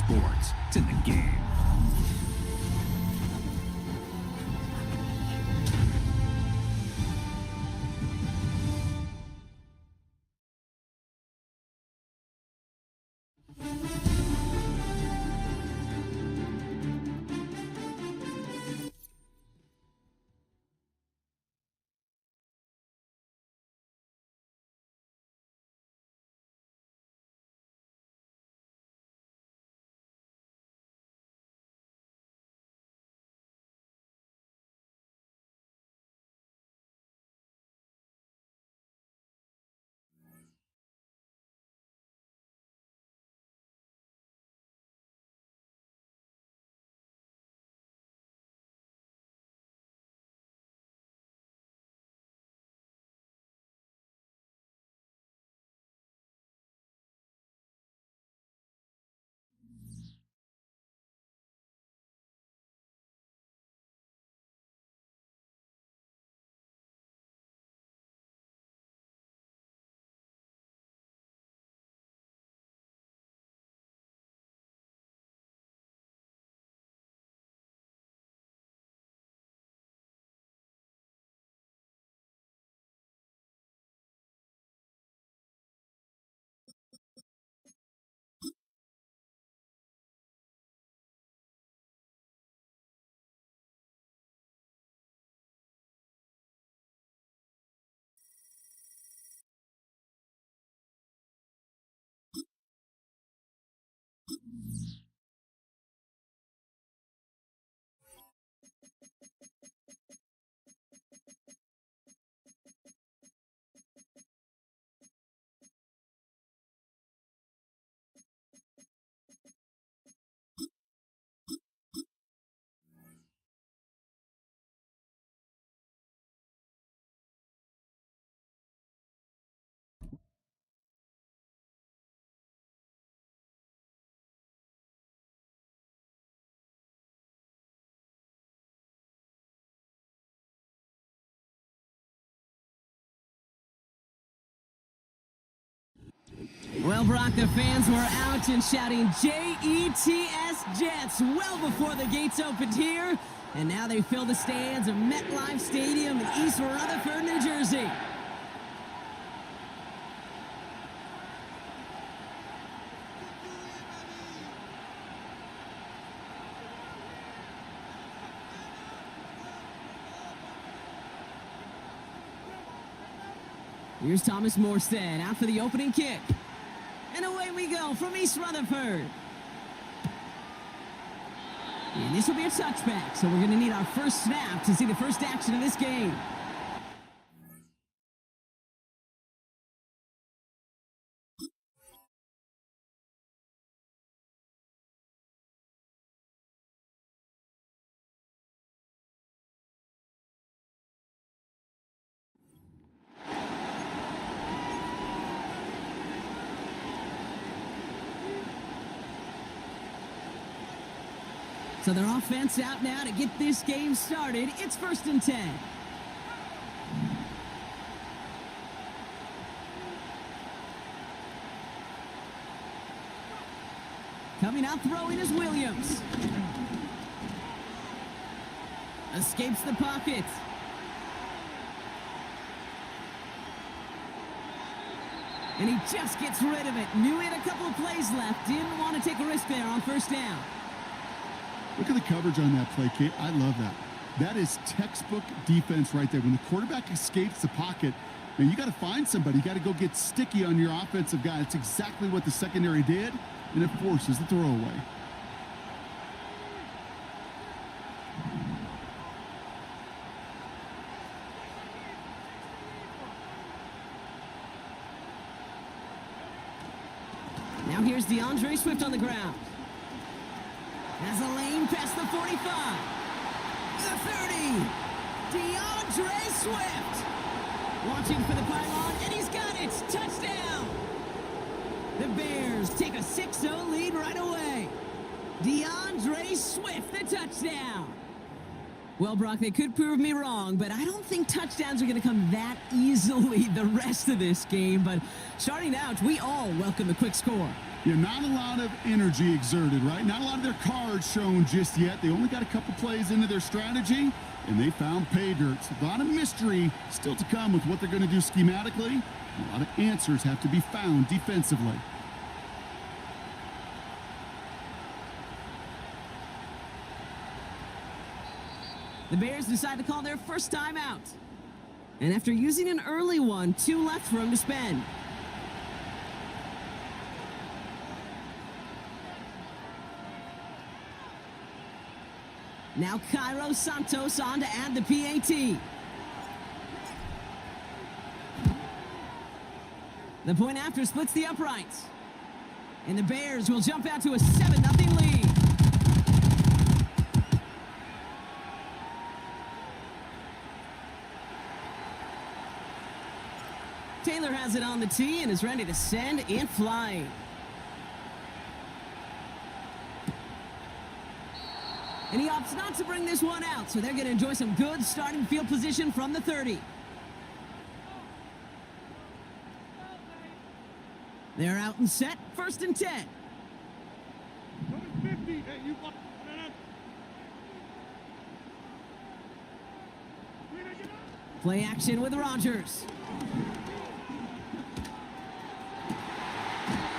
sports. It's in the game. Well, Brock, the fans were out and shouting J-E-T-S Jets well before the gates opened here. And now they fill the stands of MetLife Stadium in East Rutherford, New Jersey. Here's Thomas Morstead out for the opening kick. And away we go from East Rutherford. And this will be a touchback, so we're going to need our first snap to see the first action of this game. So their offense out now to get this game started. It's 1st and 10. Coming out throwing is Williams. Escapes the pocket. And he just gets rid of it. Knew he had a couple of plays left. Didn't want to take a risk there on first down. Look at the coverage on that play, Kate. I love that. That is textbook defense right there. When the quarterback escapes the pocket, man, you got to find somebody. You got to go get sticky on your offensive guy. That's exactly what the secondary did, and it forces the throwaway. Now here's DeAndre Swift on the ground. Has a lane past the 45. The 30. DeAndre Swift. Launching for the pylon, and he's got it. Touchdown. The Bears take a 6-0 lead right away. DeAndre Swift, the touchdown. Well, Brock, they could prove me wrong, but I don't think touchdowns are going to come that easily the rest of this game. But starting out, we all welcome the quick score. Yeah, not a lot of energy exerted, right? Not a lot of their cards shown just yet. They only got a couple plays into their strategy, and they found pay dirt. A lot of mystery still to come with what they're going to do schematically. A lot of answers have to be found defensively. The Bears decide to call their first time out. And after using an early one, 2 left for him to spend. Now Cairo Santos on to add the PAT. The point after splits the uprights. And the Bears will jump out to a 7-0 lead. Taylor has it on the tee and is ready to send it flying. And he opts not to bring this one out, so they're going to enjoy some good starting field position from the 30. They're out and set, 1st and 10. Play action with Rodgers.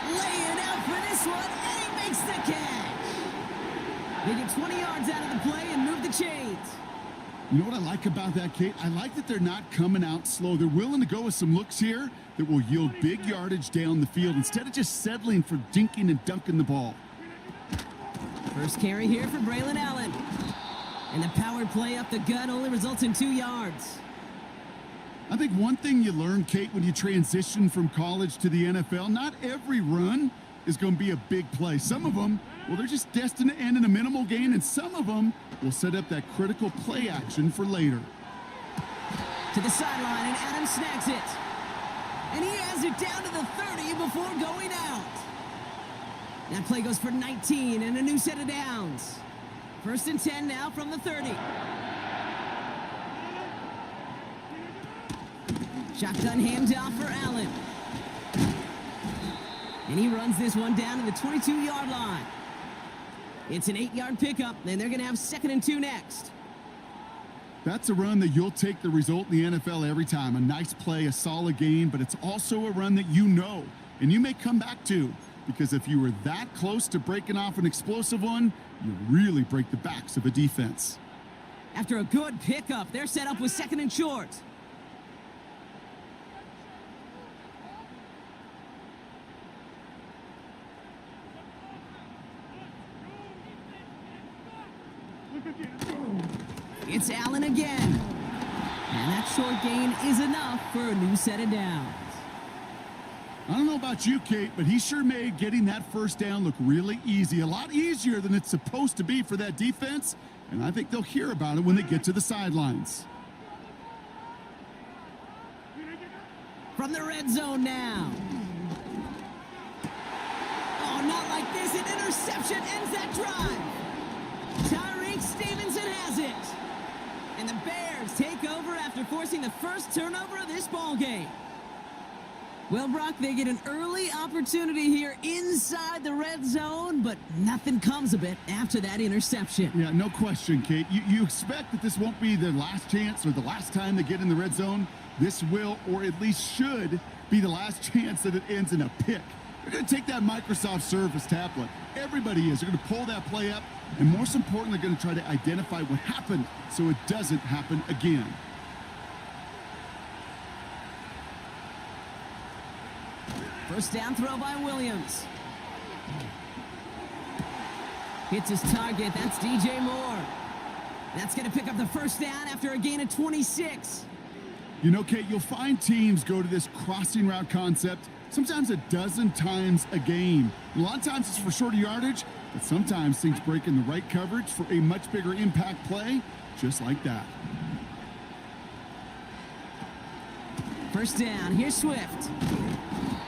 Laying out for this one, and he makes the catch. They get 20 yards out of the play and move the chains. You know what I like about that, Kate? I like that they're not coming out slow. They're willing to go with some looks here that will yield big yardage down the field instead of just settling for dinking and dunking the ball. First carry here for Braylon Allen. And the power play up the gut only results in 2 yards. I think one thing you learn, Kate, when you transition from college to the NFL, not every run is going to be a big play. Some of them, well, they're just destined to end in a minimal gain, and some of them will set up that critical play action for later. To the sideline, and Adams snags it. And he has it down to the 30 before going out. That play goes for 19 and a new set of downs. 1st and 10 now from the 30. Shotgun handoff for Allen. And he runs this one down to the 22-yard line. It's an 8-yard pickup, and they're going to have 2nd and 2 next. That's a run that you'll take the result in the NFL every time. A nice play, a solid game, but it's also a run that you know, and you may come back to, because if you were that close to breaking off an explosive one, you really break the backs of a defense. After a good pickup, they're set up with 2nd and short. It's Allen again. And that short gain is enough for a new set of downs. I don't know about you, Kate, but he sure made getting that first down look really easy. A lot easier than it's supposed to be for that defense. And I think they'll hear about it when they get to the sidelines. From the red zone now. Oh, not like this. An interception ends that drive. Tyreek Stevenson has it. And the Bears take over after forcing the first turnover of this ballgame. Well, Brock, they get an early opportunity here inside the red zone, but nothing comes of it after that interception. Yeah, no question, Kate. You expect that this won't be their last chance or the last time they get in the red zone. This will, or at least should, be the last chance that it ends in a pick. They're going to take that Microsoft Surface tablet. Everybody is. They're going to pull that play up, and most importantly, they're going to try to identify what happened so it doesn't happen again. First down throw by Williams. Hits his target. That's DJ Moore. That's going to pick up the first down after a gain of 26. You know, Kate, you'll find teams go to this crossing route concept sometimes a dozen times a game. A lot of times it's for shorter yardage, but sometimes things break in the right coverage for a much bigger impact play, just like that. First down. Here's Swift.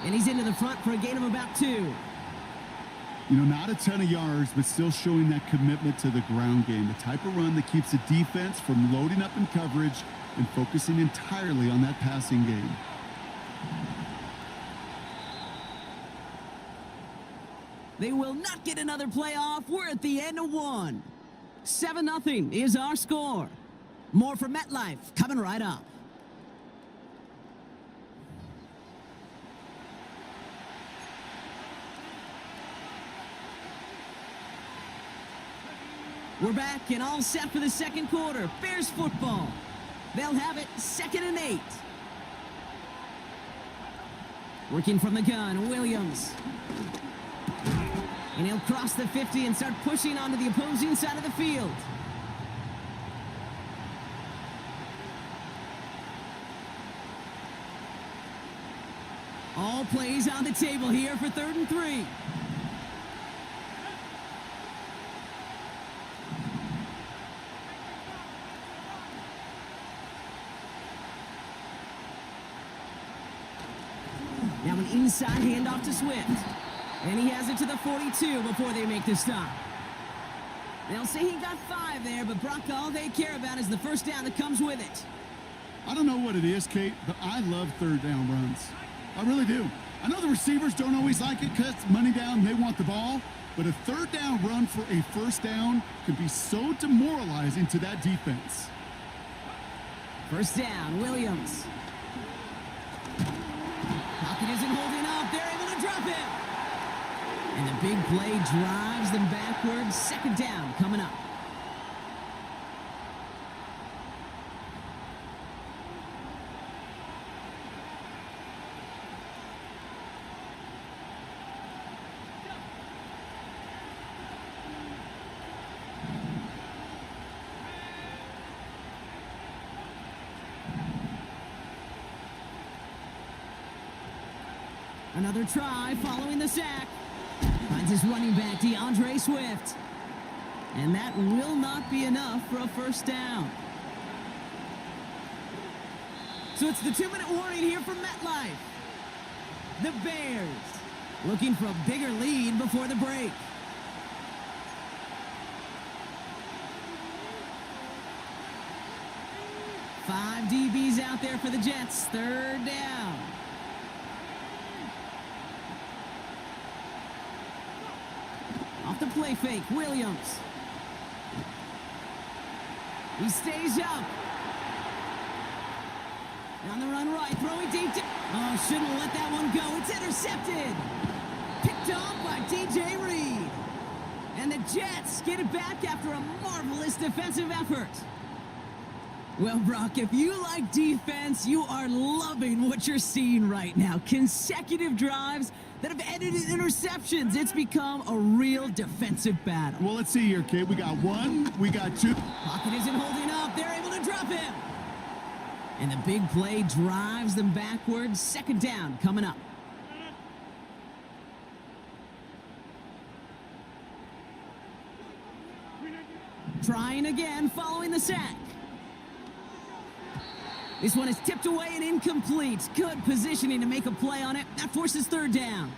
And he's into the front for a gain of about 2. You know, not a ton of yards, but still showing that commitment to the ground game. The type of run that keeps the defense from loading up in coverage and focusing entirely on that passing game. They will not get another playoff. We're at the end of one. 7-0 is our score. More from MetLife coming right up. We're back and all set for the second quarter. Bears football. They'll have it 2nd and 8. Working from the gun, Williams. And he'll cross the 50 and start pushing onto the opposing side of the field. All plays on the table here for 3rd and 3. Now an inside handoff to Swift. And he has it to the 42 before they make the stop. They'll say he got 5 there, but Brock, all they care about is the first down that comes with it. I don't know what it is, Kate, but I love 3rd down runs. I really do. I know the receivers don't always like it because money down, they want the ball. But a 3rd down run for a 1st down could be so demoralizing to that defense. First down, Williams. Pocket isn't holding up. They're able to drop it. And the big play drives them backwards. 2nd down coming up. Another try following the sack. Finds his running back, Swift. And that will not be enough for a 1st down. So it's the 2-minute warning here from MetLife. The Bears looking for a bigger lead before the break. Five DBs out there for the Jets. 3rd down. Off the play fake, Williams. He stays up. On the run right, throwing deep. Oh, shouldn't have let that one go. It's intercepted. Picked off by DJ Reed. And the Jets get it back after a marvelous defensive effort. Well, Brock, if you like defense, you are loving what you're seeing right now. Consecutive drives that have ended in interceptions. It's become a real defensive battle. Well, let's see here, Kate. We got 1, we got 2. Pocket isn't holding up. They're able to drop him. And the big play drives them backwards. 2nd down coming up. Trying again following the sack. This one is tipped away and incomplete. Good positioning to make a play on it. That forces 3rd down.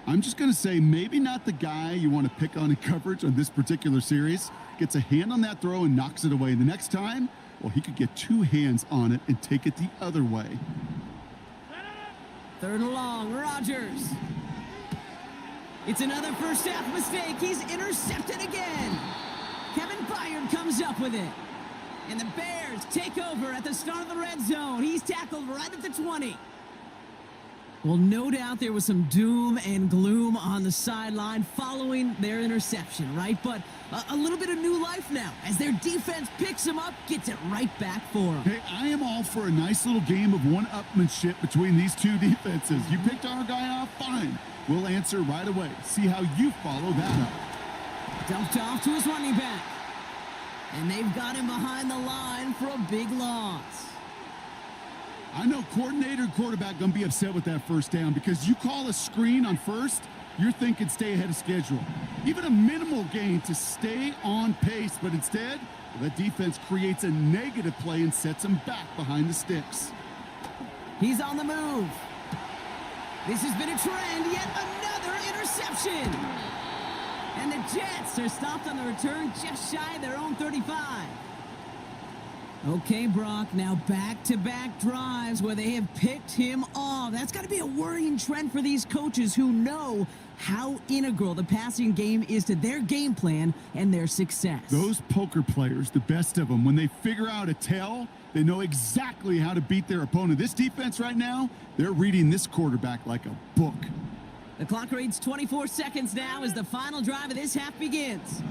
I'm just going to say maybe not the guy you want to pick on in coverage on this particular series. Gets a hand on that throw and knocks it away. The next time, well, he could get 2 hands on it and take it the other way. 3rd and long, Rodgers. It's another first half mistake. He's intercepted again. Kevin Byard comes up with it. And the Bears take over at the start of the red zone. He's tackled right at the 20. Well, no doubt there was some doom and gloom on the sideline following their interception, right? But a little bit of new life now as their defense picks him up, gets it right back for him. Hey, I am all for a nice little game of one-upmanship between these two defenses. You picked our guy off, fine. We'll answer right away. See how you follow that up. Dumped off to his running back. And they've got him behind the line for a big loss. I know coordinator and quarterback going to be upset with that first down because you call a screen on first, you're thinking stay ahead of schedule. Even a minimal gain to stay on pace, but instead, the defense creates a negative play and sets him back behind the sticks. He's on the move. This has been a trend, yet another interception. And the Jets are stopped on the return just shy of their own 35. Okay, Brock, now back-to-back drives where they have picked him off. That's got to be a worrying trend for these coaches who know how integral the passing game is to their game plan and their success. Those poker players, the best of them, when they figure out a tell, they know exactly how to beat their opponent. This defense right now, they're reading this quarterback like a book. The clock reads 24 seconds now as the final drive of this half begins.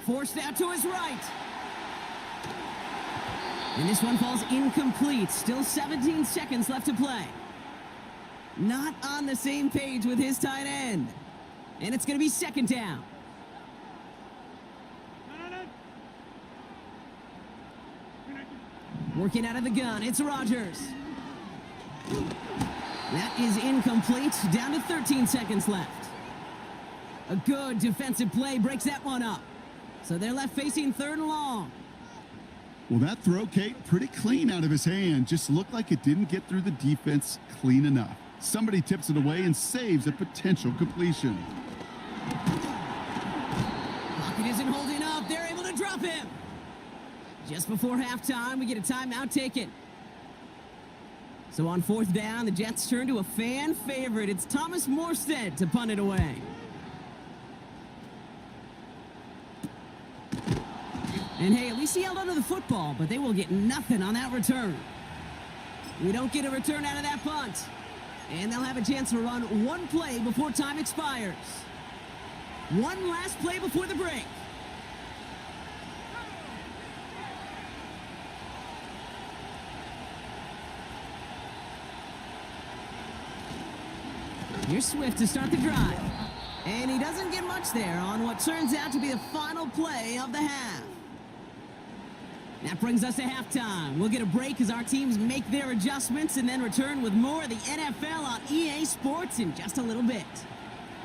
Forced out to his right. And this one falls incomplete. Still 17 seconds left to play. Not on the same page with his tight end. And it's going to be second down. Working out of the gun, it's Rodgers. That is incomplete. Down to 13 seconds left. A good defensive play breaks that one up. So they're left facing third and long. Well, that throw, Kate, pretty clean out of his hand. Just looked like it didn't get through the defense clean enough. Somebody tips it away and saves a potential completion. Pocket isn't holding up. They're able to drop him. Just before halftime, we get a timeout taken. So on fourth down, the Jets turn to a fan favorite. It's Thomas Morstead to punt it away. And hey, at least he held onto the football, but they will get nothing on that return. We don't get a return out of that punt. And they'll have a chance to run one play before time expires. One last play before the break. Here's Swift to start the drive. And he doesn't get much there on what turns out to be the final play of the half. That brings us to halftime. We'll get a break as our teams make their adjustments and then return with more of the NFL on EA Sports in just a little bit.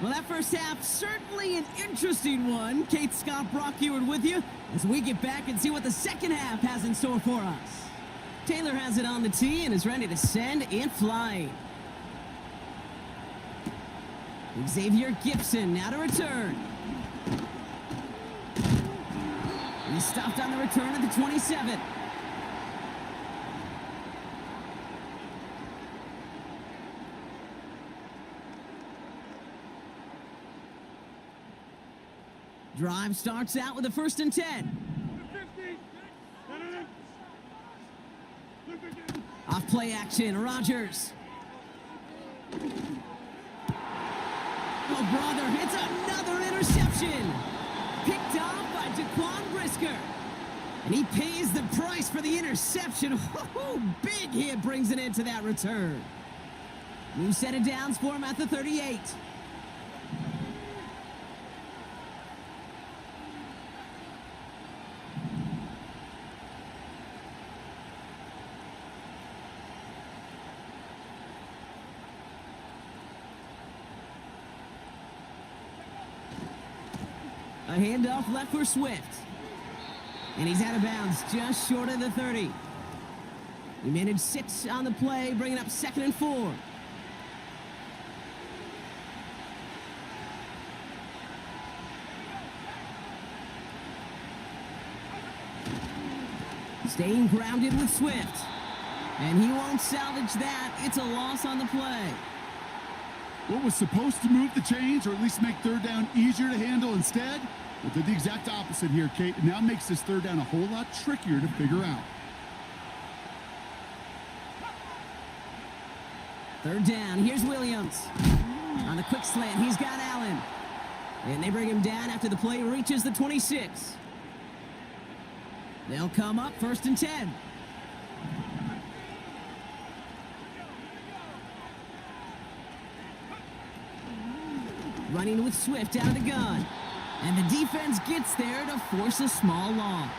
Well, that first half, certainly an interesting one. Kate, Scott, Brock Ewart with you as we get back and see what the second half has in store for us. Taylor has it on the tee and is ready to send it flying. Xavier Gibson now to return. He stopped on the return at the 27. Drive starts out with a 1st and 10. Off play action, Rodgers. Oh, brother, it's another interception. Picked off by Jaquan Brisker. And he pays the price for the interception. Woo-hoo, big hit brings it into that return. New set of downs for him at the 38. A handoff left for Swift. And he's out of bounds just short of the 30. He managed 6 on the play, bringing up 2nd and 4. Staying grounded with Swift. And he won't salvage that. It's a loss on the play. What was supposed to move the chains, or at least make third down easier to handle instead, well, did the exact opposite here, Kate. It now makes this third down a whole lot trickier to figure out. Third down, here's Williams. On the quick slant, he's got Allen. And they bring him down after the play reaches the 26. They'll come up 1st and 10. Running with Swift out of the gun. And the defense gets there to force a small loss.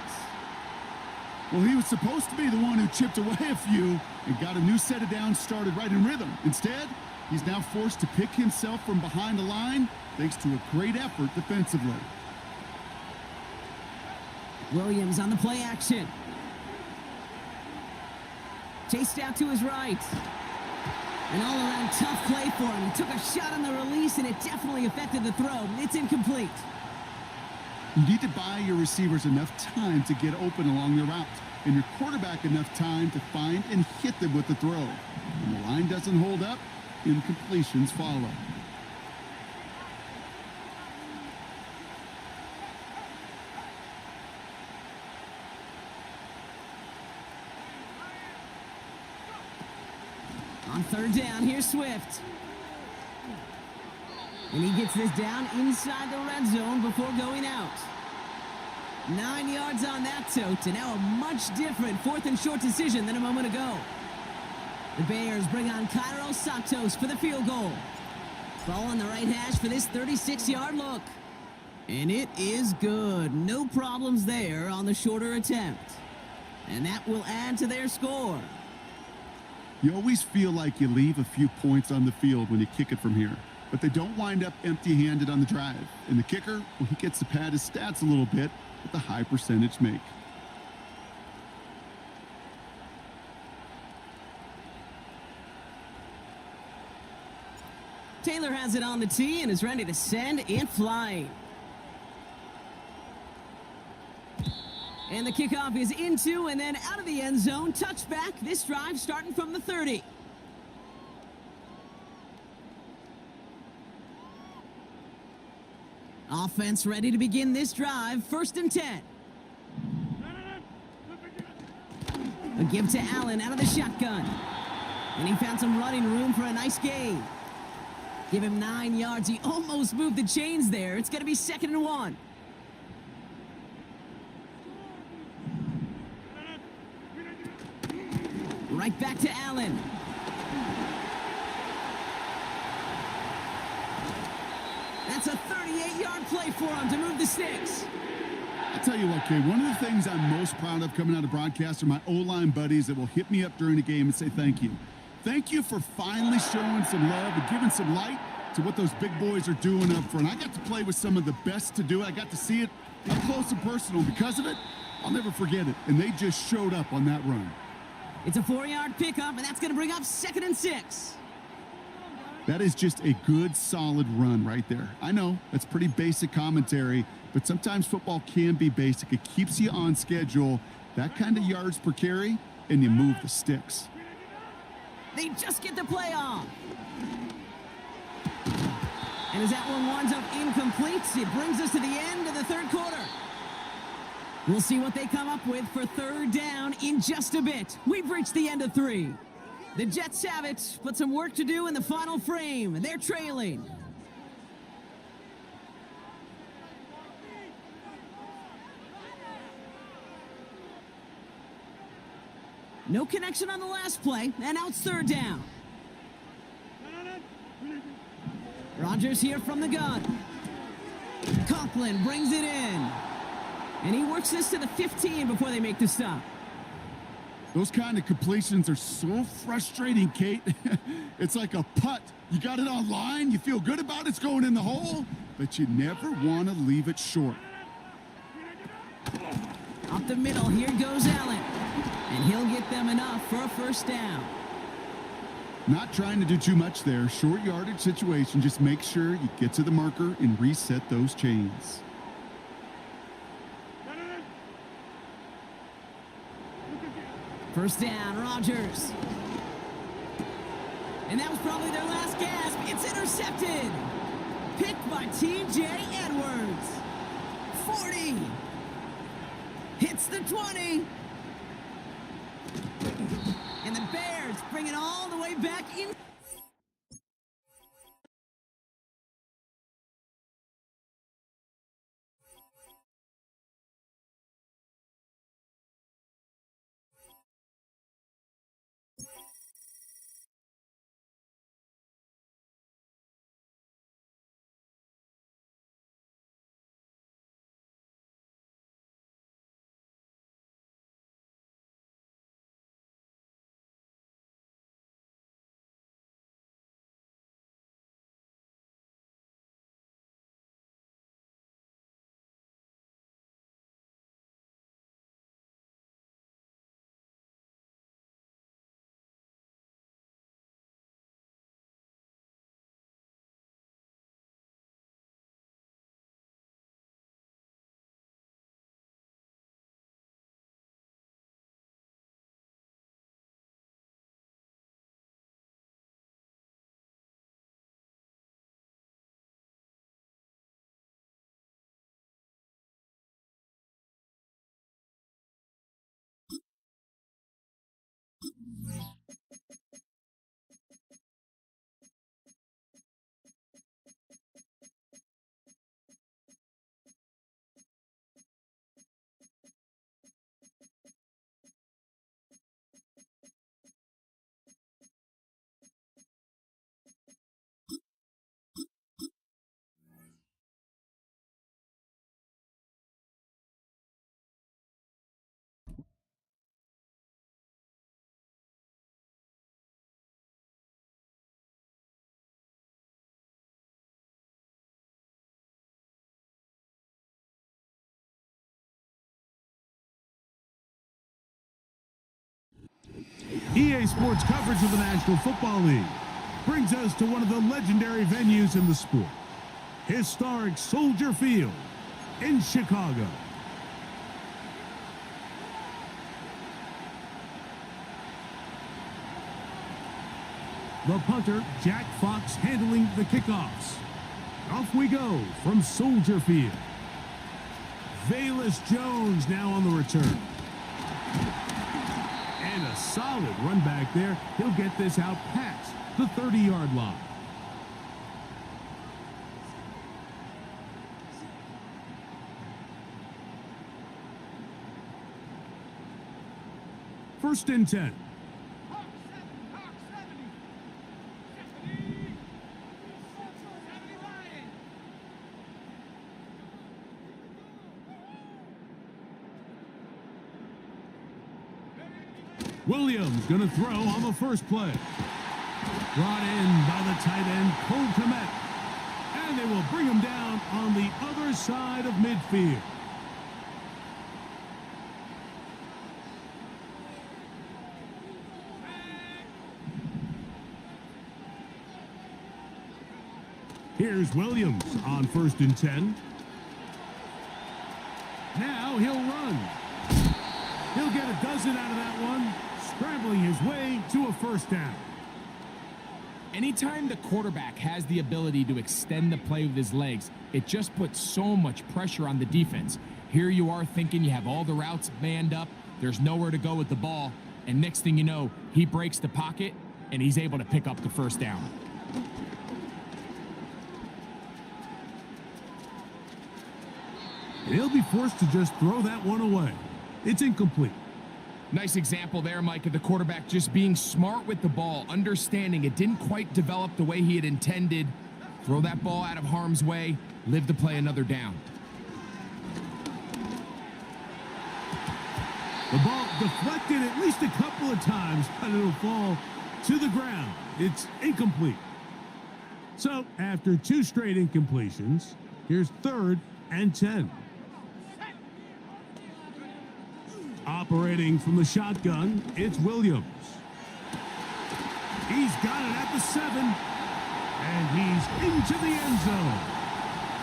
Well, he was supposed to be the one who chipped away a few and got a new set of downs started right in rhythm. Instead, he's now forced to pick himself from behind the line thanks to a great effort defensively. Williams on the play action. Chased out to his right. An all-around tough play for him. He took a shot on the release, and it definitely affected the throw. It's incomplete. You need to buy your receivers enough time to get open along the route, and your quarterback enough time to find and hit them with the throw. When the line doesn't hold up, incompletions follow. On third down, here's Swift. And he gets this down inside the red zone before going out. 9 yards on that tote, and now a much different fourth and short decision than a moment ago. The Bears bring on Cairo Santos for the field goal. Ball on the right hash for this 36-yard look. And it is good. No problems there on the shorter attempt. And that will add to their score. You always feel like you leave a few points on the field when you kick it from here, but they don't wind up empty-handed on the drive. And the kicker, well, he gets to pad his stats a little bit with a high percentage make. Taylor has it on the tee and is ready to send it flying. And the kickoff is into and then out of the end zone. Touchback. This drive starting from the 30. Offense ready to begin this drive. 1st and 10. A give to Allen out of the shotgun. And he found some running room for a nice gain. Give him 9 yards. He almost moved the chains there. It's going to be 2nd and 1. Right back to Allen. That's a 38-yard play for him to move the sticks. I'll tell you what, Kay, one of the things I'm most proud of coming out of broadcast are my O-line buddies that will hit me up during the game and say thank you. Thank you for finally showing some love and giving some light to what those big boys are doing up front. I got to play with some of the best to do it. I got to see it up close and personal. Because of it, I'll never forget it. And they just showed up on that run. It's a 4-yard pickup, and that's going to bring up 2nd and 6. That is just a good, solid run right there. I know, that's pretty basic commentary, but sometimes football can be basic. It keeps you on schedule, that kind of yards per carry, and you move the sticks. They just get the play off. And as that one winds up incomplete, it brings us to the end of the 3rd quarter. We'll see what they come up with for 3rd down in just a bit. We've reached the end of 3. The Jets have it, but some work to do in the final frame. They're trailing. No connection on the last play, and now it's 3rd down. Rodgers here from the gun. Conklin brings it in. And he works this to the 15 before they make the stop. Those kind of completions are so frustrating, Kate. It's like a putt. You got it on line, you feel good about it's going in the hole, but you never want to leave it short. Up the middle, here goes Allen. And he'll get them enough for a 1st down. Not trying to do too much there. Short yardage situation. Just make sure you get to the marker and reset those chains. First down, Rodgers. And that was probably their last gasp. It's intercepted. Picked by T.J. Edwards. 40. Hits the 20. And the Bears bring it all the way back in. EA Sports coverage of the National Football League brings us to one of the legendary venues in the sport, historic Soldier Field in Chicago. The punter, Jack Fox, handling the kickoffs. Off we go from Soldier Field. Velus Jones now on the return. And a solid run back there. He'll get this out past the 30-yard line. First and 10. Williams going to throw on the first play. Brought in by the tight end, Cole Kmet. And they will bring him down on the other side of midfield. Here's Williams on first and 10. Now he'll run. He'll get a dozen out of that one, scrambling his way to a first down. Anytime the quarterback has the ability to extend the play with his legs, it just puts so much pressure on the defense. Here you are thinking you have all the routes manned up, there's nowhere to go with the ball, and next thing you know, he breaks the pocket, and he's able to pick up the first down. He'll be forced to just throw that one away. It's incomplete. Nice example there, Mike, of the quarterback just being smart with the ball, understanding it didn't quite develop the way he had intended. Throw that ball out of harm's way, live to play another down. The ball deflected at least a couple of times, but it'll fall to the ground. It's incomplete. So, after two straight incompletions, here's 3rd and 10. Operating from the shotgun, it's Williams. He's got it at the 7, and he's into the end zone.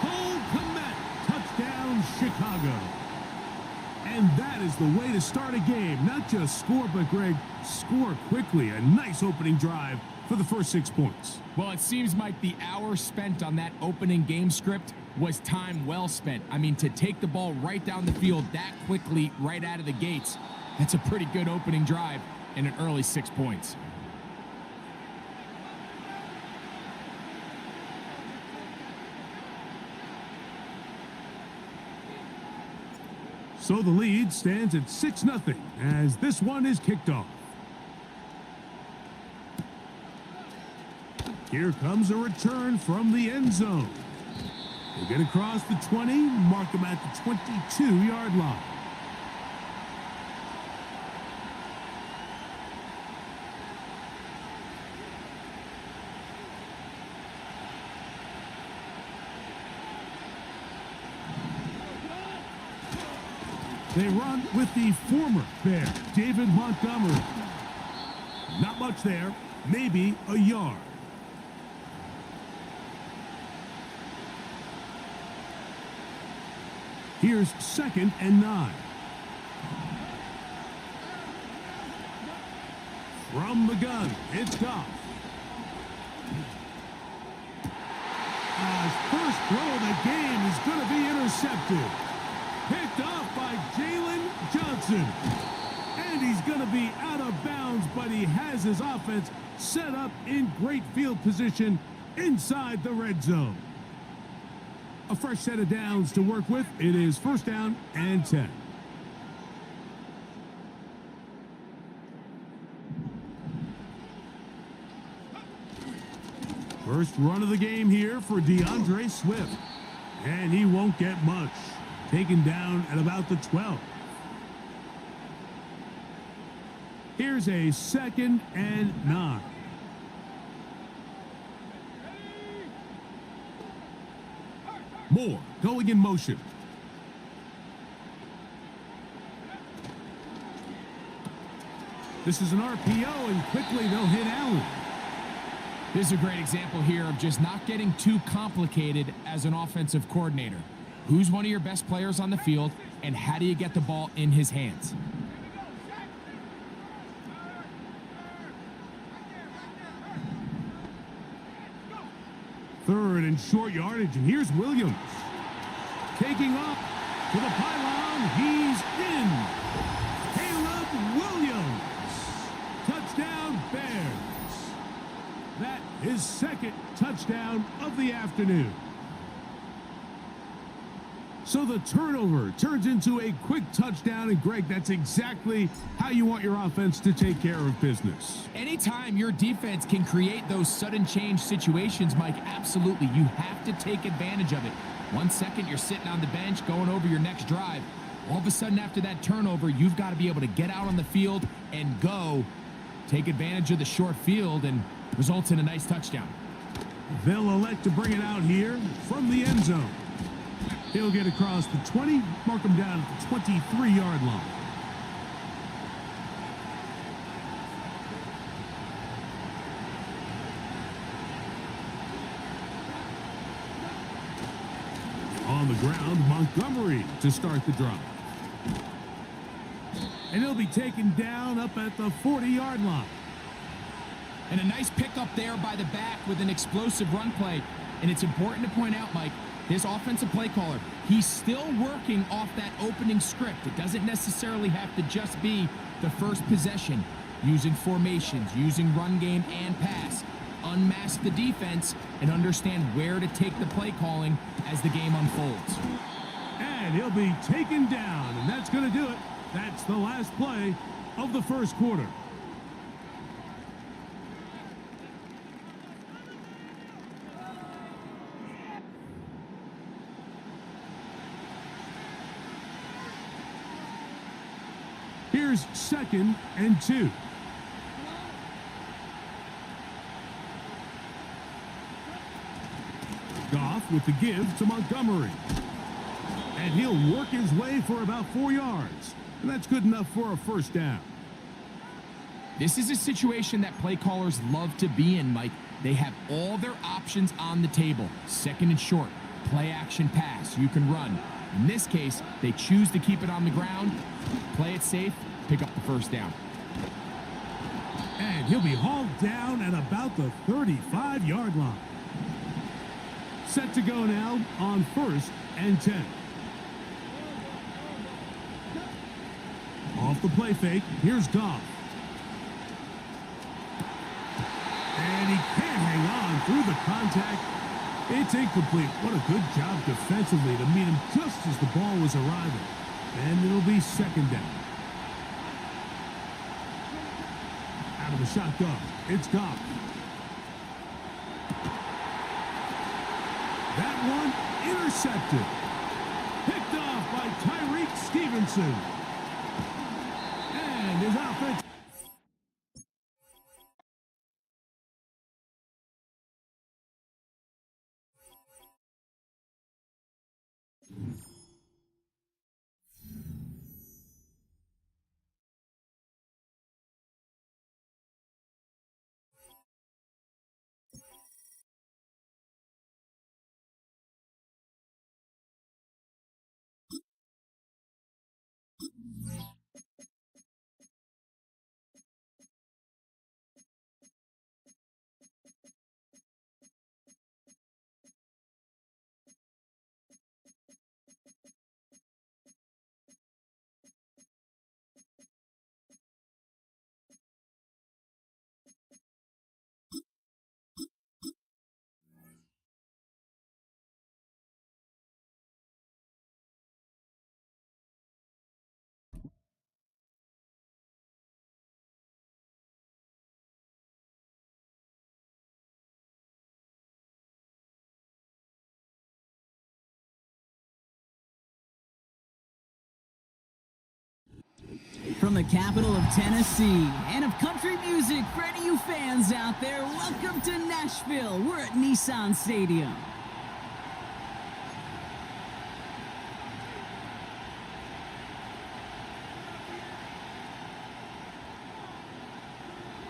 Cole Kmet, touchdown Chicago. And that is the way to start a game. Not just score, but Greg, score quickly. A nice opening drive for the first 6 points. Well, it seems like the hour spent on that opening game script was time well spent. I mean, to take the ball right down the field that quickly, right out of the gates, that's a pretty good opening drive and an early 6 points. So the lead stands at 6-0 as this one is kicked off. Here comes a return from the end zone. They get across the 20, mark them at the 22-yard line. They run with the former Bear, David Montgomery. Not much there, maybe a yard. Here's 2nd and 9. From the gun, it's Goff. His first throw of the game is going to be intercepted. Picked off by Jalen Johnson. And he's going to be out of bounds, but he has his offense set up in great field position inside the red zone. A fresh set of downs to work with. It is 1st down and 10. First run of the game here for DeAndre Swift. And he won't get much. Taken down at about the 12. Here's a 2nd and 9. Moore going in motion. This is an RPO, and quickly they'll hit Allen. This is a great example here of just not getting too complicated as an offensive coordinator. Who's one of your best players on the field, and how do you get the ball in his hands? Third and short yardage, and here's Williams. Taking off to the pylon, he's in. Caleb Williams. Touchdown, Bears. That is second touchdown of the afternoon. So the turnover turns into a quick touchdown, and Greg, that's exactly how you want your offense to take care of business. Anytime your defense can create those sudden change situations, Mike, absolutely, you have to take advantage of it. 1 second, you're sitting on the bench going over your next drive. All of a sudden, after that turnover, you've got to be able to get out on the field and go. Take advantage of the short field and results in a nice touchdown. They'll elect to bring it out here from the end zone. He'll get across the 20, mark him down at the 23-yard line. On the ground, Montgomery to start the drive. And he'll be taken down up at the 40-yard line. And a nice pickup there by the back with an explosive run play. And it's important to point out, Mike, this offensive play caller, he's still working off that opening script. It doesn't necessarily have to just be the first possession. Using formations, using run game and pass. Unmask the defense and understand where to take the play calling as the game unfolds. And he'll be taken down, and that's going to do it. That's the last play of the first quarter. Here's 2nd and 2. Goff with the give to Montgomery. And he'll work his way for about 4 yards. And that's good enough for a first down. This is a situation that play callers love to be in, Mike. They have all their options on the table. 2nd and short, play action pass, you can run. In this case, they choose to keep it on the ground, play it safe, pick up the first down. And he'll be hauled down at about the 35-yard line. Set to go now on 1st and 10. Off the play fake, here's Goff. And he can't hang on through the contact. It's incomplete. What a good job defensively to meet him just as the ball was arriving. And it'll be 2nd down. Out of the shotgun, it's Goff. That one intercepted. Picked off by Tyreek Stevenson. And his offense. From the capital of Tennessee and of country music for any of you fans out there, welcome to Nashville. We're at Nissan Stadium.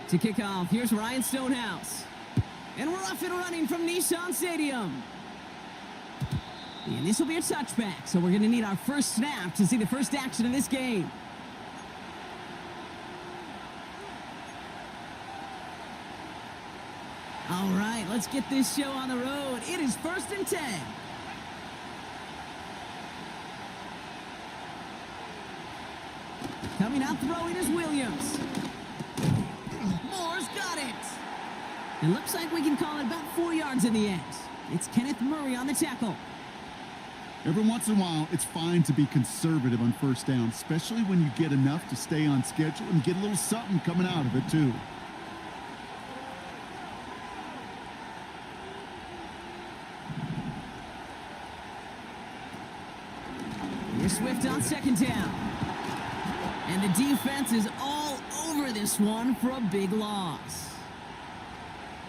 To kick off, here's Ryan Stonehouse. And we're off and running from Nissan Stadium. And this will be a touchback, so we're going to need our first snap to see the first action of this game. All right, let's get this show on the road. It is 1st and 10. Coming out throwing is Williams. Moore's got it. It looks like we can call it about 4 yards in the end. It's Kenneth Murray on the tackle. Every once in a while, it's fine to be conservative on first down, especially when you get enough to stay on schedule and get a little something coming out of it, too. Here's Swift on 2nd down. And the defense is all over this one for a big loss.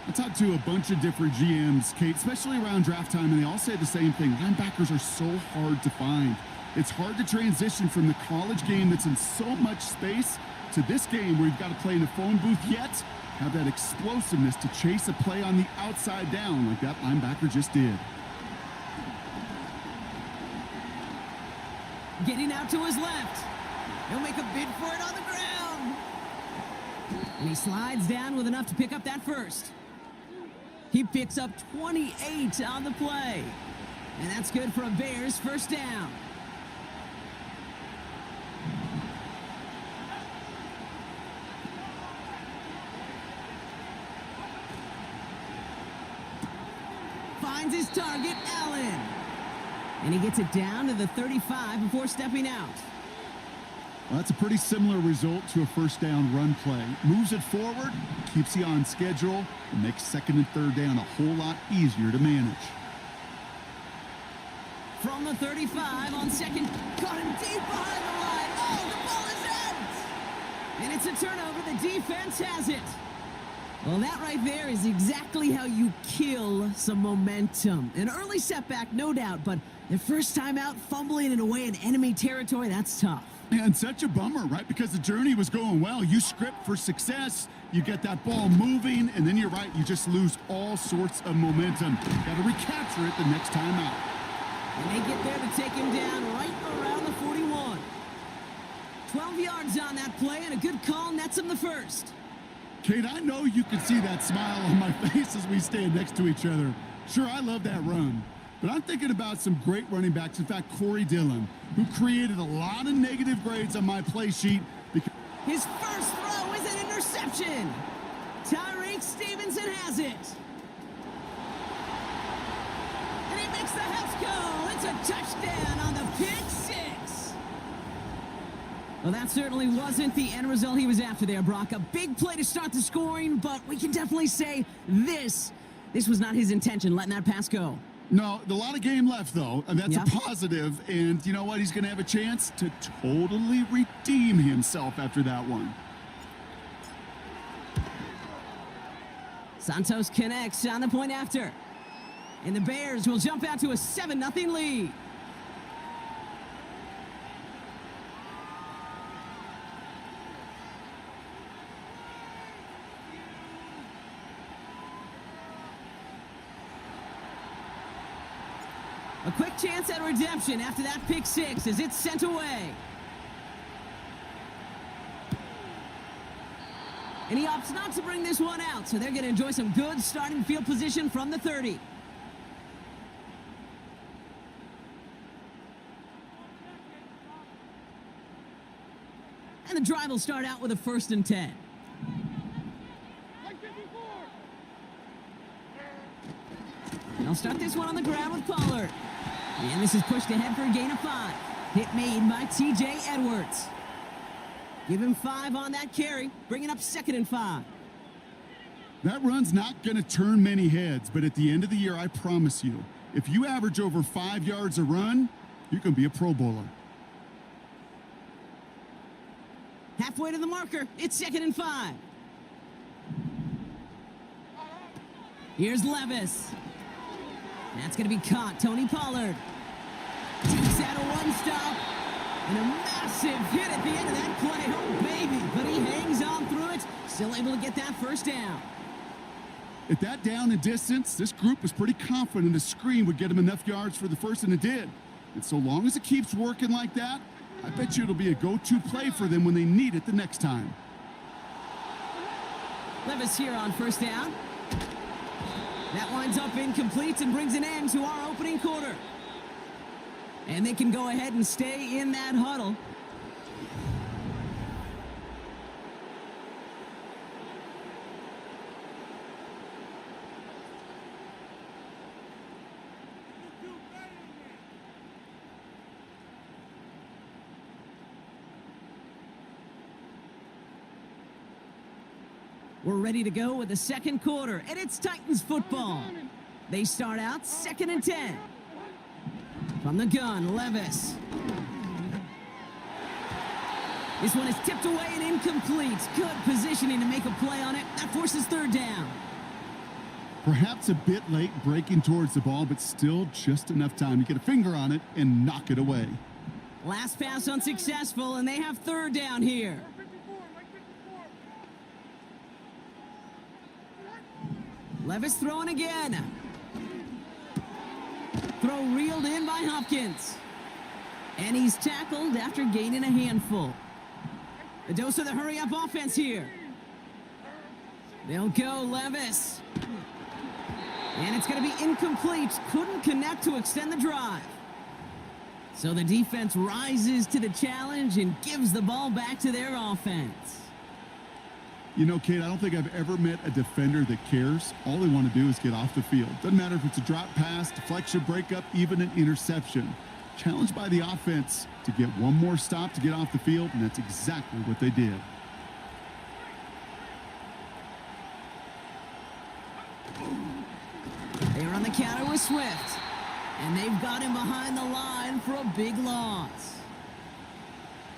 I talked to a bunch of different GMs, Kate, especially around draft time, and they all say the same thing. Linebackers are so hard to find. It's hard to transition from the college game that's in so much space to this game where you've got to play in a phone booth, yet have that explosiveness to chase a play on the outside down like that linebacker just did. Getting out to his left. He'll make a bid for it on the ground. And he slides down with enough to pick up that first. He picks up 28 on the play. And that's good for a Bears first down. Finds his target, Allen. And he gets it down to the 35 before stepping out. Well, that's a pretty similar result to a first down run play. Moves it forward, keeps you on schedule, and makes 2nd and 3rd down a whole lot easier to manage. From the 35 on 2nd, caught him deep behind the line. Oh, the ball is in! And it's a turnover. The defense has it. Well, that right there is exactly how you kill some momentum. An early setback, no doubt, but the first time out, fumbling it away in enemy territory, that's tough. And such a bummer, right? Because the journey was going well. You script for success, you get that ball moving, and then you're right, you just lose all sorts of momentum. Got to recapture it the next time out. And they get there to take him down right around the 41. 12 yards on that play, and a good call nets him the first. Kate, I know you can see that smile on my face as we stand next to each other. Sure, I love that run. But I'm thinking about some great running backs. In fact, Corey Dillon, who created a lot of negative grades on my play sheet. His first throw is an interception. Tyreek Stevenson has it. And he makes the house go. It's a touchdown on the pick six. Well, that certainly wasn't the end result he was after there, Brock. A big play to start the scoring, but we can definitely say this was not his intention, letting that pass go. No, a lot of game left, though, and that's Yep. a positive. And you know what? He's going to have a chance to totally redeem himself after that one. Santos connects on the point after. And the Bears will jump out to a 7-0 lead. A quick chance at redemption after that pick six as it's sent away. And he opts not to bring this one out, so they're going to enjoy some good starting field position from the 30. And the drive will start out with a 1st and 10. They'll start this one on the ground with Pollard. And this is pushed ahead for a gain of 5. Hit made by T.J. Edwards. Give him 5 on that carry, bringing up 2nd and 5. That run's not going to turn many heads, but at the end of the year, I promise you, if you average over 5 yards a run, you're going to be a Pro Bowler. Halfway to the marker, it's 2nd and 5. Here's Levis. That's going to be caught. Tony Pollard takes out a one-stop. And a massive hit at the end of that play. Oh, baby. But he hangs on through it. Still able to get that first down. At that down and distance, this group was pretty confident the screen would get him enough yards for the first, and it did. And so long as it keeps working like that, I bet you it'll be a go-to play for them when they need it the next time. Levis here on first down. That winds up incomplete and brings an end to our opening quarter. And they can go ahead and stay in that huddle. We're ready to go with the second quarter, and it's Titans football. They start out 2nd and 10. From the gun, Levis. This one is tipped away and incomplete. Good positioning to make a play on it. That forces third down. Perhaps a bit late breaking towards the ball, but still just enough time to get a finger on it and knock it away. Last pass unsuccessful, and they have third down here. Levis throwing again. Throw reeled in by Hopkins. And he's tackled after gaining a handful. A dose of the hurry-up offense here. They'll go Levis. And it's going to be incomplete. Couldn't connect to extend the drive. So the defense rises to the challenge and gives the ball back to their offense. You know, Kate, I don't think I've ever met a defender that cares. All they want to do is get off the field. Doesn't matter if it's a drop pass, deflection, breakup, even an interception. Challenged by the offense to get one more stop to get off the field, and that's exactly what they did. They're on the counter with Swift. And they've got him behind the line for a big loss.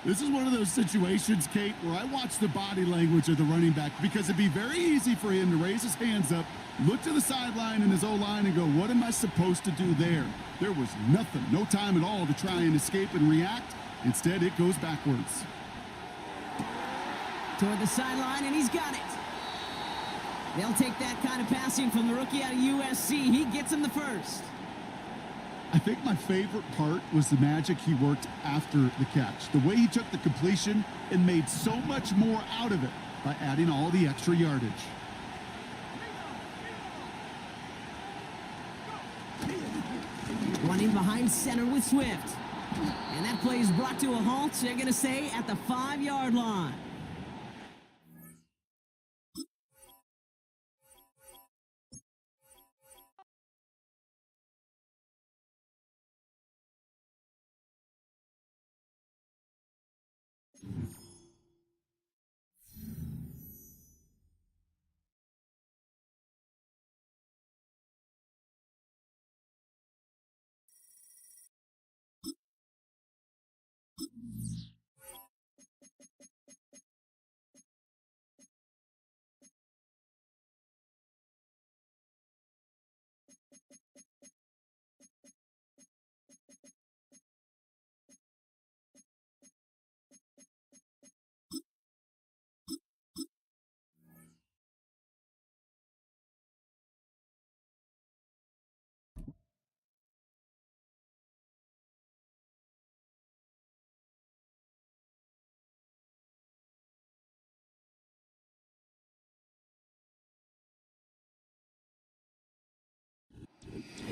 This is one of those situations, Kate, where I watch the body language of the running back because it'd be very easy for him to raise his hands up, look to the sideline in his O-line and go, what am I supposed to do there? There was nothing, no time at all to try and escape and react. Instead, it goes backwards. Toward the sideline, and he's got it. They'll take that kind of passing from the rookie out of USC. He gets him the first. I think my favorite part was the magic he worked after the catch. The way he took the completion and made so much more out of it by adding all the extra yardage. Running behind center with Swift. And that play is brought to a halt, they're going to say, at the 5-yard line.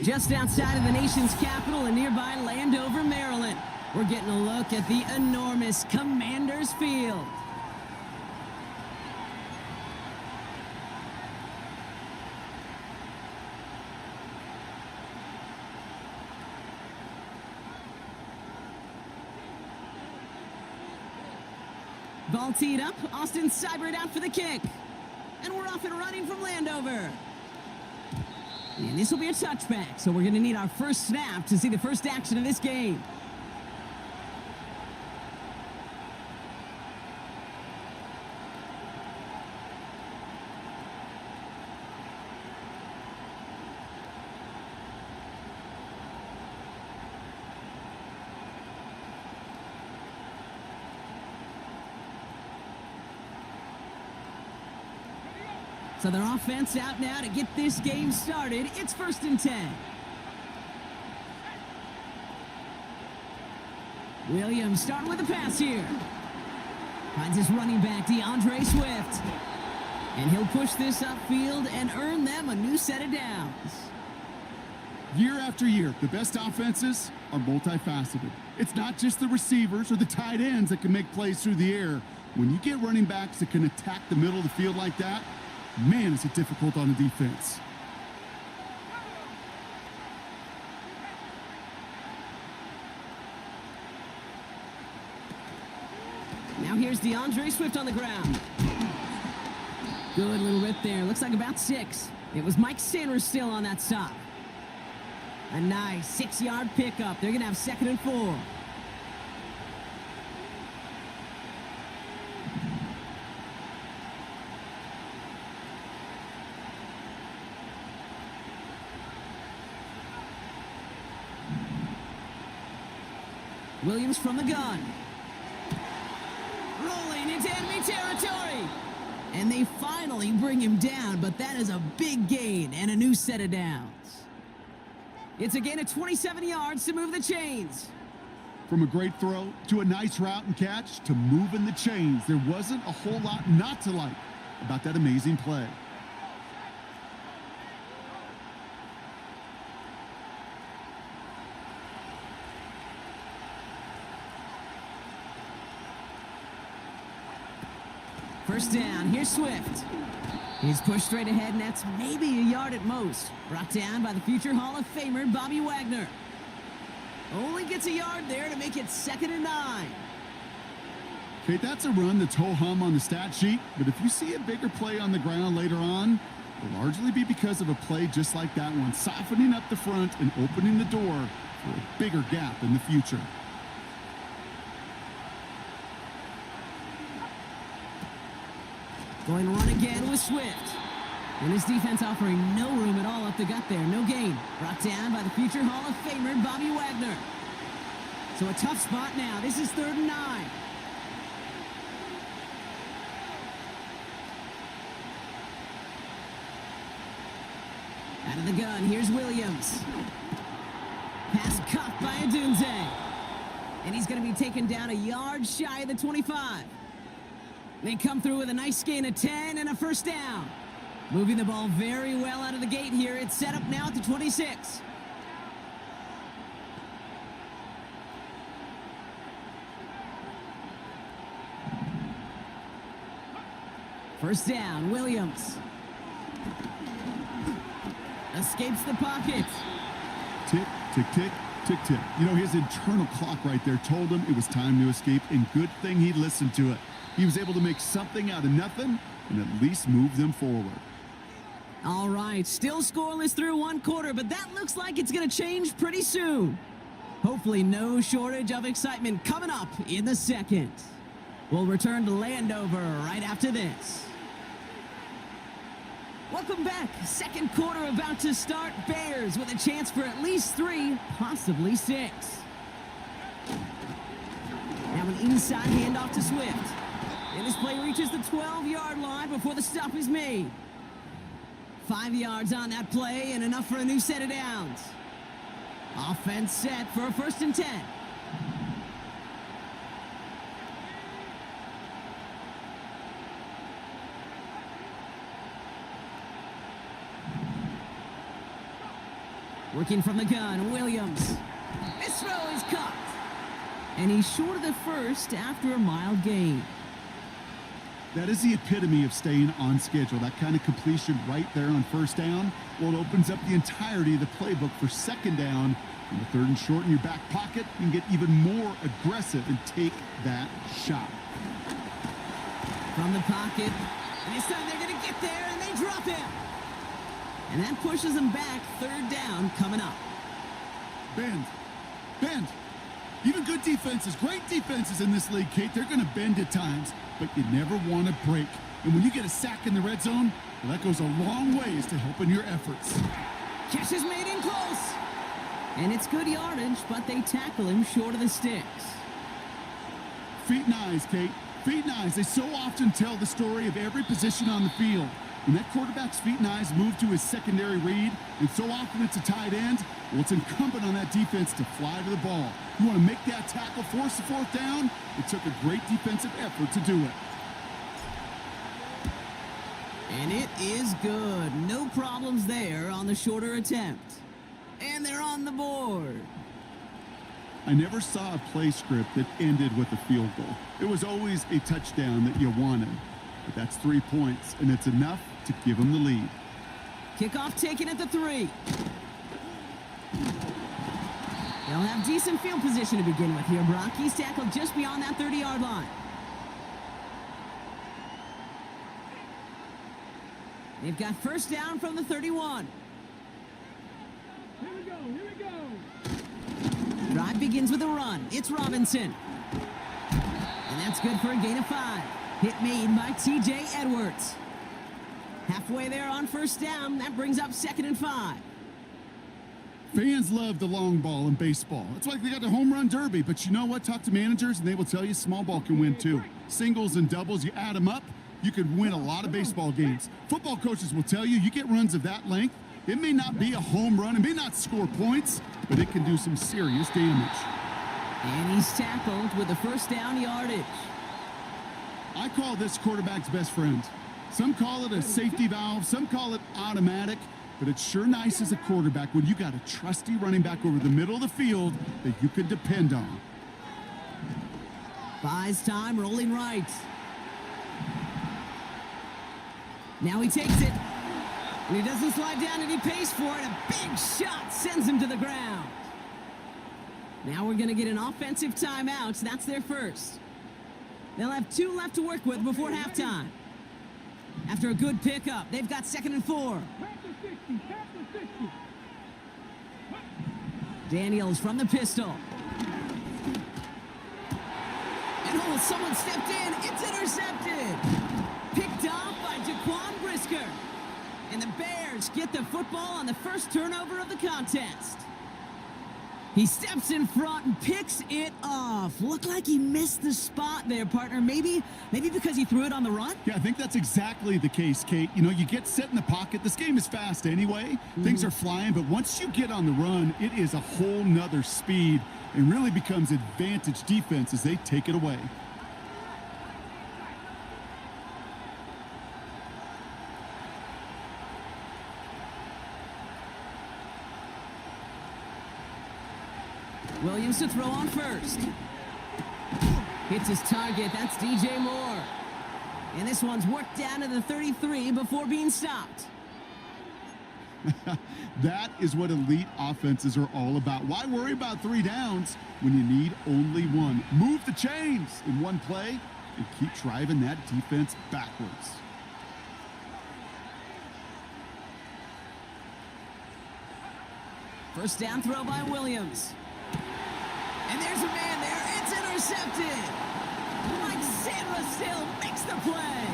Just outside of the nation's capital in nearby Landover, Maryland, we're getting a look at the enormous Commanders Field. Ball teed up, Austin Seibert out for the kick. And we're off and running from Landover. And this will be a touchback, so we're going to need our first snap to see the first action of this game. So their offense out now to get this game started. It's 1st and 10. Williams starting with the pass here. Finds his running back, DeAndre Swift. And he'll push this upfield and earn them a new set of downs. Year after year, the best offenses are multifaceted. It's not just the receivers or the tight ends that can make plays through the air. When you get running backs that can attack the middle of the field like that, man, is it difficult on the defense. Now here's DeAndre Swift on the ground. Good little rip there. Looks like about 6. It was Mike Sanders still on that stop. A nice 6-yard pickup. They're going to have 2nd and 4. Williams from the gun. Rolling into enemy territory. And they finally bring him down, but that is a big gain and a new set of downs. It's a gain of 27 yards to move the chains. From a great throw to a nice route and catch to moving the chains, there wasn't a whole lot not to like about that amazing play. First down, here's Swift. He's pushed straight ahead, and that's maybe a yard at most. Brought down by the future Hall of Famer, Bobby Wagner. Only gets a yard there to make it 2nd and 9. Okay, that's a run that's ho-hum on the stat sheet, but if you see a bigger play on the ground later on, it'll largely be because of a play just like that one, softening up the front and opening the door for a bigger gap in the future. Going to run again with Swift. And his defense offering no room at all up the gut there. No gain. Brought down by the future Hall of Famer, Bobby Wagner. So a tough spot now. This is 3rd and 9. Out of the gun, here's Williams. Pass caught by Adunze. And he's going to be taken down a yard shy of the 25. They come through with a nice gain of 10 and a first down. Moving the ball very well out of the gate here. It's set up now at the 26. First down, Williams. Escapes the pocket. Tick, tick, tick, tick, tick. You know, his internal clock right there told him it was time to escape, and good thing he listened to it. He was able to make something out of nothing and at least move them forward. All right, still scoreless through 1 quarter, but that looks like it's going to change pretty soon. Hopefully no shortage of excitement coming up in the 2nd. We'll return to Landover right after this. Welcome back. 2nd quarter about to start. Bears with a chance for at least 3, possibly 6. Now an inside handoff to Swift. And this play reaches the 12-yard line before the stop is made. 5 yards on that play and enough for a new set of downs. Offense set for a 1st and 10. Working from the gun, Williams. This throw is caught. And he's short of the first after a mild gain. That is the epitome of staying on schedule. That kind of completion right there on first down. Well, it opens up the entirety of the playbook for 2nd down. And the 3rd and short in your back pocket, you can get even more aggressive and take that shot. From the pocket. And this time they're going to get there, and they drop him. And that pushes them back. 3rd down coming up. Bend. Bend. Even good defenses, great defenses in this league, Kate, they're going to bend at times, but you never want to break. And when you get a sack in the red zone, well, that goes a long ways to helping your efforts. Catch is made in close. And it's good yardage, but they tackle him short of the sticks. Feet and eyes, Kate. Feet and eyes. They so often tell the story of every position on the field. When that quarterback's feet and eyes move to his secondary read, and so often it's a tight end, well, it's incumbent on that defense to fly to the ball. You want to make that tackle, force the fourth down? It took a great defensive effort to do it. And it is good. No problems there on the shorter attempt. And they're on the board. I never saw a play script that ended with a field goal. It was always a touchdown that you wanted. But that's 3 points, and it's enough to give them the lead. Kickoff taken at the 3. They'll have decent field position to begin with here, Brock. He's tackled just beyond that 30-yard line. They've got first down from the 31. Here we go. Drive begins with a run. It's Robinson. And that's good for a gain of 5. Hit made by T.J. Edwards. Halfway there on first down. That brings up 2nd and 5. Fans love the long ball in baseball. It's like they got the home run derby. But you know what? Talk to managers, and they will tell you small ball can win too. Singles and doubles, you add them up, you could win a lot of baseball games. Football coaches will tell you get runs of that length. It may not be a home run. It may not score points, but it can do some serious damage. And he's tackled with the first down yardage. I call this quarterback's best friend. Some call it a safety valve, some call it automatic, but it's sure nice as a quarterback when you got a trusty running back over the middle of the field that you can depend on. Buys time, rolling right. Now he takes it. And he doesn't slide down, and he pays for it. A big shot sends him to the ground. Now we're going to get an offensive timeout. That's their first. They'll have 2 left to work with before halftime. After a good pickup, they've got 2nd and 4. Daniels from the pistol. And oh, someone stepped in. It's intercepted. Picked off by Jaquan Brisker. And the Bears get the football on the first turnover of the contest. He steps in front and picks it off. Looked like he missed the spot there, partner. Maybe because he threw it on the run? Yeah, I think that's exactly the case, Kate. You know, you get set in the pocket. This game is fast anyway. Things are flying, but once you get on the run, it is a whole nother speed and really becomes advantage defense as they take it away. Williams to throw on first. Hits his target. That's DJ Moore. And this one's worked down to the 33 before being stopped. That is what elite offenses are all about. Why worry about 3 downs when you need only 1? Move the chains in one play and keep driving that defense backwards. First down throw by Williams. And there's a man there. It's intercepted. Mike Sandra still makes the play.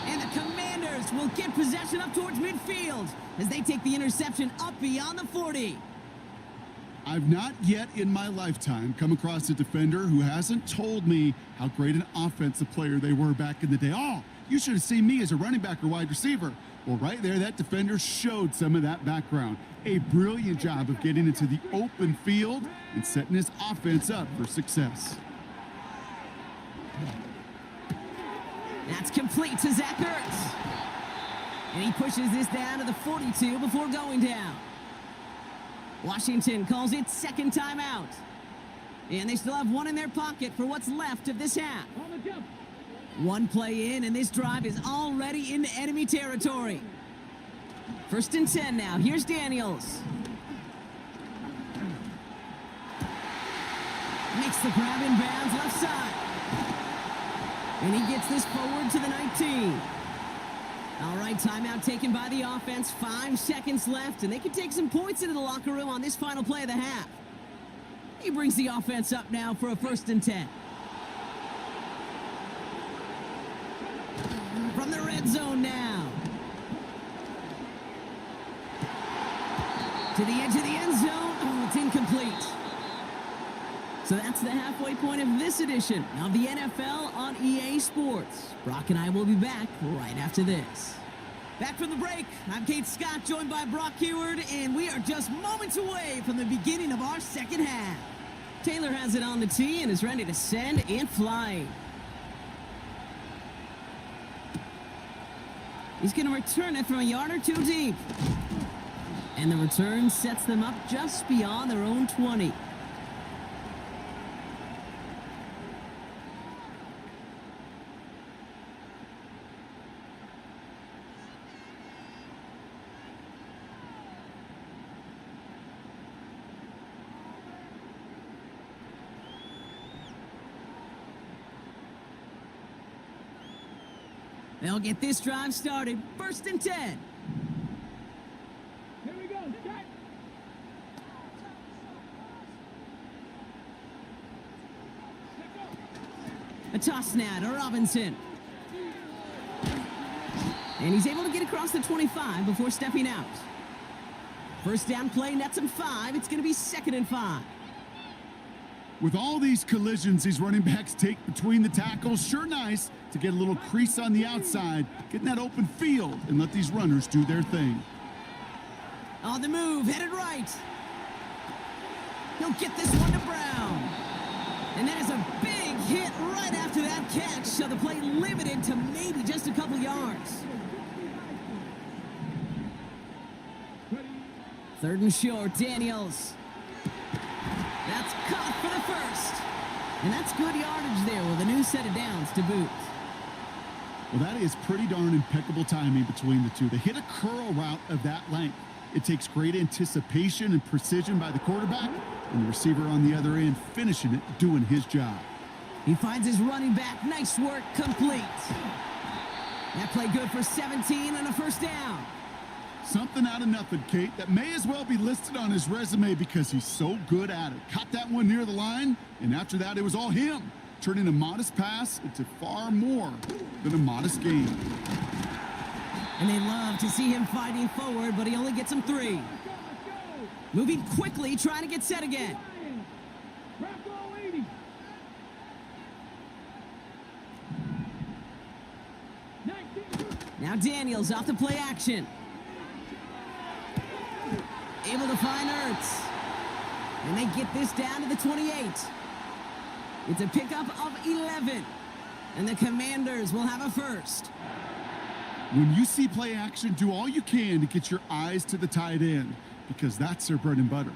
And the Commanders will get possession up towards midfield as they take the interception up beyond the 40. I've not yet in my lifetime come across a defender who hasn't told me how great an offensive player they were back in the day. Oh, you should have seen me as a running back or wide receiver. Well, right there, that defender showed some of that background. A brilliant job of getting into the open field and setting his offense up for success. That's complete to Zach Ertz. And he pushes this down to the 42 before going down. Washington calls it second timeout. And they still have 1 in their pocket for what's left of this half. 1 play in, and this drive is already into enemy territory. First and 10 now. Here's Daniels. Makes the grab in bounds left side. And he gets this forward to the 19. All right, timeout taken by the offense. 5 seconds left, and they can take some points into the locker room on this final play of the half. He brings the offense up now for a first and 10. From the red zone now. To the edge of the end zone. Oh, it's incomplete. So that's the halfway point of this edition of the NFL on EA Sports. Brock and I will be back right after this. Back from the break, I'm Kate Scott, joined by Brock Heward, and we are just moments away from the beginning of our second half. Taylor has it on the tee and is ready to send and fly. He's going to return it from a yard or two deep. And the return sets them up just beyond their own 20. They'll get this drive started. 1st and 10. Here we go. Set. A toss now to Robinson. And he's able to get across the 25 before stepping out. First down play nets him 5. It's going to be 2nd and 5. With all these collisions these running backs take between the tackles, sure nice to get a little crease on the outside, get in that open field, and let these runners do their thing. On the move, headed right. He'll get this one to Brown. And that is a big hit right after that catch, so the play limited to maybe just a couple yards. 3rd and short, Daniels. That's caught for the first. And that's good yardage there with a new set of downs to boot. Well, that is pretty darn impeccable timing between the two. They hit a curl route of that length. It takes great anticipation and precision by the quarterback, and the receiver on the other end finishing it, doing his job. He finds his running back. Nice work, complete. That play good for 17 and a first down. Something out of nothing, Kate, that may as well be listed on his resume because he's so good at it. Caught that one near the line, and after that, it was all him, turning a modest pass into far more than a modest gain. And they love to see him fighting forward, but he only gets him 3. Moving quickly, trying to get set again. Now Daniels off the play action. Able to find Ertz. And they get this down to the 28. It's a pickup of 11. And the Commanders will have a first. When you see play action, do all you can to get your eyes to the tight end, because that's their bread and butter.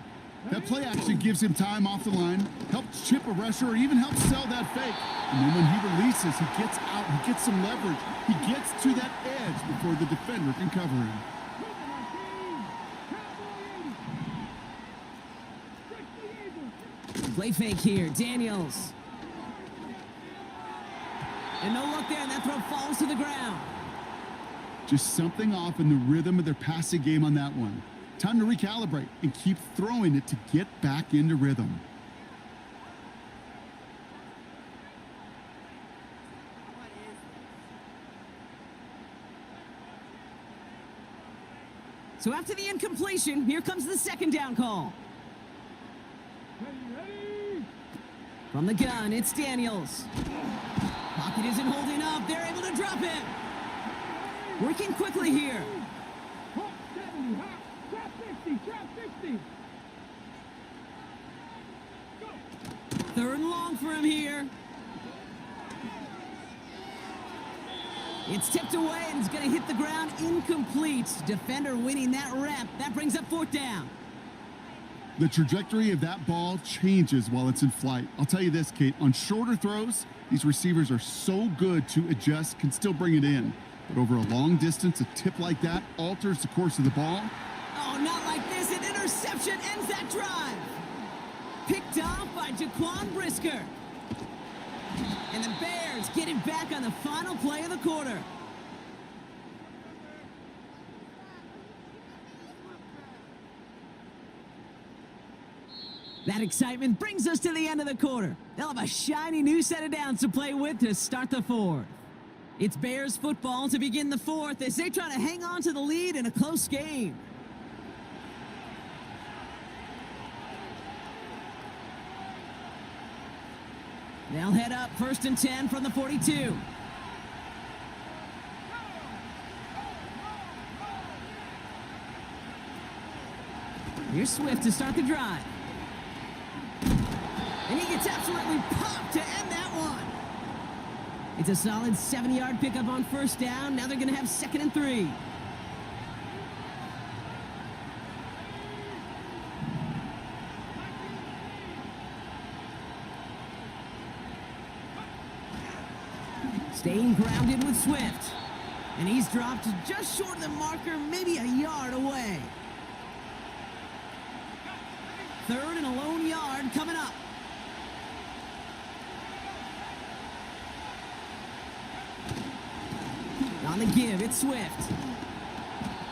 That play action gives him time off the line, helps chip a rusher, or even helps sell that fake. And then when he releases, he gets out, he gets some leverage. He gets to that edge before the defender can cover him. Play fake here, Daniels. And no look there, and that throw falls to the ground. Just something off in the rhythm of their passing game on that one. Time to recalibrate and keep throwing it to get back into rhythm. So after the incompletion, here comes the 2nd down call. From the gun, it's Daniels. Pocket isn't holding up. They're able to drop it. Working quickly here. 3rd and long for him here. It's tipped away and it's going to hit the ground incomplete. Defender winning that rep. That brings up 4th down. The trajectory of that ball changes while it's in flight. I'll tell you this, Kate, on shorter throws, these receivers are so good to adjust, can still bring it in. But over a long distance, a tip like that alters the course of the ball. Oh, not like this. An interception ends that drive. Picked off by Jaquan Brisker. And the Bears get it back on the final play of the quarter. That excitement brings us to the end of the quarter. They'll have a shiny new set of downs to play with to start the 4th. It's Bears football to begin the 4th as they try to hang on to the lead in a close game. They'll head up 1st and 10 from the 42. Here's Swift to start the drive. And he gets absolutely popped to end that one. It's a solid 7-yard pickup on 1st down. Now they're going to have 2nd and 3. Staying grounded with Swift. And he's dropped just short of the marker, maybe a yard away. 3rd and a lone yard coming up. On the give, it's Swift.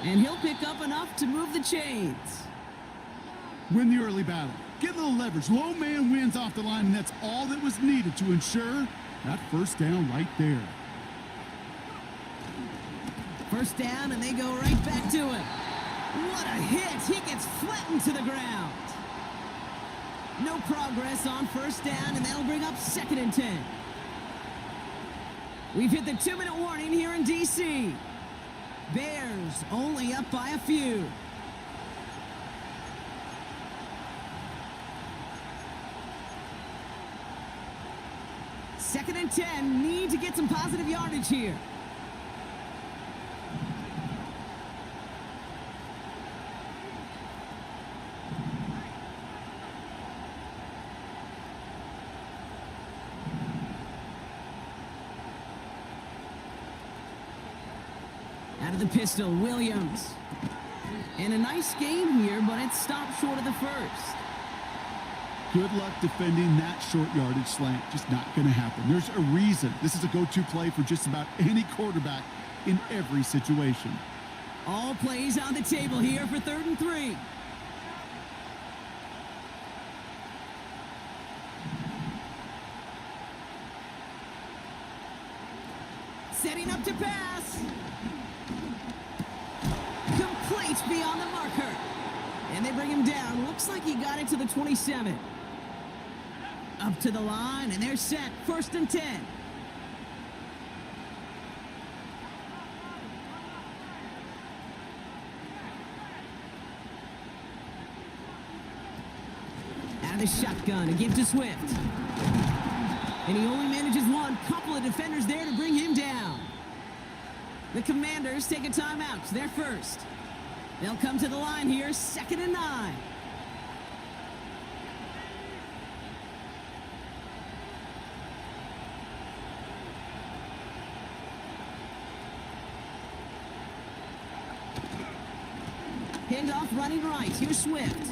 And he'll pick up enough to move the chains. Win the early battle. Get a little leverage. Low man wins off the line, and that's all that was needed to ensure that 1st down right there. 1st down, and they go right back to it. What a hit! He gets flattened to the ground. No progress on 1st down, and that'll bring up 2nd and 10. We've hit the 2-minute warning here in D.C. Bears only up by a few. Second and 10, need to get some positive yardage here. Out of the pistol, Williams. And a nice game here, but it stopped short of the 1st. Good luck defending that short yardage slant. Just not going to happen. There's a reason. This is a go-to play for just about any quarterback in every situation. All plays on the table here for 3rd and 3. Setting up to pass. Complete beyond the marker. And they bring him down. Looks like he got it to the 27. Up to the line, and they're set. 1st and 10. Out of the shotgun, a give to Swift. And he only manages one. Couple of defenders there to bring him down. The Commanders take a timeout. They're first. They'll come to the line here, 2nd and 9. Handoff running right. Here's Swift.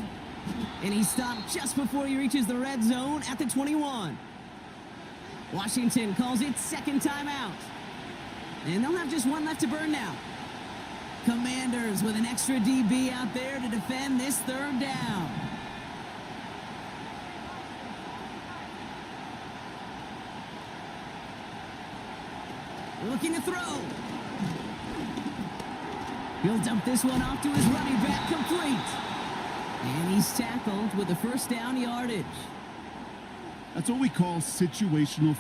And he stopped just before he reaches the red zone at the 21. Washington calls it 2nd timeout. And they'll have just one left to burn now. Commanders with an extra DB out there to defend this 3rd down. Looking to throw. He'll dump this one off to his running back, complete. And he's tackled with the 1st down yardage. That's what we call situational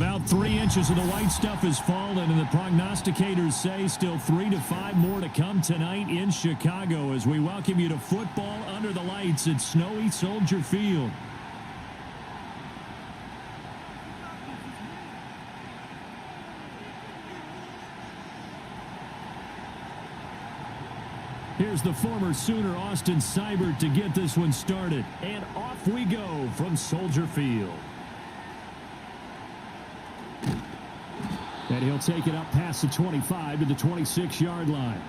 About 3 inches of the white stuff has fallen, and the prognosticators say still 3 to 5 more to come tonight in Chicago as we welcome you to football under the lights at snowy Soldier Field. Here's the former Sooner Austin Seibert to get this one started. And off we go from Soldier Field. And he'll take it up past the 25 to the 26-yard line.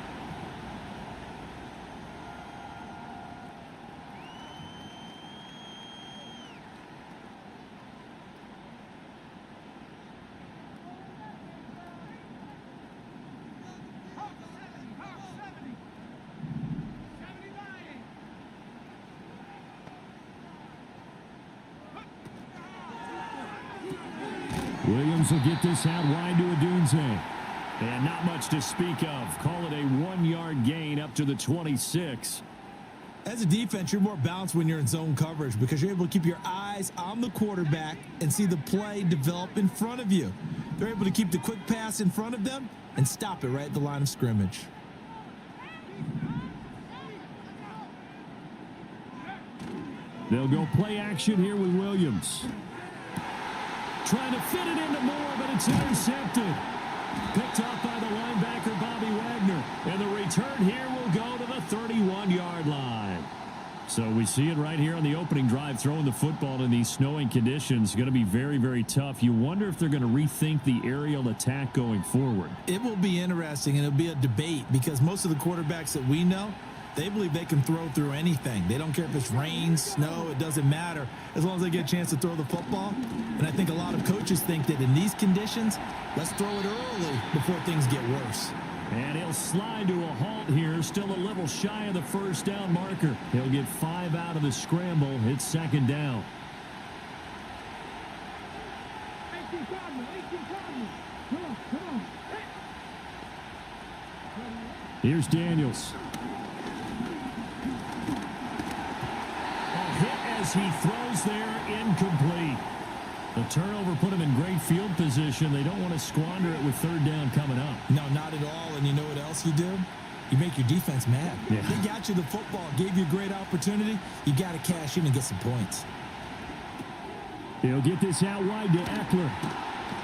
Williams will get this out wide to Odunze. And not much to speak of. Call it a 1-yard gain up to the 26. As a defense, you're more balanced when you're in zone coverage because you're able to keep your eyes on the quarterback and see the play develop in front of you. They're able to keep the quick pass in front of them and stop it right at the line of scrimmage. They'll go play action here with Williams. Trying to fit it into Moore, but it's intercepted. Picked off by the linebacker, Bobby Wagner. And the return here will go to the 31-yard line. So we see it right here on the opening drive, throwing the football in these snowing conditions. Going to be very, very tough. You wonder if they're going to rethink the aerial attack going forward. It will be interesting, and it'll be a debate because most of the quarterbacks that we know, they believe they can throw through anything. They don't care if it's rain, snow, it doesn't matter as long as they get a chance to throw the football. And I think a lot of coaches think that in these conditions, let's throw it early before things get worse. And he'll slide to a halt here, still a little shy of the first down marker. He'll get 5 out of the scramble. It's second down. Here's Daniels. As he throws there, incomplete. The turnover put him in great field position. They don't want to squander it with third down coming up. No, not at all. And you know what else you do? You make your defense mad. Yeah. They got you the football, gave you a great opportunity. You got to cash in and get some points. He'll get this out wide to Eckler.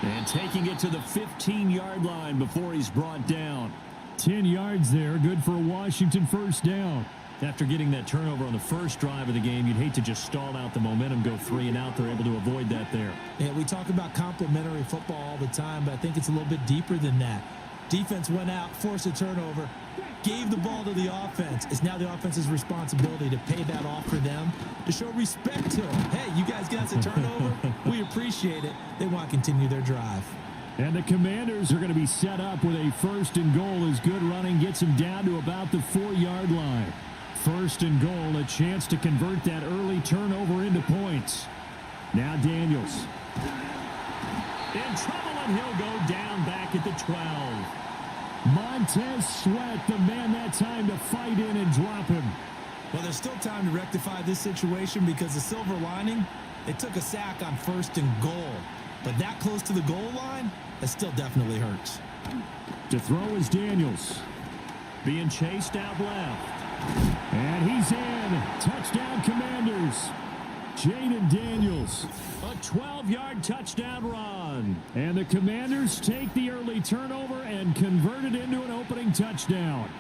And taking it to the 15-yard line before he's brought down. 10 yards there, good for a Washington first down. After getting that turnover on the first drive of the game, you'd hate to just stall out the momentum, go 3 and out. They're able to avoid that there. Yeah, we talk about complementary football all the time, but I think it's a little bit deeper than that. Defense went out, forced a turnover, gave the ball to the offense. It's now the offense's responsibility to pay that off for them, to show respect to them. Hey, you guys got us a turnover. We appreciate it. They want to continue their drive. And the Commanders are going to be set up with a first and goal as good running gets them down to about the 4-yard line. First and goal, a chance to convert that early turnover into points. Now Daniels. In trouble, and he'll go down back at the 12. Montez Sweat, the man that time to fight in and drop him. Well, there's still time to rectify this situation because the silver lining, they took a sack on first and goal. But that close to the goal line, that still definitely hurts. To throw is Daniels. Being chased out left. And he's in. Touchdown, Commanders. Jaden Daniels. A 12-yard touchdown run. And the Commanders take the early turnover and convert it into an opening touchdown.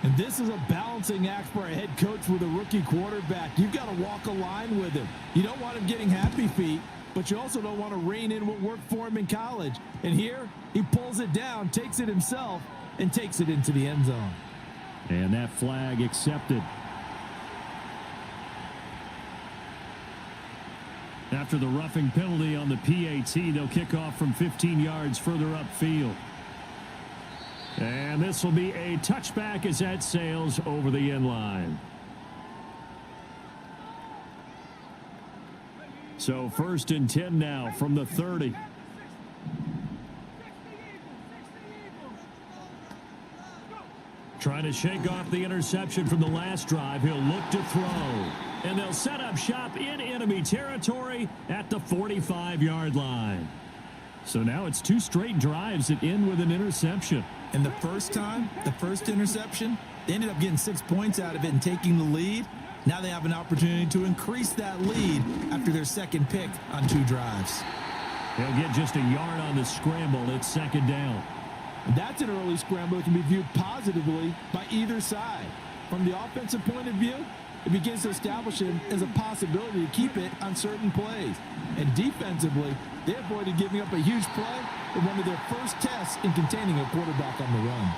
And this is a balancing act for a head coach with a rookie quarterback. You've got to walk a line with him. You don't want him getting happy feet, but you also don't want to rein in what worked for him in college. And here, he pulls it down, takes it himself, and takes it into the end zone. And that flag accepted. After the roughing penalty on the PAT, they'll kick off from 15 yards further upfield. And this will be a touchback as that sails over the end line. So first and 10 now from the 30. Trying to shake off the interception from the last drive. He'll look to throw. And they'll set up shop in enemy territory at the 45-yard line. So now it's 2 straight drives that end with an interception. And the first interception, they ended up getting 6 points out of it and taking the lead. Now they have an opportunity to increase that lead after their second pick on 2 drives. They'll get just a yard on the scramble. It's 2nd down. That's an early scramble that can be viewed positively by either side. From the offensive point of view, it begins to establish it as a possibility to keep it on certain plays. And defensively, they avoided giving up a huge play in one of their first tests in containing a quarterback on the run.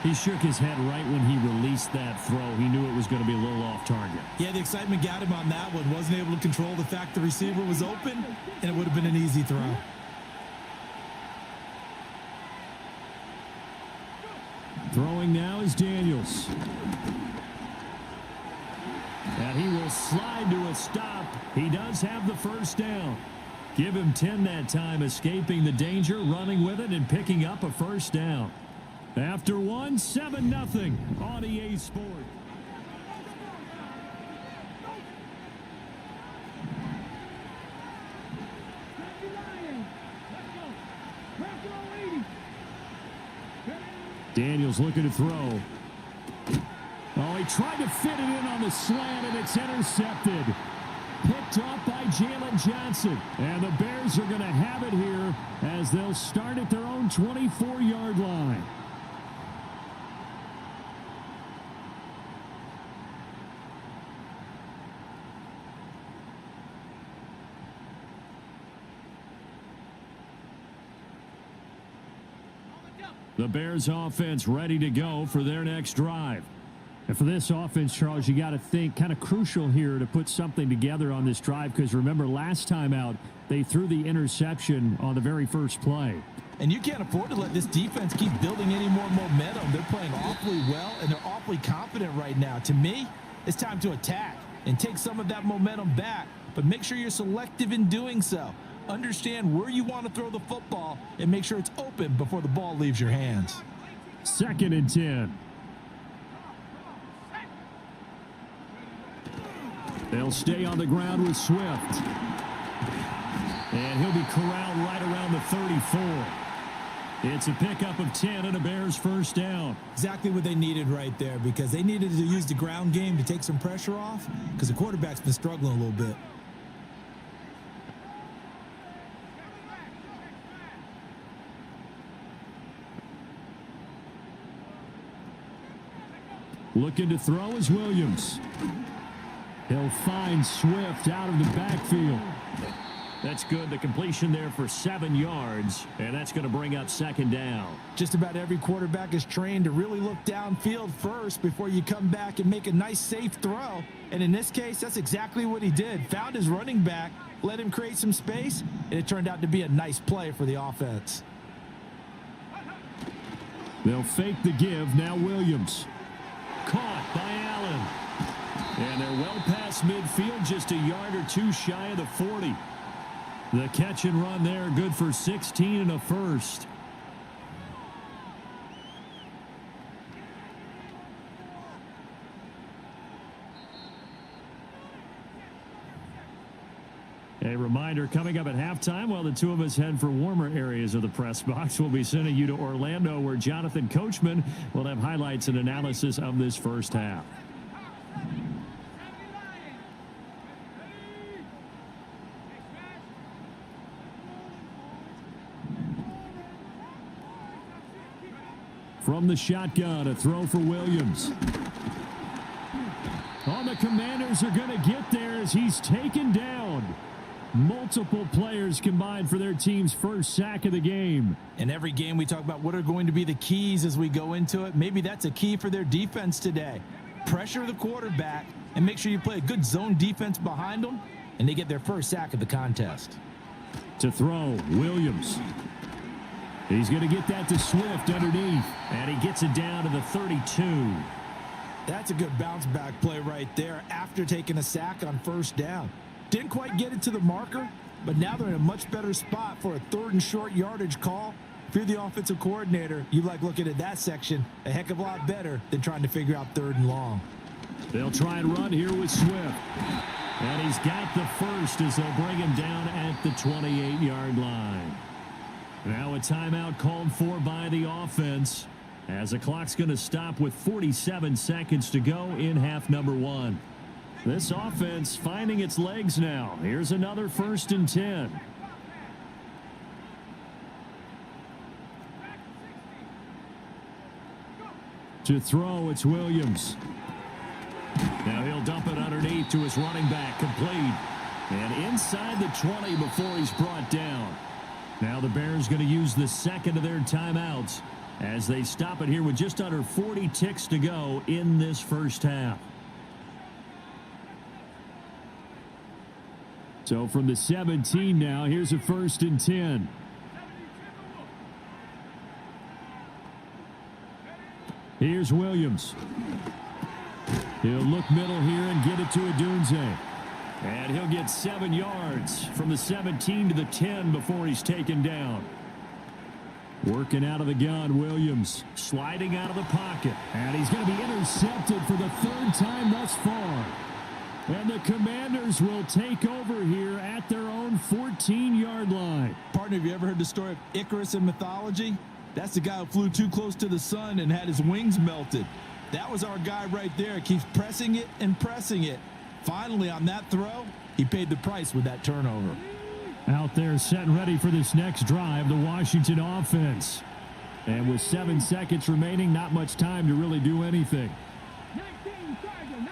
He shook his head right when he released that throw. He knew it was going to be a little off target. Yeah, the excitement got him on that one. Wasn't able to control the fact the receiver was open, and it would have been an easy throw. Throwing now is Daniels. And he will slide to a stop. He does have the first down. Give him 10 that time, escaping the danger, running with it, and picking up a first down. After 1, 7-0 on EA Sports. Daniels looking to throw. Oh, he tried to fit it in on the slant, and it's intercepted. Picked off by Jalen Johnson. And the Bears are going to have it here as they'll start at their own 24-yard line. The Bears offense ready to go for their next drive. And for this offense, Charles, you got to think kind of crucial here to put something together on this drive, because remember last time out they threw the interception on the very first play. And you can't afford to let this defense keep building any more momentum. They're playing awfully well, and they're awfully confident right now. To me, it's time to attack and take some of that momentum back, but make sure you're selective in doing so. Understand where you want to throw the football and make sure it's open before the ball leaves your hands. 2nd and 10. They'll stay on the ground with Swift. And he'll be corralled right around the 34. It's a pickup of 10 and a Bears first down. Exactly what they needed right there, because they needed to use the ground game to take some pressure off, because the quarterback's been struggling a little bit. Looking to throw is Williams. He'll find Swift out of the backfield. That's good. The completion there for 7 yards, and that's going to bring up 2nd down. Just about every quarterback is trained to really look downfield first before you come back and make a nice, safe throw. And in this case, that's exactly what he did. Found his running back, let him create some space, and it turned out to be a nice play for the offense. They'll fake the give. Now Williams. Caught by Allen. And they're well past midfield, just a yard or 2 shy of the 40. The catch and run there, good for 16 and a first. A reminder, coming up at halftime, while the two of us head for warmer areas of the press box, we'll be sending you to Orlando, where Jonathan Coachman will have highlights and analysis of this first half. From the shotgun, a throw for Williams. Oh, the Commanders are going to get there as he's taken down. Multiple players combined for their team's first sack of the game. In every game, we talk about what are going to be the keys as we go into it. Maybe that's a key for their defense today. Pressure the quarterback and make sure you play a good zone defense behind them, and they get their first sack of the contest. To throw, Williams. He's going to get that to Swift underneath, and he gets it down to the 32. That's a good bounce back play right there after taking a sack on first down. Didn't quite get it to the marker, but now they're in a much better spot for a 3rd and short yardage call. If you're the offensive coordinator, you like looking at that section a heck of a lot better than trying to figure out 3rd and long. They'll try and run here with Swift. And he's got the first as they'll bring him down at the 28-yard line. Now a timeout called for by the offense as the clock's going to stop with 47 seconds to go in half number 1. This offense finding its legs now. Here's another 1st and 10. To throw, it's Williams. Now he'll dump it underneath to his running back, complete. And inside the 20 before he's brought down. Now the Bears going to use the second of their timeouts as they stop it here with just under 40 ticks to go in this first half. So from the 17 now, here's a 1st and 10. Here's Williams. He'll look middle here and get it to Odunze. And he'll get 7 yards from the 17 to the 10 before he's taken down. Working out of the gun, Williams sliding out of the pocket. And he's going to be intercepted for the 3rd time thus far. And the Commanders will take over here at their own 14-yard line. Partner, have you ever heard the story of Icarus in mythology? That's the guy who flew too close to the sun and had his wings melted. That was our guy right there. Keeps pressing it and pressing it. Finally, on that throw, he paid the price with that turnover. Out there set and ready for this next drive, the Washington offense. And with 7 seconds remaining, not much time to really do anything. 19 Tigers.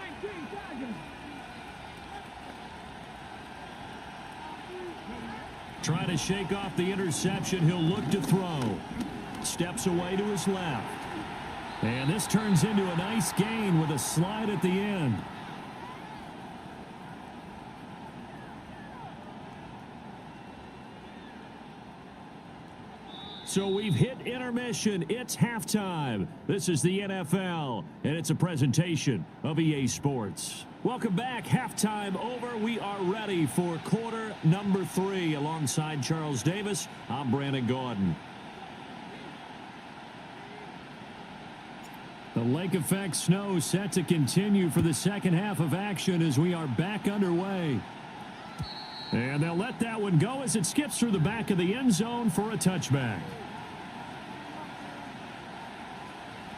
Trying to shake off the interception, he'll look to throw. Steps away to his left. And this turns into a nice gain with a slide at the end. So we've hit intermission. It's halftime. This is the NFL, and it's a presentation of EA Sports. Welcome back. Halftime over. We are ready for quarter number 3. Alongside Charles Davis, I'm Brandon Gordon. The lake effect snow set to continue for the second half of action as we are back underway. And they'll let that one go as it skips through the back of the end zone for a touchback.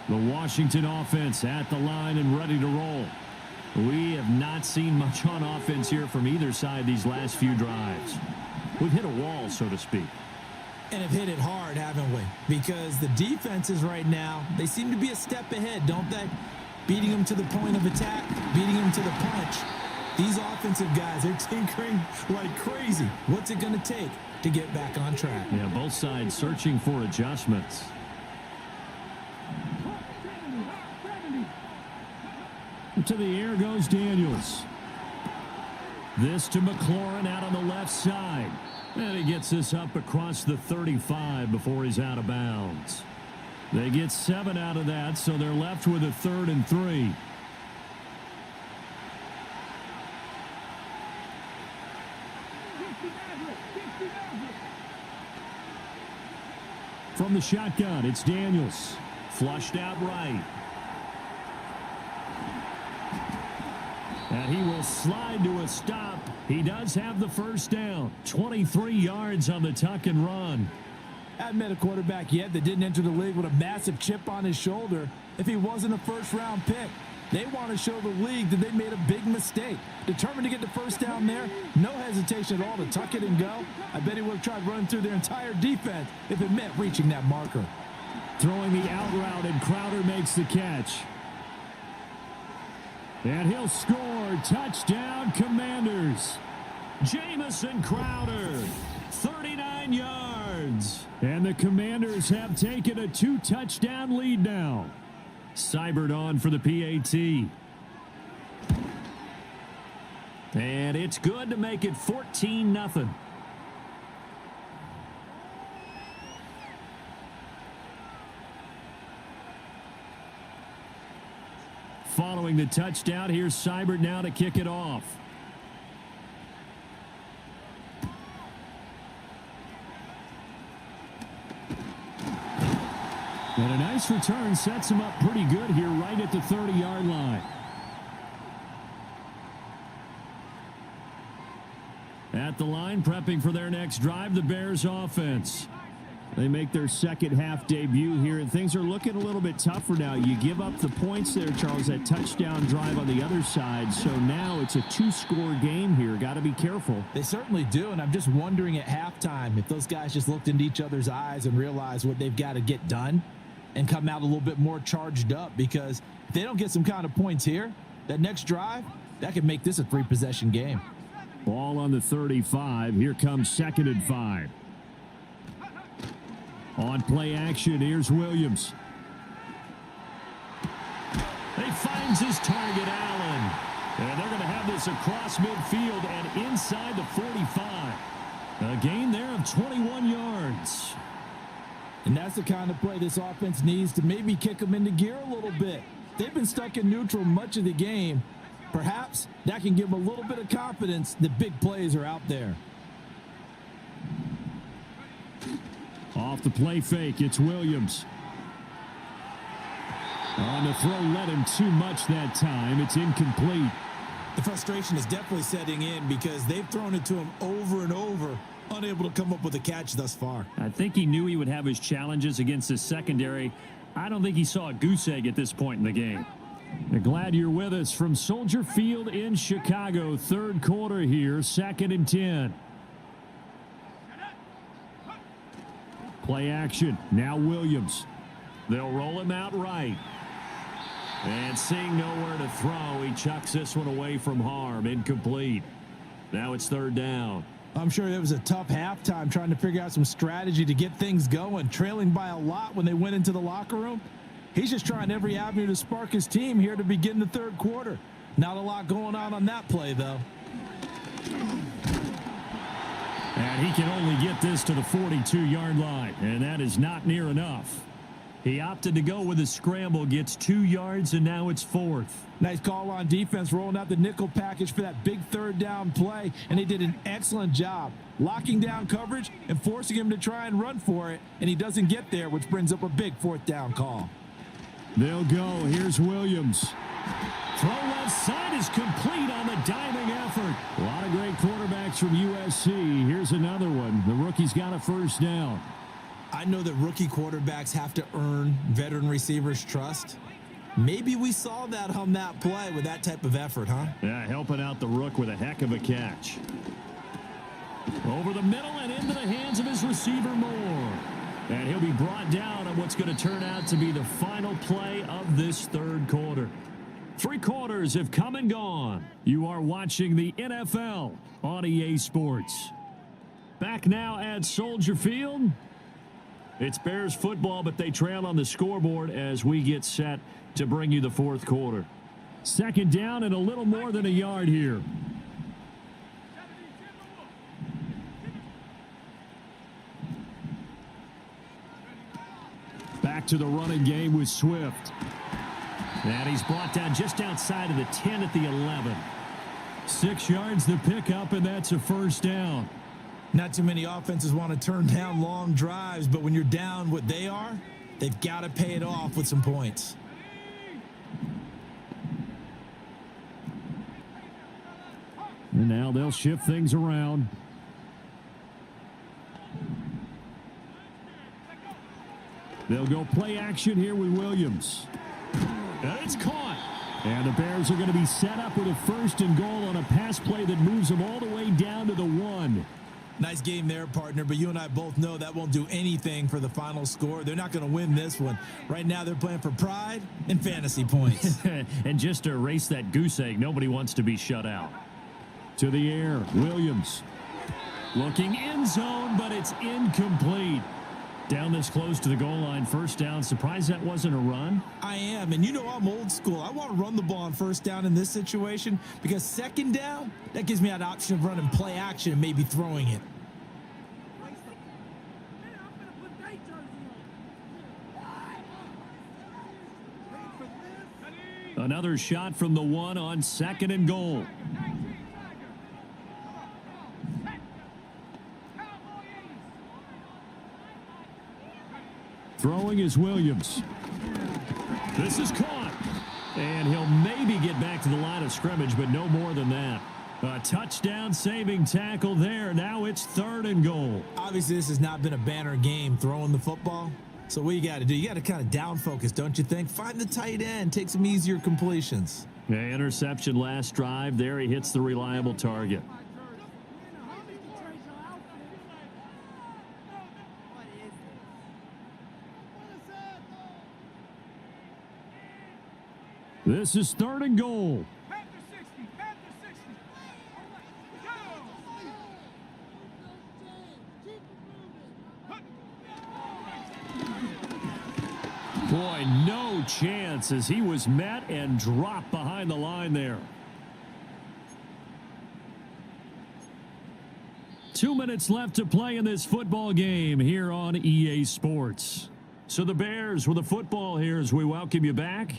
The Washington offense at the line and ready to roll. We have not seen much on offense here from either side these last few drives. We've hit a wall, so to speak. And have hit it hard, haven't we? Because the defenses right now, they seem to be a step ahead, don't they? Beating them to the point of attack, beating them to the punch. These offensive guys are tinkering like crazy. What's it going to take to get back on track? Yeah, both sides searching for adjustments. To the air goes Daniels. This to McLaurin out on the left side. And he gets this up across the 35 before he's out of bounds. They get 7 out of that, so they're left with a 3rd and 3. From the shotgun, it's Daniels. Flushed out right. And he will slide to a stop. He does have the first down. 23 yards on the tuck and run. I haven't met a quarterback yet that didn't enter the league with a massive chip on his shoulder if he wasn't a first-round pick. They want to show the league that they made a big mistake. Determined to get the first down there, no hesitation at all to tuck it and go. I bet he would have tried running through their entire defense if it meant reaching that marker. Throwing the out route, and Crowder makes the catch. And he'll score. Touchdown, Commanders. Jamison Crowder, 39 yards. And the Commanders have taken a 2-touchdown lead now. Seibert on for the PAT. And it's good to make it 14-0. Following the touchdown, here's Seibert now to kick it off. And a nice return sets him up pretty good here right at the 30-yard line. At the line, prepping for their next drive, the Bears offense. They make their second half debut here, and things are looking a little bit tougher now. You give up the points there, Charles, that touchdown drive on the other side. So now it's a 2-score game here. Got to be careful. They certainly do, and I'm just wondering at halftime if those guys just looked into each other's eyes and realized what they've got to get done and come out a little bit more charged up, because if they don't get some kind of points here, that next drive, that could make this a 3-possession game. Ball on the 35. Here comes 2nd and 5. On play action, here's Williams. He finds his target, Allen. And they're going to have this across midfield and inside the 45. A gain there of 21 yards. And that's the kind of play this offense needs to maybe kick them into gear a little bit. They've been stuck in neutral much of the game. Perhaps that can give them a little bit of confidence that big plays are out there. Off the play fake, it's Williams. On the throw, led him too much that time. It's incomplete. The frustration is definitely setting in because they've thrown it to him over and over, unable to come up with a catch thus far. I think he knew he would have his challenges against the secondary. I don't think he saw a goose egg at this point in the game. We're glad you're with us from Soldier Field in Chicago. 3rd quarter here, 2nd and 10. Play action. Now Williams. They'll roll him out right. And seeing nowhere to throw, he chucks this one away from harm. Incomplete. Now it's 3rd down. I'm sure it was a tough halftime trying to figure out some strategy to get things going, trailing by a lot when they went into the locker room. He's just trying every avenue to spark his team here to begin the 3rd quarter. Not a lot going on that play, though. And he can only get this to the 42-yard line, and that is not near enough. He opted to go with a scramble, gets 2 yards, and now it's 4th. Nice call on defense, rolling out the nickel package for that big 3rd down play, and they did an excellent job locking down coverage and forcing him to try and run for it, and he doesn't get there, which brings up a big 4th down call. They'll go. Here's Williams. Throw left side is complete on the diving effort. A lot of great quarterbacks from USC. Here's another one. The rookie's got a 1st down. I know that rookie quarterbacks have to earn veteran receivers' trust. Maybe we saw that on that play with that type of effort, huh? Yeah, helping out the rook with a heck of a catch. Over the middle and into the hands of his receiver, Moore. And he'll be brought down on what's going to turn out to be the final play of this 3rd quarter. 3 quarters have come and gone. You are watching the NFL on EA Sports. Back now at Soldier Field. It's Bears football, but they trail on the scoreboard as we get set to bring you the 4th quarter. 2nd down and a little more than a yard here. Back to the running game with Swift. And he's brought down just outside of the 10 at the 11. 6 yards the pickup, and that's a 1st down. Not too many offenses want to turn down long drives, but when you're down what they are, they've got to pay it off with some points. And now they'll shift things around. They'll go play action here with Williams. And it's caught. And the Bears are going to be set up with a 1st and goal on a pass play that moves them all the way down to the 1. Nice game there, partner, but you and I both know that won't do anything for the final score. They're not going to win this one. Right now they're playing for pride and fantasy points. And just to erase that goose egg, nobody wants to be shut out. To the air, Williams. Looking end zone, but it's incomplete. Down this close to the goal line, 1st down. Surprised that wasn't a run? I am, and you know I'm old school. I want to run the ball on 1st down in this situation because 2nd down, that gives me that option of running play action and maybe throwing it. Another shot from the 1 on 2nd and goal. Throwing is Williams. This is caught. And he'll maybe get back to the line of scrimmage, but no more than that. A touchdown-saving tackle there. Now it's 3rd and goal. Obviously, this has not been a banner game throwing the football. So what you got to do, you got to kind of down focus, don't you think? Find the tight end, take some easier completions. Interception last drive. There he hits the reliable target. This is 3rd and goal. Boy, no chance as he was met and dropped behind the line there. 2 minutes left to play in this football game here on EA Sports. So the Bears with the football here as we welcome you back.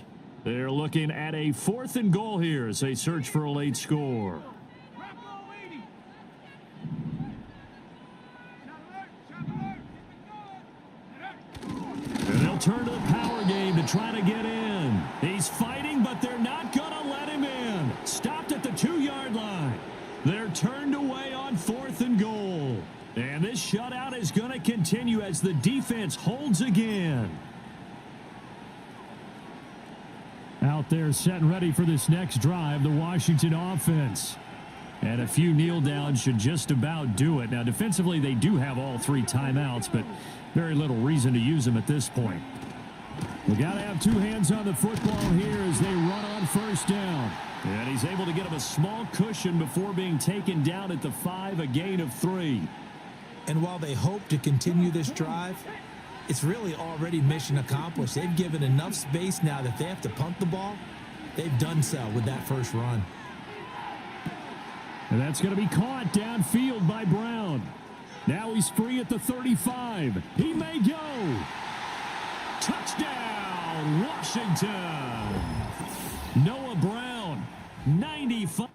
They're looking at a 4th and goal here as they search for a late score. And they'll turn to the power game to try to get in. He's fighting, but they're not going to let him in. Stopped at the 2-yard line. They're turned away on 4th and goal. And this shutout is going to continue as the defense holds again. Out there set and ready for this next drive, the Washington offense. And a few kneel downs should just about do it. Now, defensively, they do have all 3 timeouts, but very little reason to use them at this point. We got to have 2 hands on the football here as they run on 1st down. And he's able to get him a small cushion before being taken down at the 5, a gain of 3. And while they hope to continue this drive, it's really already mission accomplished. They've given enough space now that they have to punt the ball. They've done so with that first run. And that's going to be caught downfield by Brown. Now he's free at the 35. He may go. Touchdown, Washington. Noah Brown, 95.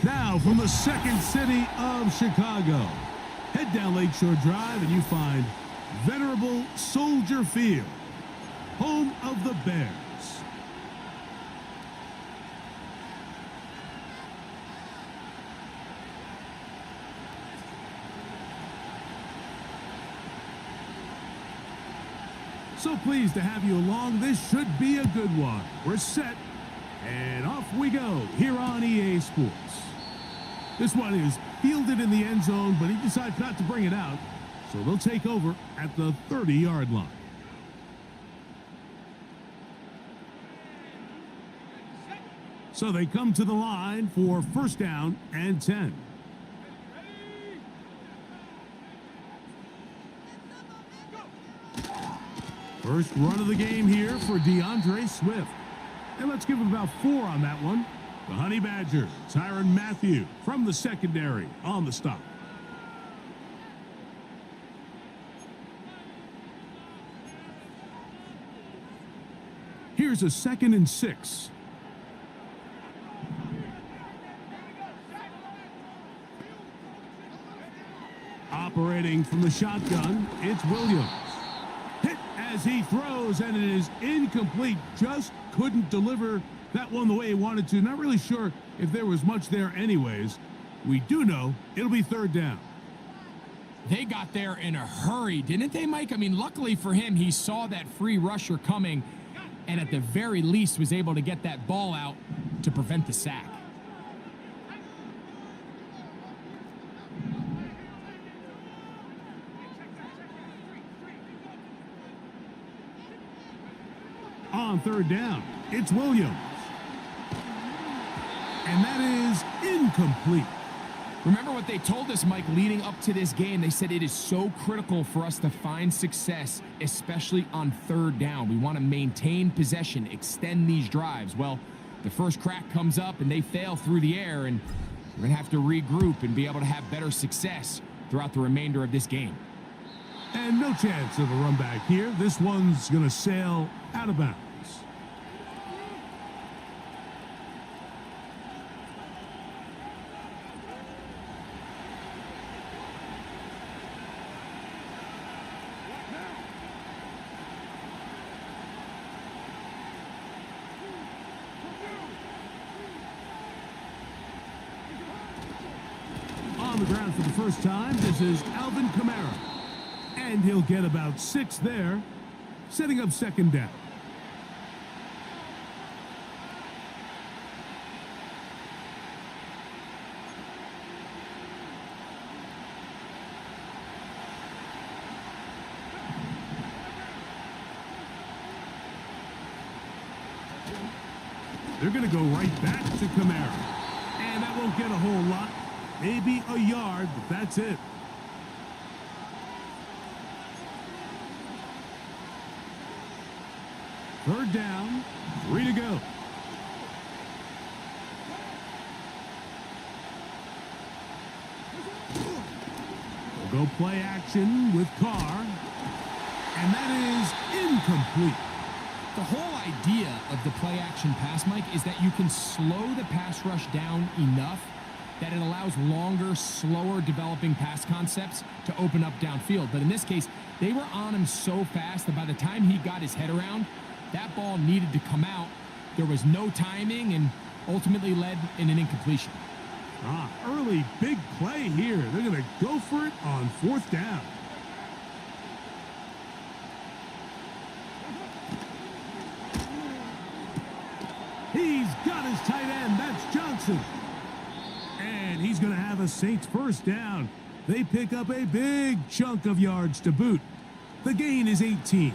Now from the second city of Chicago, head down Lakeshore Drive and you find venerable Soldier Field, home of the Bears. So pleased to have you along. This should be a good one. We're set, and off we go here on EA Sports. This one is fielded in the end zone, but he decides not to bring it out, so they'll take over at the 30-yard line. So they come to the line for 1st down and 10. First run of the game here for DeAndre Swift. And let's give him about 4 on that one. The Honey Badger, Tyrann Mathieu from the secondary on the stop. Here's a 2nd and 6. Operating from the shotgun, it's Williams. Hit as he throws, and it is incomplete. Just couldn't deliver that one the way he wanted to. Not really sure if there was much there anyways. We do know it'll be 3rd down. They got there in a hurry, didn't they, Mike? I mean, luckily for him, he saw that free rusher coming and at the very least was able to get that ball out to prevent the sack. On 3rd down, it's Williams. And that is incomplete. Remember what they told us, Mike, leading up to this game. They said it is so critical for us to find success, especially on 3rd down. We want to maintain possession, extend these drives. Well, the first crack comes up and they fail through the air, and we're going to have to regroup and be able to have better success throughout the remainder of this game. And no chance of a run back here. This one's going to sail out of bounds. On the ground for the first time, this is Alvin Kamara. And he'll get about 6 there, setting up 2nd down. They're going to go right back to Kamara. And that won't get a whole lot. Maybe a yard, but that's it. Third down, 3 to go. They'll go play action with Carr. And that is incomplete. The whole idea of the play action pass, Mike, is that you can slow the pass rush down enough that it allows longer, slower developing pass concepts to open up downfield. But in this case, they were on him so fast that by the time he got his head around, that ball needed to come out. There was no timing and ultimately led in an incompletion. Early big play here. They're going to go for it on 4th down. He's got his tight end. That's Johnson. And he's going to have a Saints 1st down. They pick up a big chunk of yards to boot. The gain is 18.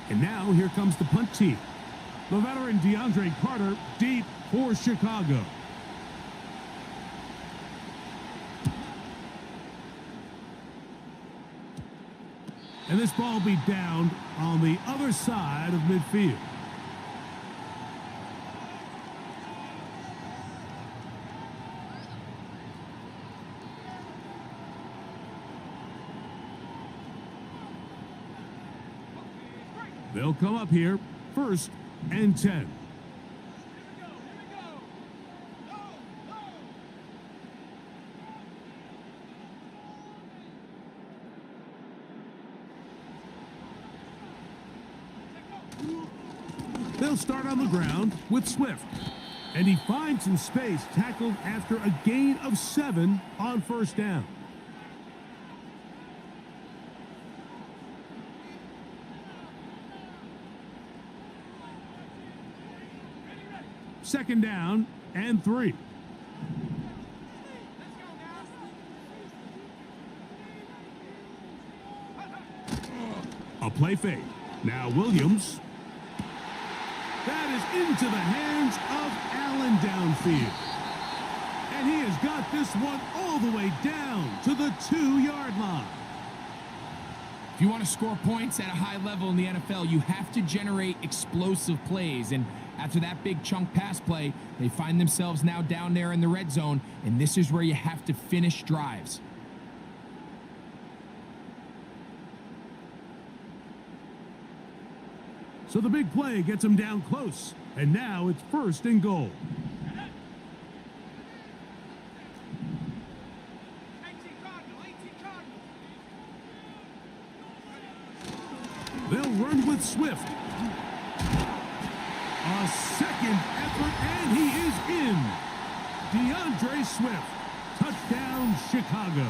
And now here comes the punt team. The veteran DeAndre Carter deep for Chicago. And this ball will be down on the other side of midfield. They'll come up here, 1st and 10. They'll start on the ground with Swift. And he finds some space, tackled after a gain of 7 on 1st down. Second down and 3. A play fake. Now Williams. That is into the hands of Allen downfield. And he has got this one all the way down to the 2-yard line. If you want to score points at a high level in the NFL, you have to generate explosive plays. And after that big chunk pass play, they find themselves now down there in the red zone, and this is where you have to finish drives. So the big play gets him down close. And now it's 1st and goal. They'll run with Swift. A second effort, and he is in. DeAndre Swift. Touchdown, Chicago.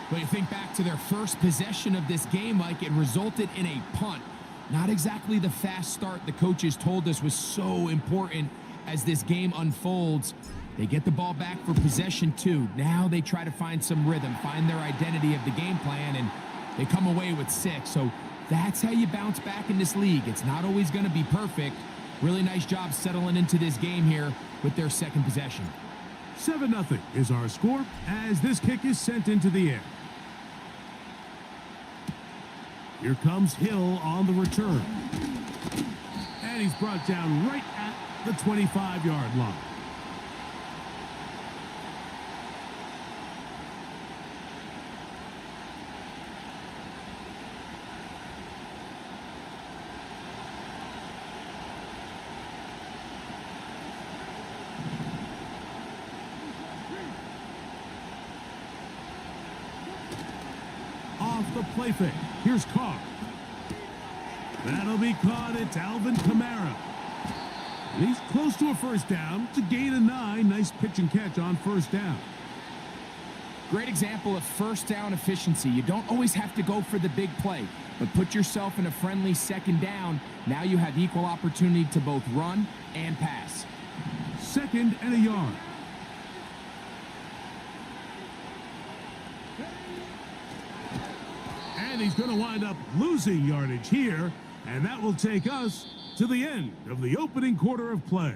But you think back to their first possession of this game, Mike, it resulted in a punt. Not exactly the fast start the coaches told us was so important as this game unfolds. They get the ball back for possession 2. Now they try to find some rhythm, find their identity of the game plan, and they come away with 6. So that's how you bounce back in this league. It's not always going to be perfect. Really nice job settling into this game here with their second possession. 7-0 is our score as this kick is sent into the air. Here comes Hill on the return. And he's brought down right at the 25-yard line. Off the play fake. Here's Carr. That'll be caught. It's Alvin Kamara. And he's close to a first down. It's a gain of 9. Nice pitch and catch on first down. Great example of first down efficiency. You don't always have to go for the big play, but put yourself in a friendly second down. Now you have equal opportunity to both run and pass. 2nd and a yard. And he's going to wind up losing yardage here, and that will take us to the end of the opening quarter of play.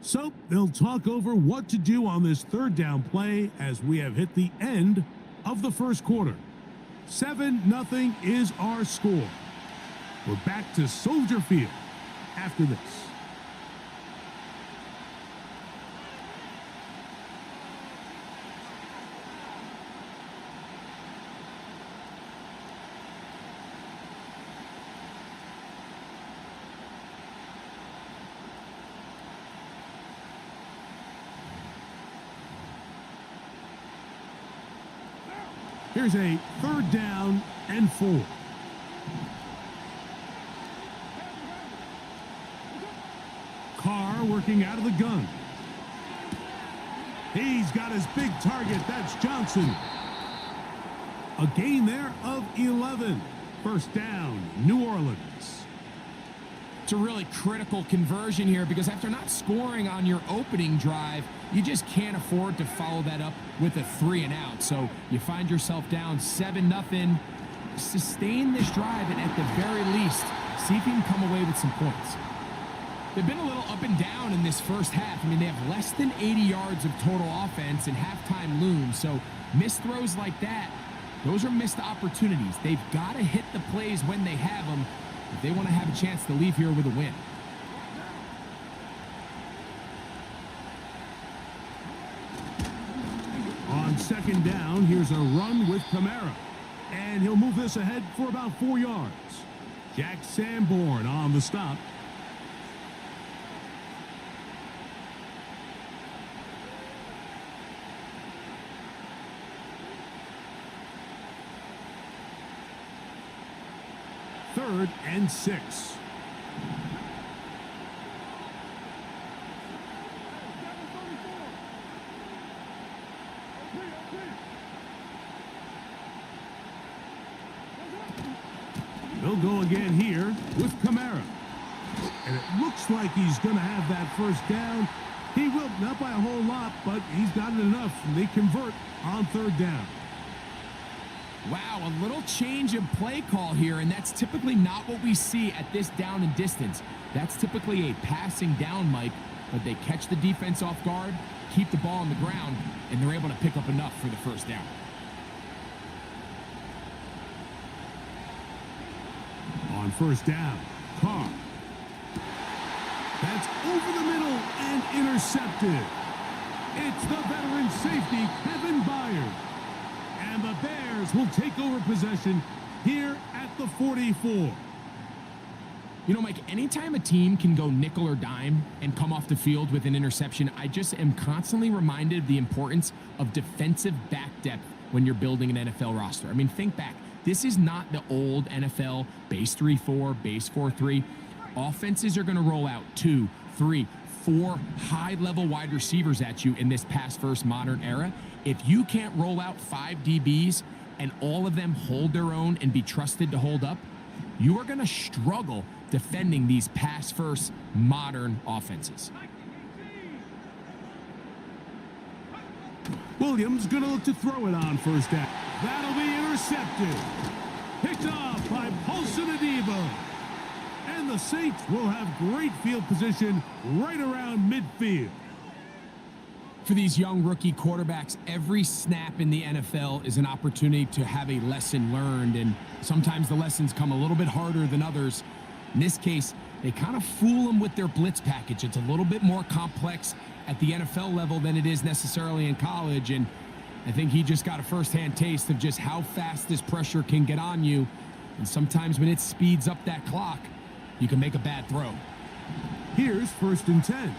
So they'll talk over what to do on this 3rd down play as we have hit the end of the first quarter. 7-0 is our score. We're back to Soldier Field after this. Here's a 3rd down and 4. Carr working out of the gun. He's got his big target. That's Johnson. A gain there of 11. First down, New Orleans. It's a really critical conversion here because after not scoring on your opening drive, you just can't afford to follow that up with a 3-and-out. So you find yourself down 7-0. Sustain this drive and at the very least, see if you can come away with some points. They've been a little up and down in this first half. I mean, they have less than 80 yards of total offense and halftime looms. So missed throws like that, those are missed opportunities. They've got to hit the plays when they have them if they want to have a chance to leave here with a win. On 2nd down, here's a run with Kamara. And he'll move this ahead for about 4 yards. Jack Sanborn on the stop. Third and 6. They'll go again here with Kamara. And it looks like he's going to have that first down. He will, not by a whole lot, but he's got it enough. And they convert on 3rd down. Wow, a little change of play call here, and that's typically not what we see at this down and distance. That's typically a passing down, Mike. but they catch the defense off guard, keep the ball on the ground, and they're able to pick up enough for the first down. On first down, Carr. That's over the middle and intercepted. It's the veteran safety, Kevin Byard. And the Bears will take over possession here at the 44. You know, Mike, anytime a team can go nickel or dime and come off the field with an interception, I just am constantly reminded of the importance of defensive back depth when you're building an NFL roster. I mean, think back. This is not the old NFL base 3-4, base 4-3. Offenses are going to roll out 2, 3, 4 high-level wide receivers at you in this pass-first modern era. If you can't roll out 5 DBs and all of them hold their own and be trusted to hold up, you are going to struggle defending these pass-first modern offenses. Williams going to look to throw it on first down. That'll be intercepted. Picked off by Paulson Adebo. And the Saints will have great field position right around midfield. For these young rookie quarterbacks, every snap in the NFL is an opportunity to have a lesson learned, and sometimes the lessons come a little bit harder than others. In this case, they kind of fool them with their blitz package. It's a little bit more complex at the NFL level than it is necessarily in college, and I think he just got a first-hand taste of just how fast this pressure can get on you, and sometimes when it speeds up that clock, you can make a bad throw. Here's first and 10.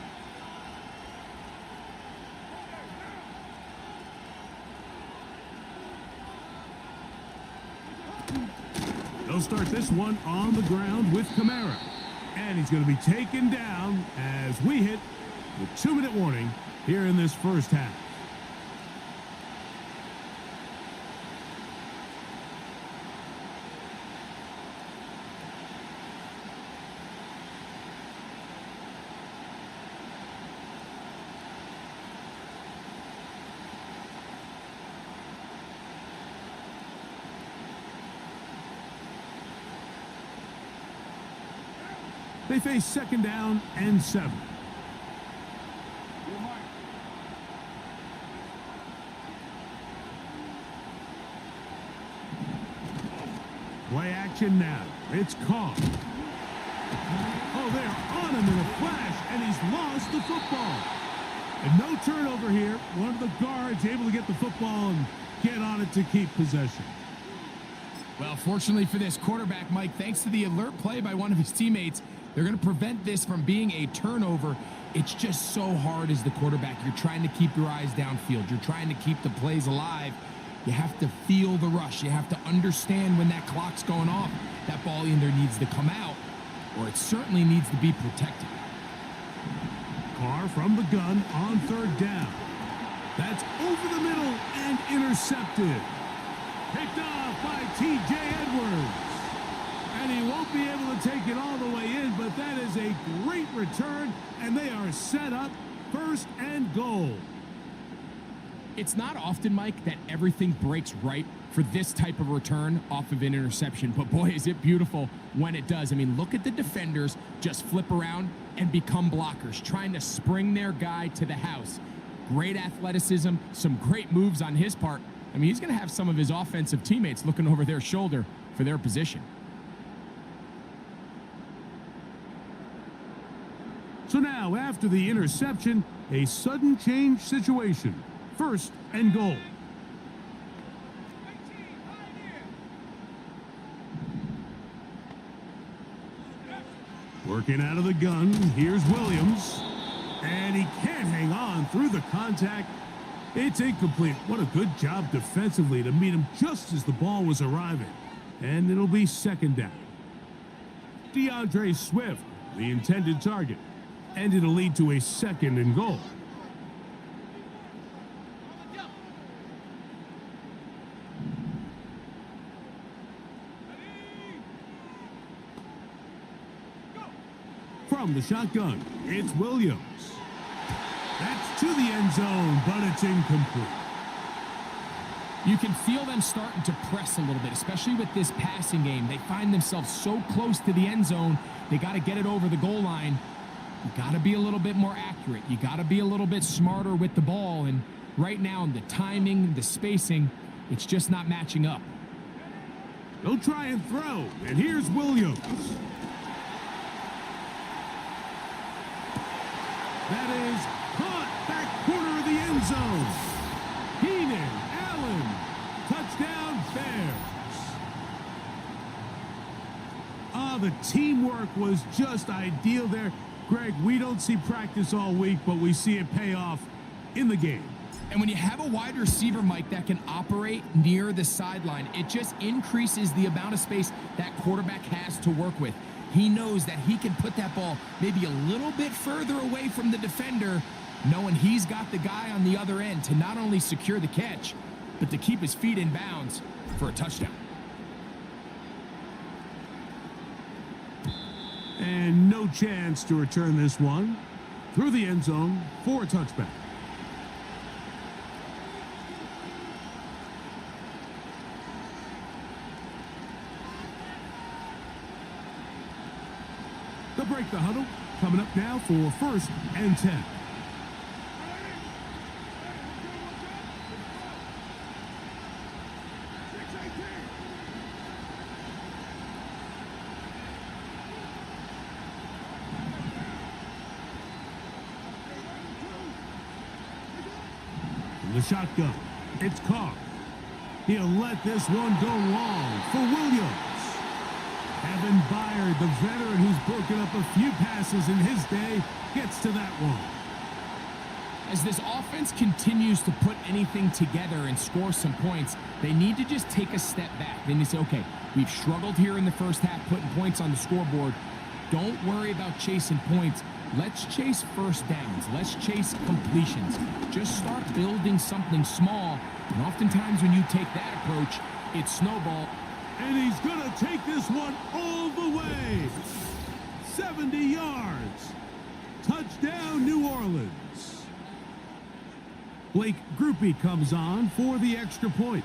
They'll start this one on the ground with Kamara. And he's going to be taken down as we hit the 2-minute warning here in this first half. They face second down and 7. Play action now. It's Carr. Oh, they're on him in a flash, and he's lost the football. And no turnover here. One of the guards able to get the football and get on it to keep possession. Well, fortunately for this quarterback, Mike, thanks to the alert play by one of his teammates, they're going to prevent this from being a turnover. It's just so hard as the quarterback. You're trying to keep your eyes downfield. You're trying to keep the plays alive. You have to feel the rush. You have to understand when that clock's going off. That ball either needs to come out or it certainly needs to be protected. Carr from the gun on third down. That's over the middle and intercepted. Picked off by T.J. Edwards. And he won't be able to take it all the way in, but that is a great return, and they are set up first and goal. It's not often, Mike, that everything breaks right for this type of return off of an interception, but boy, is it beautiful when it does. I mean, look at the defenders just flip around and become blockers, trying to spring their guy to the house. Great athleticism, some great moves on his part. I mean, he's going to have some of his offensive teammates looking over their shoulder for their position. So now, after the interception, a sudden change situation. First and goal. Working out of the gun, here's Williams. And he can't hang on through the contact. It's incomplete. What a good job defensively to meet him just as the ball was arriving. And it'll be second down. DeAndre Swift, the intended target. And it'll lead to a second and goal. From the shotgun, it's Williams. That's to the end zone, but it's incomplete. You can feel them starting to press a little bit, especially with this passing game. They find themselves so close to the end zone, they got to get it over the goal line. You got to be a little bit more accurate. You got to be a little bit smarter with the ball. And right now, the timing, the spacing, it's just not matching up. They'll try and throw. And here's Williams. That is caught back corner of the end zone. Keenan Allen. Touchdown Bears. The teamwork was just ideal there. Greg, we don't see practice all week, but we see it pay off in the game. And when you have a wide receiver, Mike, that can operate near the sideline, it just increases the amount of space that quarterback has to work with. He knows that he can put that ball maybe a little bit further away from the defender, knowing he's got the guy on the other end to not only secure the catch, but to keep his feet in bounds for a touchdown. And no chance to return this one through the end zone for a touchback. They'll break the huddle. Coming up now for 1st and 10. The shotgun. It's Carr. He'll let this one go long for Williams. Evan Byard, the veteran who's broken up a few passes in his day, gets to that one. As this offense continues to put anything together and score some points, they need to just take a step back. Then you say, okay, we've struggled here in the first half putting points on the scoreboard. Don't worry about chasing points. Let's chase first downs. Let's chase completions. Just start building something small. And oftentimes when you take that approach, it snowballs. And he's going to take this one all the way. 70 yards. Touchdown, New Orleans. Blake Groupie comes on for the extra point.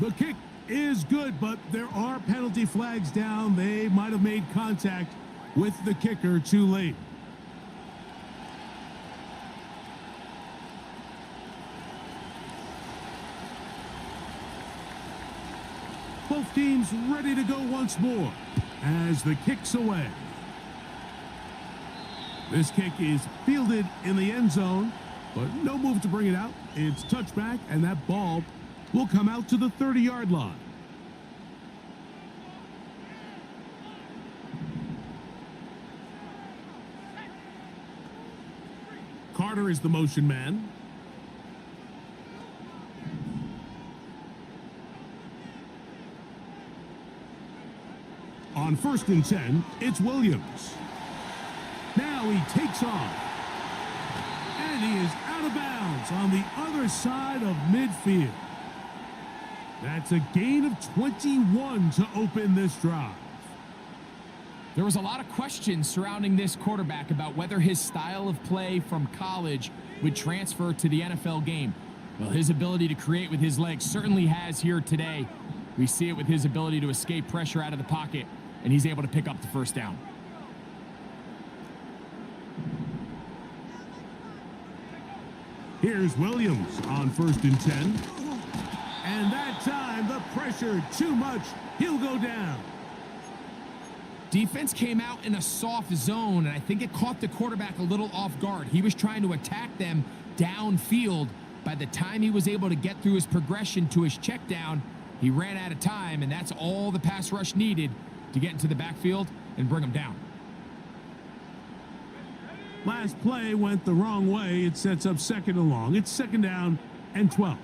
The kick is good, but there are penalty flags down. They might have made contact with the kicker too late. Both teams ready to go once more as the kick's away. This kick is fielded in the end zone, but no move to bring it out. It's touchback, and that ball will come out to the 30-yard line. Carter is the motion man. On 1st and 10, it's Williams. Now he takes off. And he is out of bounds on the other side of midfield. That's a gain of 21 to open this drive. There was a lot of questions surrounding this quarterback about whether his style of play from college would transfer to the NFL game. Well, his ability to create with his legs certainly has here today. We see it with his ability to escape pressure out of the pocket, and he's able to pick up the first down. Here's Williams on 1st and 10. And that time, the pressure too much. He'll go down. Defense came out in a soft zone, and I think it caught the quarterback a little off guard. He was trying to attack them downfield. By the time he was able to get through his progression to his check down, he ran out of time, and that's all the pass rush needed to get into the backfield and bring him down. Last play went the wrong way. It sets up 2nd and long. It's 2nd down and 12.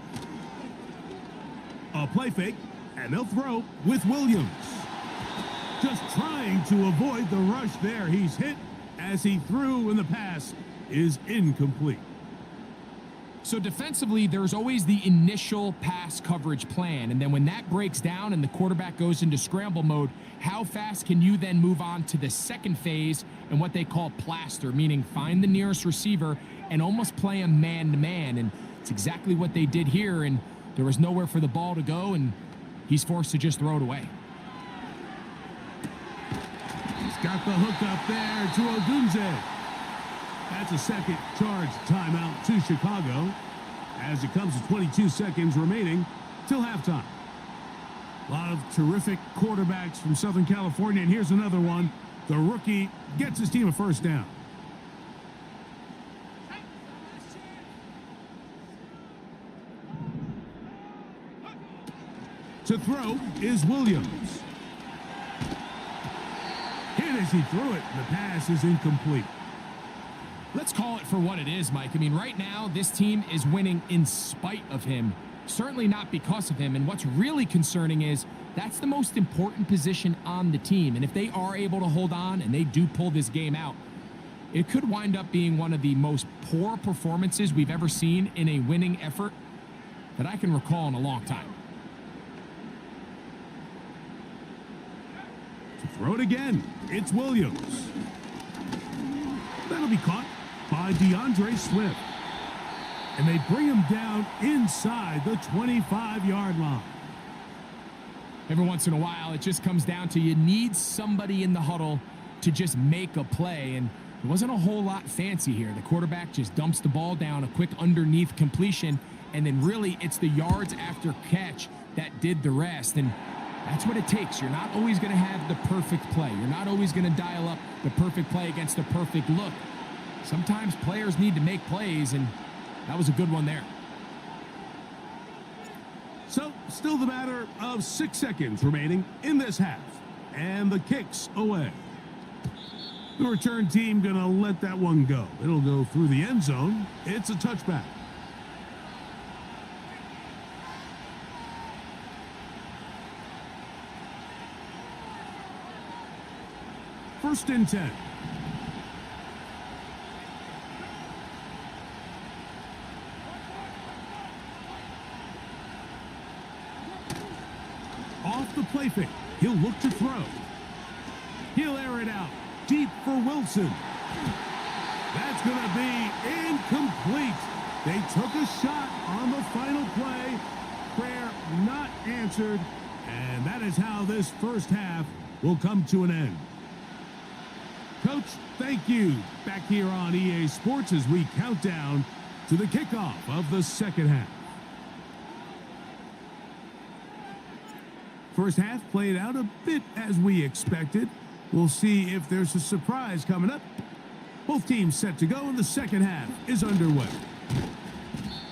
A play fake, and they'll throw with Williams. Just trying to avoid the rush there. He's hit as he threw, and the pass is incomplete. So defensively, there's always the initial pass coverage plan, and then when that breaks down and the quarterback goes into scramble mode, how fast can you then move on to the second phase and what they call plaster, meaning find the nearest receiver and almost play him man-to-man, and it's exactly what they did here, and there was nowhere for the ball to go, and he's forced to just throw it away. got the hook up there to Odunze. That's a second charge timeout to Chicago as it comes to 22 seconds remaining till halftime. A lot of terrific quarterbacks from Southern California, and here's another one. The rookie gets his team a first down. To throw is Williams. Hit as he threw it. The pass is incomplete. Let's call it for what it is, Mike. I mean, right now, this team is winning in spite of him. Certainly not because of him. And what's really concerning is that's the most important position on the team. And if they are able to hold on and they do pull this game out, it could wind up being one of the most poor performances we've ever seen in a winning effort that I can recall in a long time. To throw it again, it's Williams. That'll be caught by DeAndre Swift. And they bring him down inside the 25-yard line. Every once in a while, it just comes down to you need somebody in the huddle to just make a play. And there wasn't a whole lot fancy here. The quarterback just dumps the ball down, a quick underneath completion, and then really it's the yards after catch that did the rest. And that's what it takes. You're not always going to have the perfect play. You're not always going to dial up the perfect play against the perfect look. Sometimes players need to make plays, and that was a good one there. So, still the matter of 6 seconds remaining in this half. And the kick's away. The return team going to let that one go. It'll go through the end zone. It's a touchback. First and 10. Off the play fake. He'll look to throw. He'll air it out. Deep for Wilson. That's going to be incomplete. They took a shot on the final play. Prayer not answered. And that is how this first half will come to an end. Coach, thank you. Back here on EA Sports as we count down to the kickoff of the second half. First half played out a bit as we expected. We'll see if there's a surprise coming up. Both teams set to go, and the second half is underway.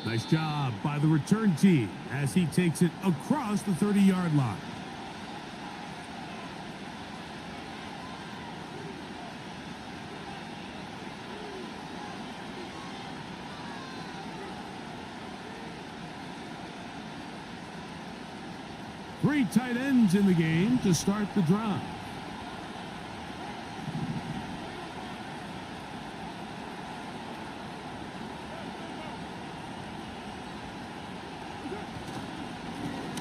Nice job by the return team as he takes it across the 30-yard line. Three tight ends in the game to start the drive.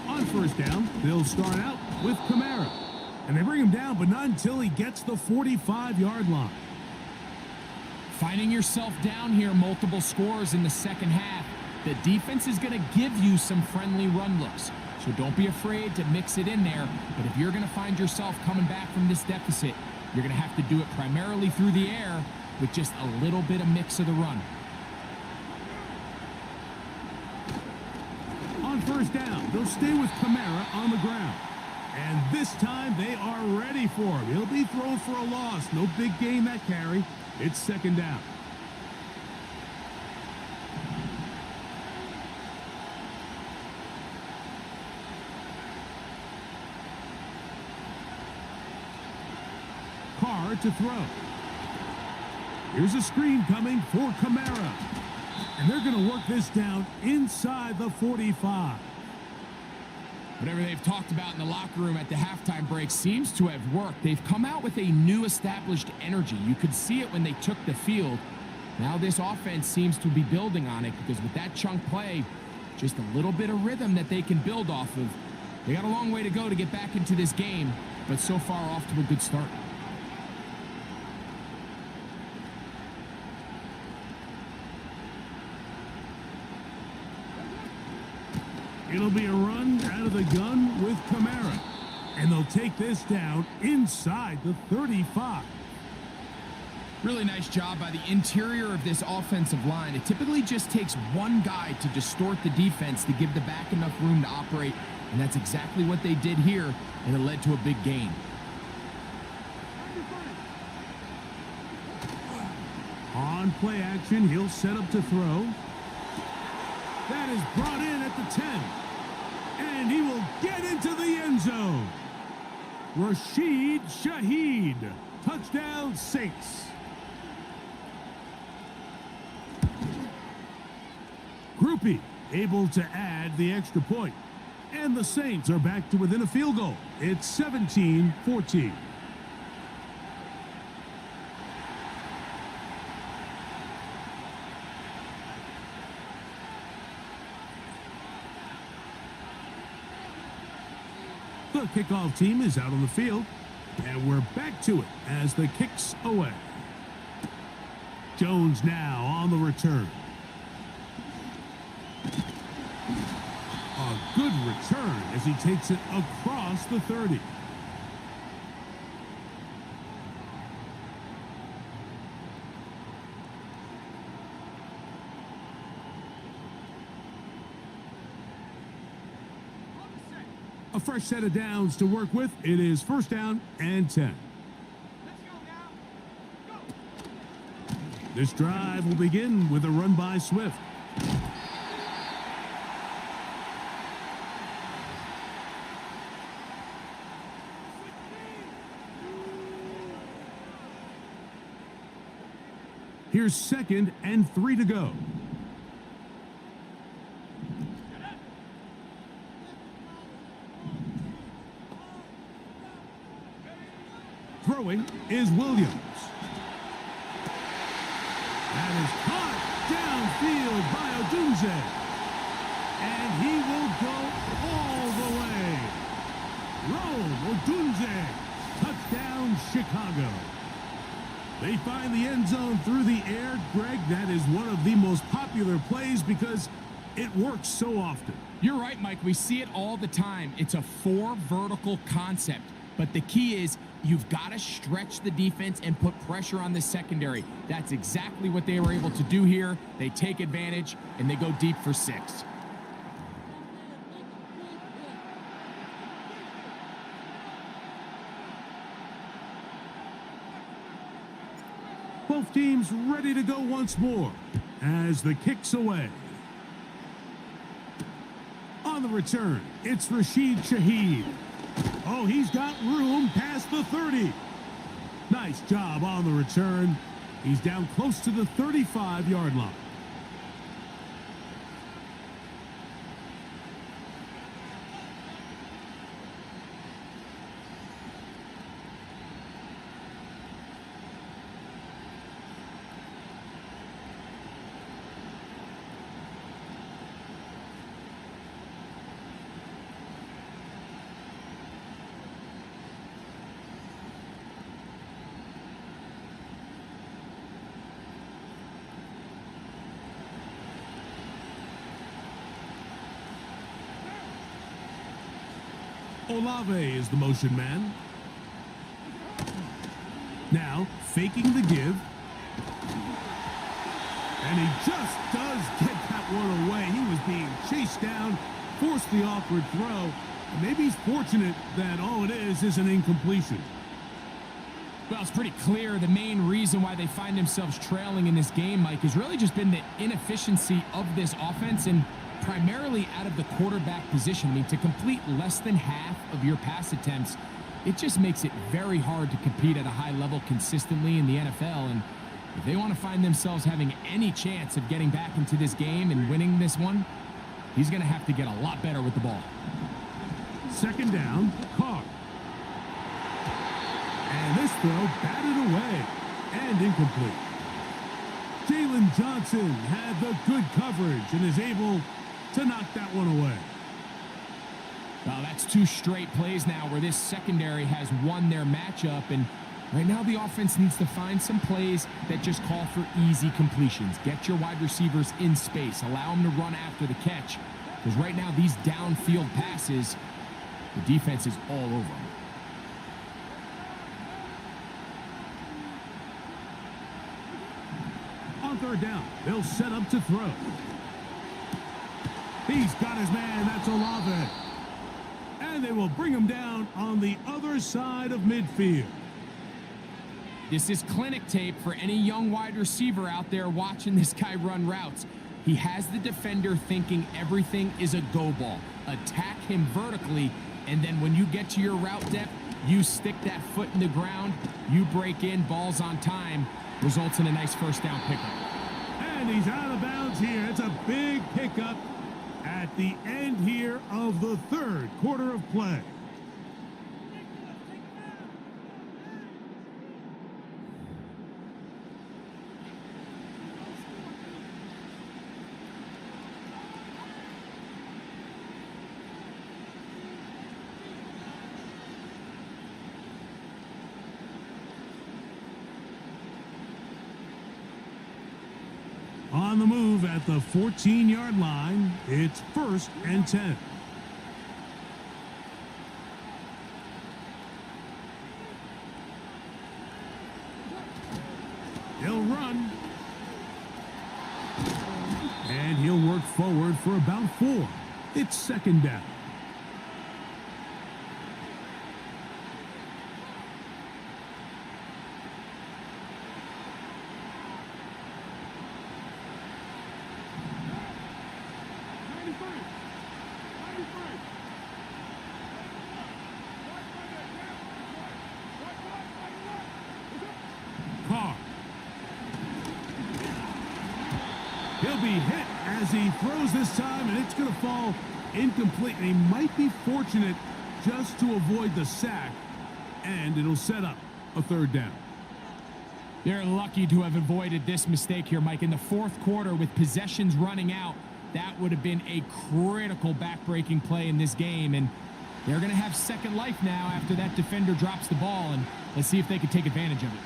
On first down, they'll start out with Kamara. And they bring him down, but not until he gets the 45-yard line. Finding yourself down here multiple scores in the second half, the defense is going to give you some friendly run looks. So don't be afraid to mix it in there. But if you're going to find yourself coming back from this deficit, you're going to have to do it primarily through the air with just a little bit of mix of the run. On first down, they'll stay with Kamara on the ground. And this time they are ready for him. He'll be thrown for a loss. No big gain that carry. It's second down. To throw. Here's a screen coming for Kamara. And they're going to work this down inside the 45. Whatever they've talked about in the locker room at the halftime break seems to have worked. They've come out with a new established energy. You could see it when they took the field. Now this offense seems to be building on it because with that chunk play, just a little bit of rhythm that they can build off of. They got a long way to go to get back into this game, but so far off to a good start. It'll be a run out of the gun with Kamara. And they'll take this down inside the 35. Really nice job by the interior of this offensive line. It typically just takes one guy to distort the defense to give the back enough room to operate, and that's exactly what they did here, and it led to a big gain. On play action, he'll set up to throw. That is brought in at the 10. And he will get into the end zone. Rashid Shaheed, touchdown Saints. Groupie able to add the extra point. And the Saints are back to within a field goal. It's 17-14. The kickoff team is out on the field, and we're back to it as the kick's away. Jones now on the return. A good return as he takes it across the 30. A fresh set of downs to work with. It is first down and 10. This drive will begin with a run by Swift. Here's 2nd and 3 to go. Throwing is Williams. That is caught downfield by Odunze. And he will go all the way. Rome Odunze. Touchdown, Chicago. They find the end zone through the air. Greg, that is one of the most popular plays because it works so often. You're right, Mike. We see it all the time. It's a 4 vertical concept. But the key is you've got to stretch the defense and put pressure on the secondary. That's exactly what they were able to do here. They take advantage, and they go deep for 6. Both teams ready to go once more as the kick's away. On the return, it's Rashid Shaheed. Oh, he's got room past the 30. Nice job on the return. He's down close to the 35-yard line. Olave is the motion man. Now, faking the give. And he just does get that one away. He was being chased down, forced the awkward throw. And maybe he's fortunate that all it is an incompletion. Well, it's pretty clear the main reason why they find themselves trailing in this game, Mike, has really just been the inefficiency of this offense and primarily out of the quarterback position. I mean, to complete less than half of your pass attempts, it just makes it very hard to compete at a high level consistently in the NFL. And if they want to find themselves having any chance of getting back into this game and winning this one, he's going to have to get a lot better with the ball. 2nd down, Carr. And this throw batted away and incomplete. Jalen Johnson had the good coverage and is able to knock that one away. Well, that's 2 straight plays now where this secondary has won their matchup, and right now the offense needs to find some plays that just call for easy completions. Get your wide receivers in space. Allow them to run after the catch, because right now these downfield passes, The defense is all over him. On third down, they'll set up to throw. He's got his man. That's Olave. And they will bring him down on the other side of midfield. This is clinic tape for any young wide receiver out there watching this guy run routes. He has the defender thinking everything is a go ball. Attack him vertically, and then when you get to your route depth, you stick that foot in the ground, you break in, balls on time, results in a nice first down pickup. And he's out of bounds here. It's a big pickup at the end here of the third quarter of play. On the move at the 14-yard line, it's 1st and 10. He'll run. And he'll work forward for about 4. It's 2nd down. He'll be hit as he throws this time, and it's going to fall incomplete. And he might be fortunate just to avoid the sack, and it'll set up a 3rd down. They're lucky to have avoided this mistake here, Mike. In the 4th quarter, with possessions running out, that would have been a critical back-breaking play in this game. And they're going to have second life now after that defender drops the ball, and let's see if they can take advantage of it.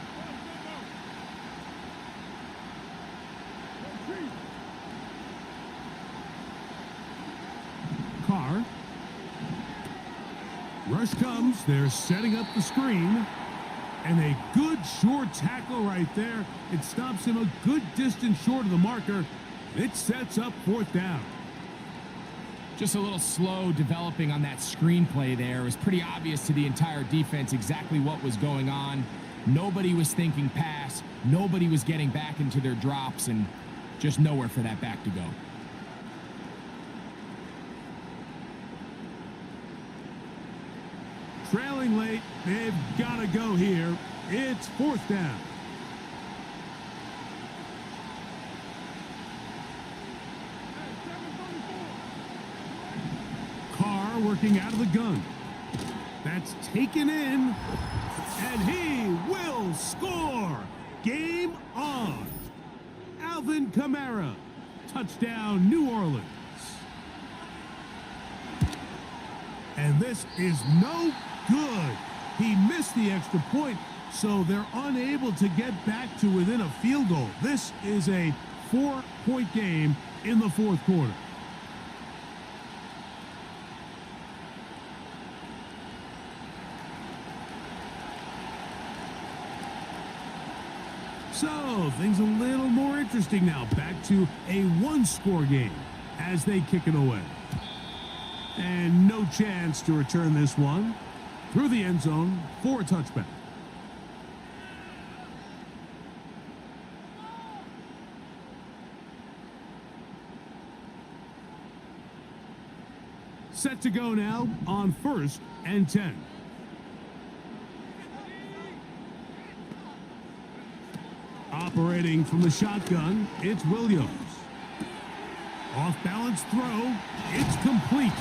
Carr. Rush comes. They're setting up the screen. And a good short tackle right there. It stops him a good distance short of the marker. It sets up 4th down. Just a little slow developing on that screenplay there. It was pretty obvious to the entire defense exactly what was going on. Nobody was thinking pass. Nobody was getting back into their drops, and just nowhere for that back to go. Trailing late, they've got to go here. It's 4th down. Carr working out of the gun. That's taken in, and he will score. Game on. Alvin Kamara, touchdown, New Orleans. And this is no good. He missed the extra point, so they're unable to get back to within a field goal. This is a 4-point game in the 4th quarter. So things a little more interesting now. Back to a 1-score game as they kick it away. And no chance to return this one through the end zone for a touchback. Set to go now on 1st and 10. Operating from the shotgun, it's Williams. Off-balance throw, it's complete.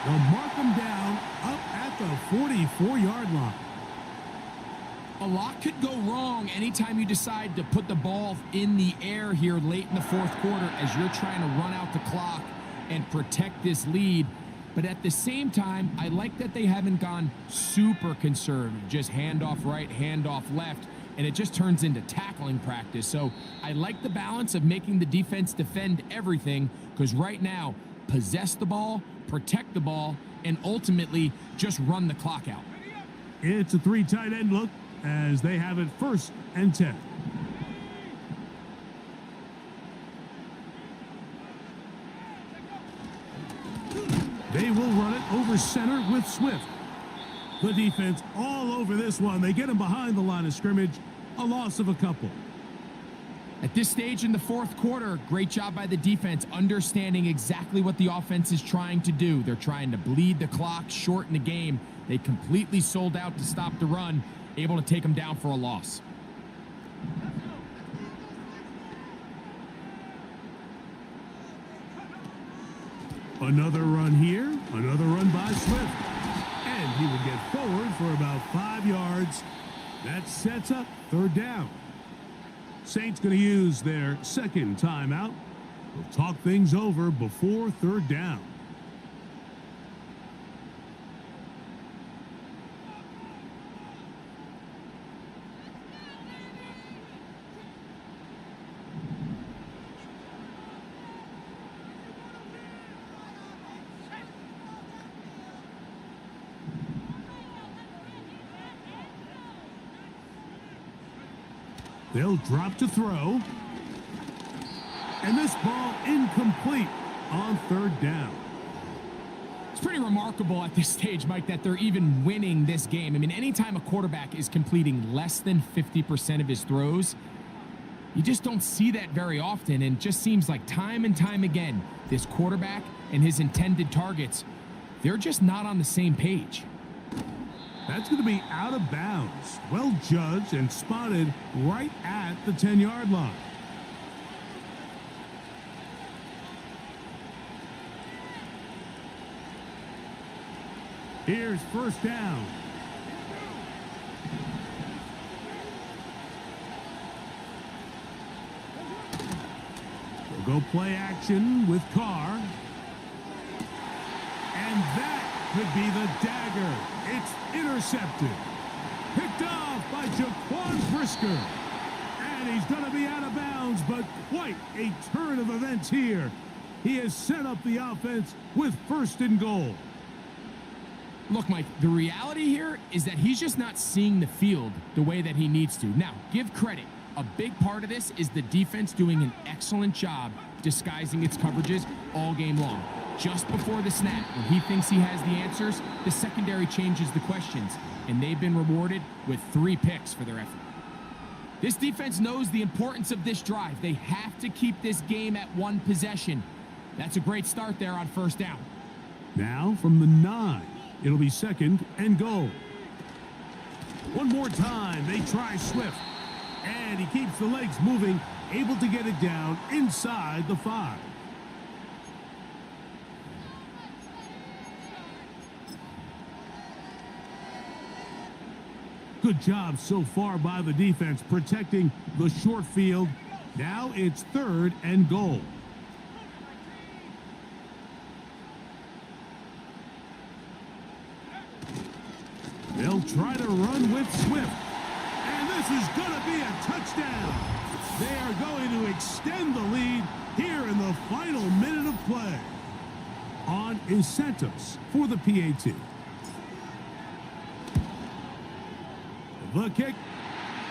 They'll mark him down up at the 44-yard line. A lot could go wrong anytime you decide to put the ball in the air here late in the 4th quarter as you're trying to run out the clock and protect this lead. But at the same time, I like that they haven't gone super conservative, just handoff right, handoff left, and it just turns into tackling practice. So I like the balance of making the defense defend everything, because right now, possess the ball, protect the ball, and ultimately just run the clock out. It's a 3 tight end look as they have it 1st and 10. They will run it over center with Swift. The defense all over this one. They get him behind the line of scrimmage. A loss of a couple. At this stage in the 4th quarter, great job by the defense understanding exactly what the offense is trying to do. They're trying to bleed the clock, shorten the game. They completely sold out to stop the run, able to take them down for a loss. Another run here, another run by Swift. And he would get forward for about 5 yards. That sets up 3rd down. Saints going to use their 2nd timeout. We'll talk things over before 3rd down. They'll drop to throw. And this ball incomplete on 3rd down. It's pretty remarkable at this stage, Mike, that they're even winning this game. I mean, anytime a quarterback is completing less than 50% of his throws, you just don't see that very often. And it just seems like time and time again, this quarterback and his intended targets, they're just not on the same page. That's going to be out of bounds. Well judged and spotted right at the 10-yard line. Here's 1st down. They'll go play action with Carr. And that could be the dagger. It's intercepted. Picked off by Jaquan Brisker. And he's going to be out of bounds, but quite a turn of events here. He has set up the offense with 1st and goal. Look, Mike, the reality here is that he's just not seeing the field the way that he needs to. Now, give credit. A big part of this is the defense doing an excellent job disguising its coverages all game long. Just before the snap, when he thinks he has the answers, the secondary changes the questions, and they've been rewarded with 3 picks for their effort. This defense knows the importance of this drive. They have to keep this game at 1 possession. That's a great start there on 1st down. Now from the 9, it'll be 2nd and goal. One more time, they try Swift. And he keeps the legs moving, able to get it down inside the 5. Good job so far by the defense protecting the short field. Now it's 3rd and goal. They'll try to run with Swift. And this is going to be a touchdown. They are going to extend the lead here in the final minute of play. On incentives for the PAT. The kick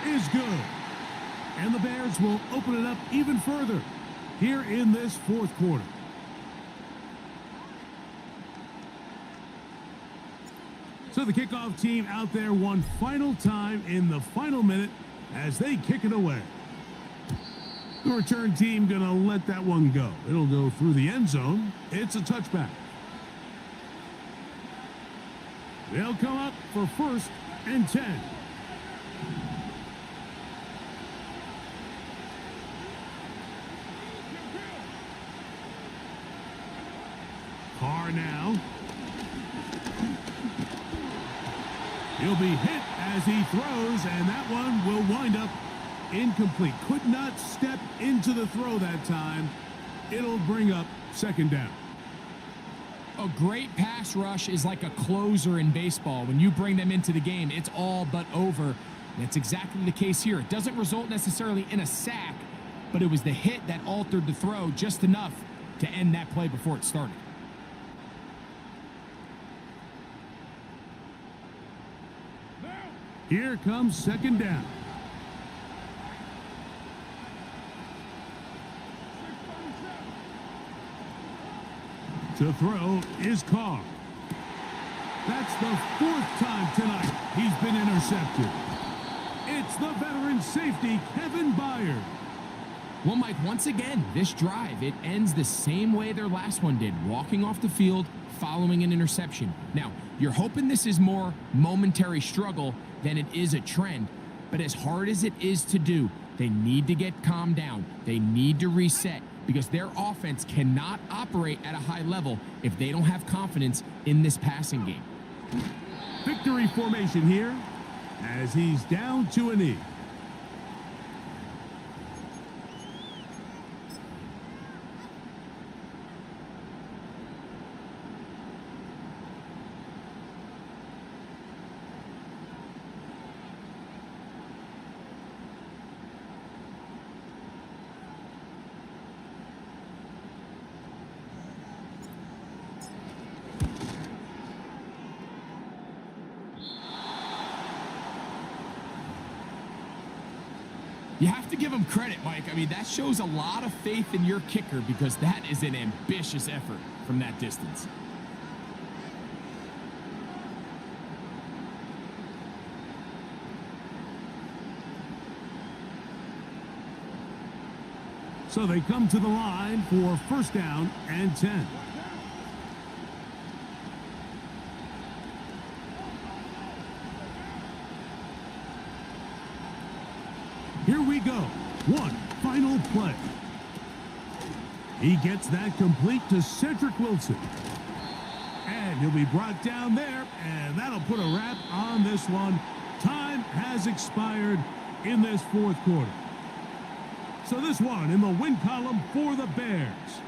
is good. And the Bears will open it up even further here in this 4th quarter. So the kickoff team out there one final time in the final minute as they kick it away. The return team going to let that one go. It'll go through the end zone. It's a touchback. They'll come up for 1st and 10. Carr now. He'll be hit as he throws, and that one will wind up incomplete. Could not step into the throw that time. It'll bring up 2nd down. A great pass rush is like a closer in baseball. When you bring them into the game, it's all but over. That's exactly the case here. It doesn't result necessarily in a sack, but it was the hit that altered the throw just enough to end that play before it started. Here comes second down. To throw is Carr. That's the 4th time tonight he's been intercepted. It's the veteran safety, Kevin Byard. Well, Mike, once again, this drive, it ends the same way their last one did, walking off the field following an interception. Now, you're hoping this is more momentary struggle than it is a trend, but as hard as it is to do, they need to get calmed down. They need to reset because their offense cannot operate at a high level if they don't have confidence in this passing game. Victory formation here as he's down to a knee. You have to give him credit, Mike. I mean, that shows a lot of faith in your kicker because that is an ambitious effort from that distance. So they come to the line for first down and 10. Here we go. One final play. He gets that complete to Cedric Wilson. And he'll be brought down there, and that'll put a wrap on this one. Time has expired in this 4th quarter. So this one in the win column for the Bears.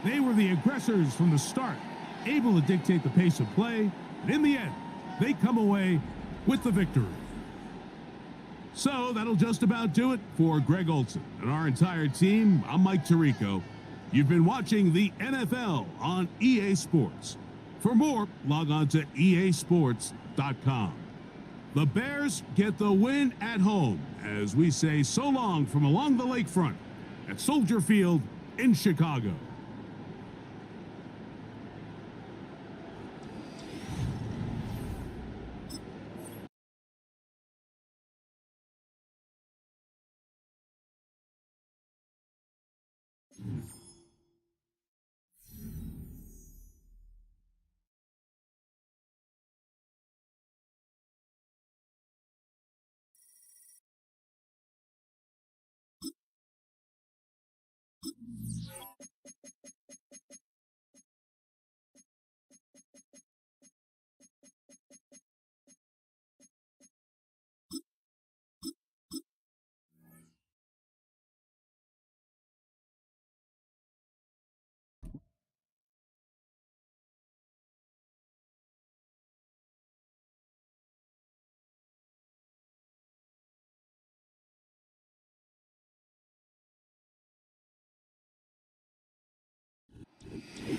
They were the aggressors from the start, able to dictate the pace of play, and in the end, they come away with the victory. So that'll just about do it for Greg Olson and our entire team. I'm Mike Tirico. You've been watching the NFL on EA Sports. For more, log on to easports.com. The Bears get the win at home as we say so long from along the lakefront at Soldier Field in Chicago.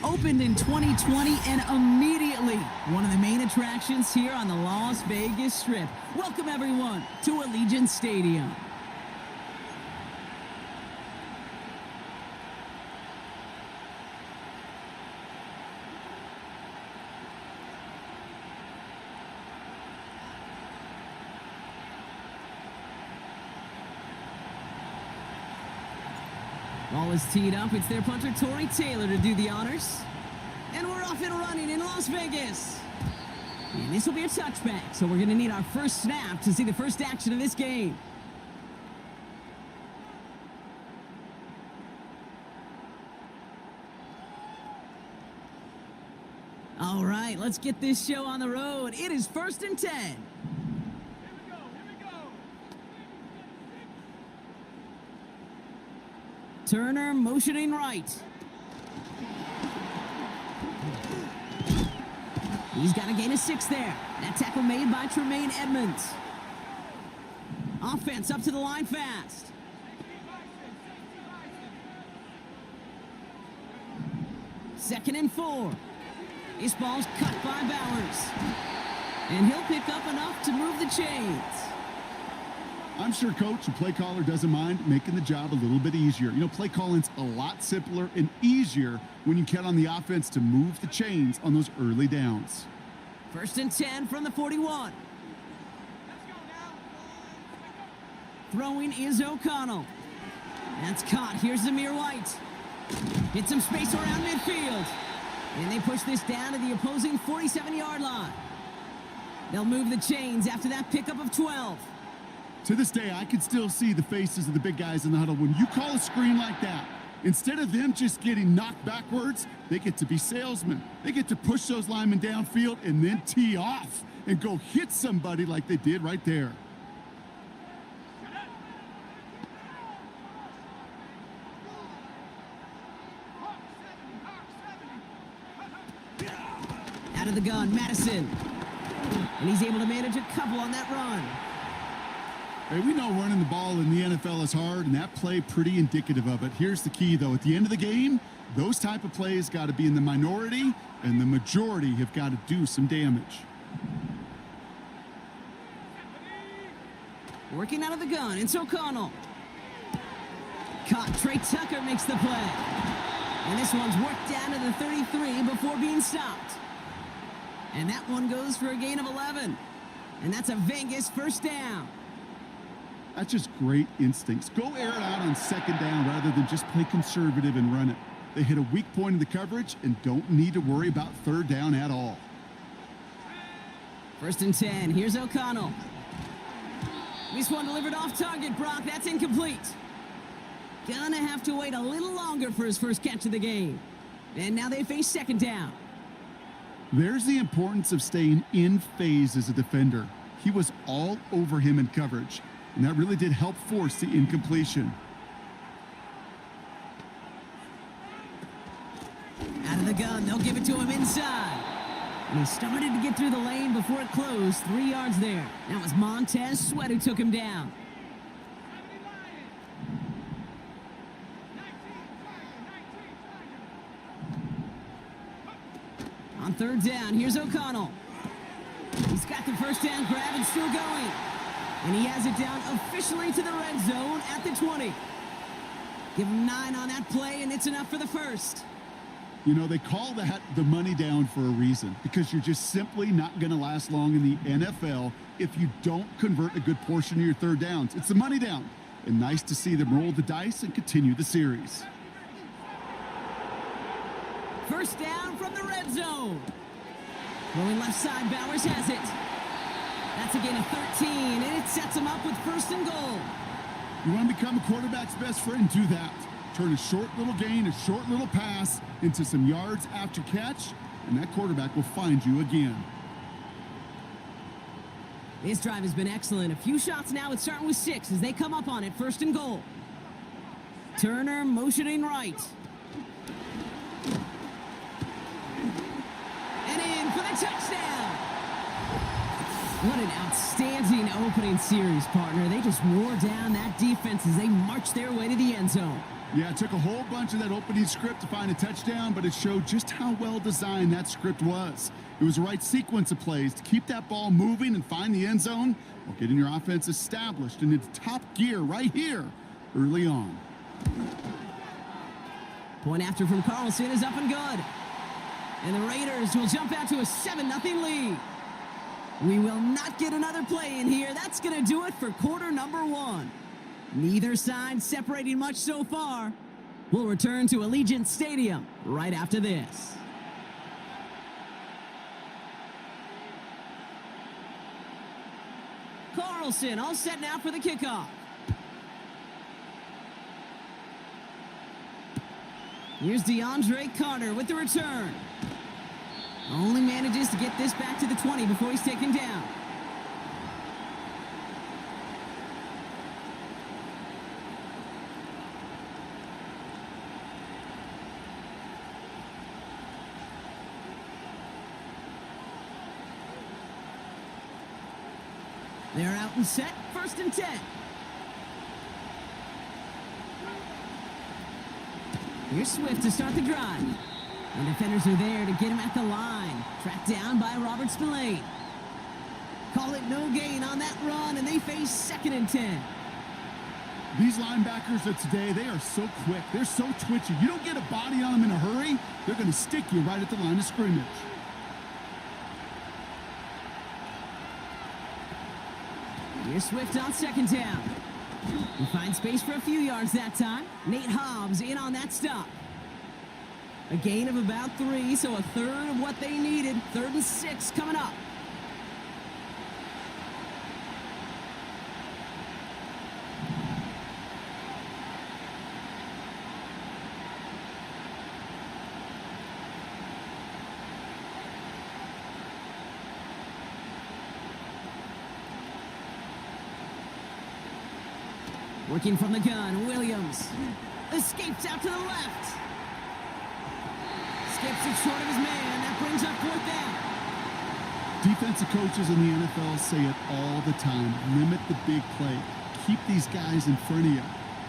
Opened in 2020 and immediately one of the main attractions here on the Las Vegas Strip. Welcome everyone to Allegiant Stadium. Ball is teed up. It's their punter, Torrey Taylor, to do the honors. And we're off and running in Las Vegas. And this will be a touchback, so we're going to need our first snap to see the first action of this game. All right, let's get this show on the road. It is 1st and 10. Turner motioning right. He's got a gain of 6 there. That tackle made by Tremaine Edmonds. Offense up to the line fast. Second and 4. This ball's cut by Bowers. And he'll pick up enough to move the chains. I'm sure coach and play caller doesn't mind making the job a little bit easier. You know, play calling's a lot simpler and easier when you count on the offense to move the chains on those early downs. 1st and 10 from the 41. Throwing is O'Connell. That's caught. Here's Zamir White. Hit some space around midfield. And they push this down to the opposing 47-yard line. They'll move the chains after that pickup of 12. To this day, I can still see the faces of the big guys in the huddle. When you call a screen like that, instead of them just getting knocked backwards, they get to be salesmen. They get to push those linemen downfield and then tee off and go hit somebody like they did right there. Out of the gun, Madison. And he's able to manage a couple on that run. Hey, we know running the ball in the NFL is hard, and that play pretty indicative of it. Here's the key, though. At the end of the game, those type of plays got to be in the minority, and the majority have got to do some damage. Working out of the gun, it's O'Connell. Caught. Trey Tucker makes the play. And this one's worked down to the 33 before being stopped. And that one goes for a gain of 11. And that's a Vegas 1st down. That's just great instincts. Go air it out on 2nd down rather than just play conservative and run it. They hit a weak point in the coverage and don't need to worry about 3rd down at all. 1st and 10. Here's O'Connell. This one delivered off target, Brock. That's incomplete. Gonna have to wait a little longer for his first catch of the game. And now they face 2nd down. There's the importance of staying in phase as a defender. He was all over him in coverage, and that really did help force the incompletion. Out of the gun, they'll give it to him inside. And he started to get through the lane before it closed. 3 yards there. That was Montez Sweat who took him down. On 3rd down, here's O'Connell. He's got the 1st down grab and still going. And he has it down officially to the red zone at the 20. Give him 9 on that play, and it's enough for the 1st. You know, they call that the money down for a reason, because you're just simply not going to last long in the NFL if you don't convert a good portion of your 3rd downs. It's the money down. And nice to see them roll the dice and continue the series. 1st down from the red zone. Rolling left side, Bowers has it. That's a gain of 13, and it sets him up with 1st and goal. You want to become a quarterback's best friend? Do that. Turn a short little gain, a short little pass into some yards after catch, and that quarterback will find you again. This drive has been excellent. A few shots now. It's starting with 6 as they come up on it. 1st and goal. Turner motioning right. And in for the touchdown. What an outstanding opening series, partner. They just wore down that defense as they marched their way to the end zone. Yeah, it took a whole bunch of that opening script to find a touchdown, but it showed just how well designed that script was. It was the right sequence of plays to keep that ball moving and find the end zone while getting your offense established in its top gear right here early on. Point after from Carlson is up and good. And the Raiders will jump out to a 7-0 lead. We will not get another play in here. That's going to do it for quarter number 1. Neither side separating much so far. We'll return to Allegiant Stadium right after this. Carlson all set now for the kickoff. Here's DeAndre Carter with the return. Only manages to get this back to the 20 before he's taken down. They're out and set. 1st and 10. Here's Swift to start the drive. The defenders are there to get him at the line. Tracked down by Robert Spillane. Call it no gain on that run, and they face 2nd and 10. These linebackers of today, they are so quick. They're so twitchy. You don't get a body on them in a hurry, they're going to stick you right at the line of scrimmage. Here's Swift on 2nd down. He finds space for a few yards that time. Nate Hobbs in on that stop. A gain of about 3, so a third of what they needed. 3rd and 6 coming up. Working from the gun, Williams escapes out to the left. Skips it short of his man. That brings up 4th down. Defensive coaches in the NFL say it all the time. Limit the big play. Keep these guys in front of you.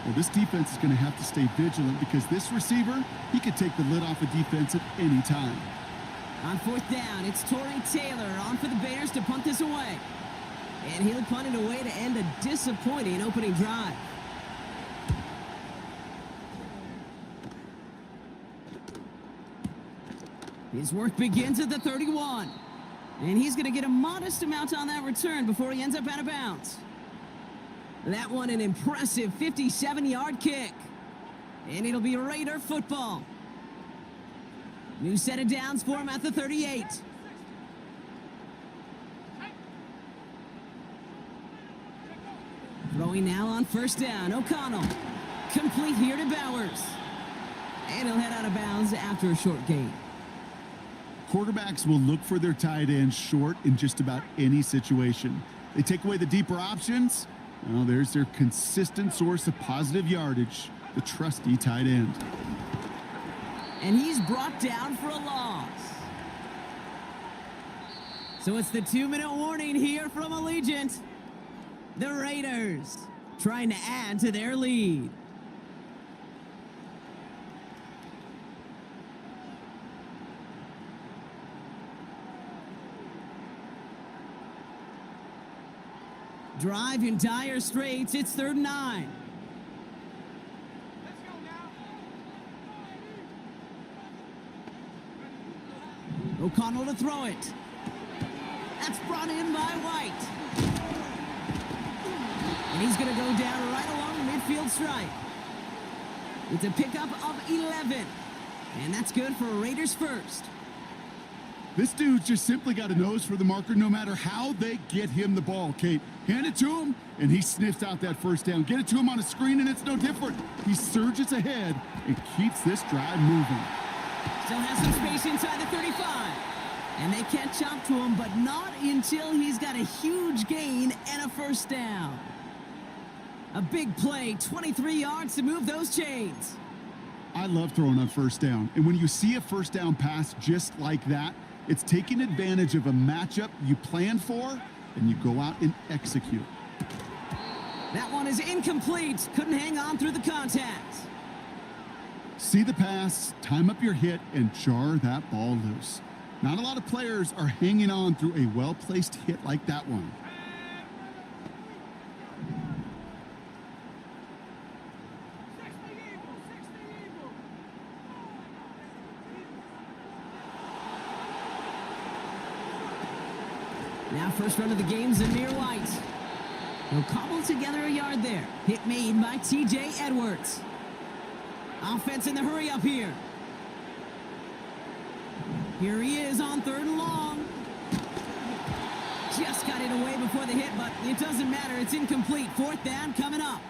Well, this defense is going to have to stay vigilant because this receiver, he could take the lid off a defense at any time. On 4th down, it's Torrey Taylor on for the Bears to punt this away. And he'll punt it away to end a disappointing opening drive. His work begins at the 31. And he's going to get a modest amount on that return before he ends up out of bounds. That one an impressive 57-yard kick. And it'll be Raider football. New set of downs for him at the 38. Throwing now on 1st down. O'Connell. Complete here to Bowers. And he'll head out of bounds after a short gain. Quarterbacks will look for their tight end short in just about any situation. They take away the deeper options. Well, there's their consistent source of positive yardage, the trusty tight end. And he's brought down for a loss. So it's the 2-minute warning here from Allegiant. The Raiders trying to add to their lead. Drive in dire straits. It's 3rd and 9. O'Connell to throw it. That's brought in by White. And he's going to go down right along the midfield stripe. It's a pickup of 11. And that's good for Raiders first. This dude's just simply got a nose for the marker no matter how they get him the ball, Kate. Hand it to him, and he sniffs out that 1st down. Get it to him on a screen, and it's no different. He surges ahead and keeps this drive moving. Still has some space inside the 35. And they catch up to him, but not until he's got a huge gain and a 1st down. A big play, 23 yards to move those chains. I love throwing on 1st down. And when you see a 1st down pass just like that, it's taking advantage of a matchup you planned for, and you go out and execute. That one is incomplete. Couldn't hang on through the contact. See the pass, time up your hit, and jar that ball loose. Not a lot of players are hanging on through a well-placed hit like that one. Now first run of the game, Zamir White. He'll cobble together a yard there. Hit made by T.J. Edwards. Offense in the hurry up here. Here he is on 3rd and long. Just got it away before the hit, but it doesn't matter. It's incomplete. 4th down coming up.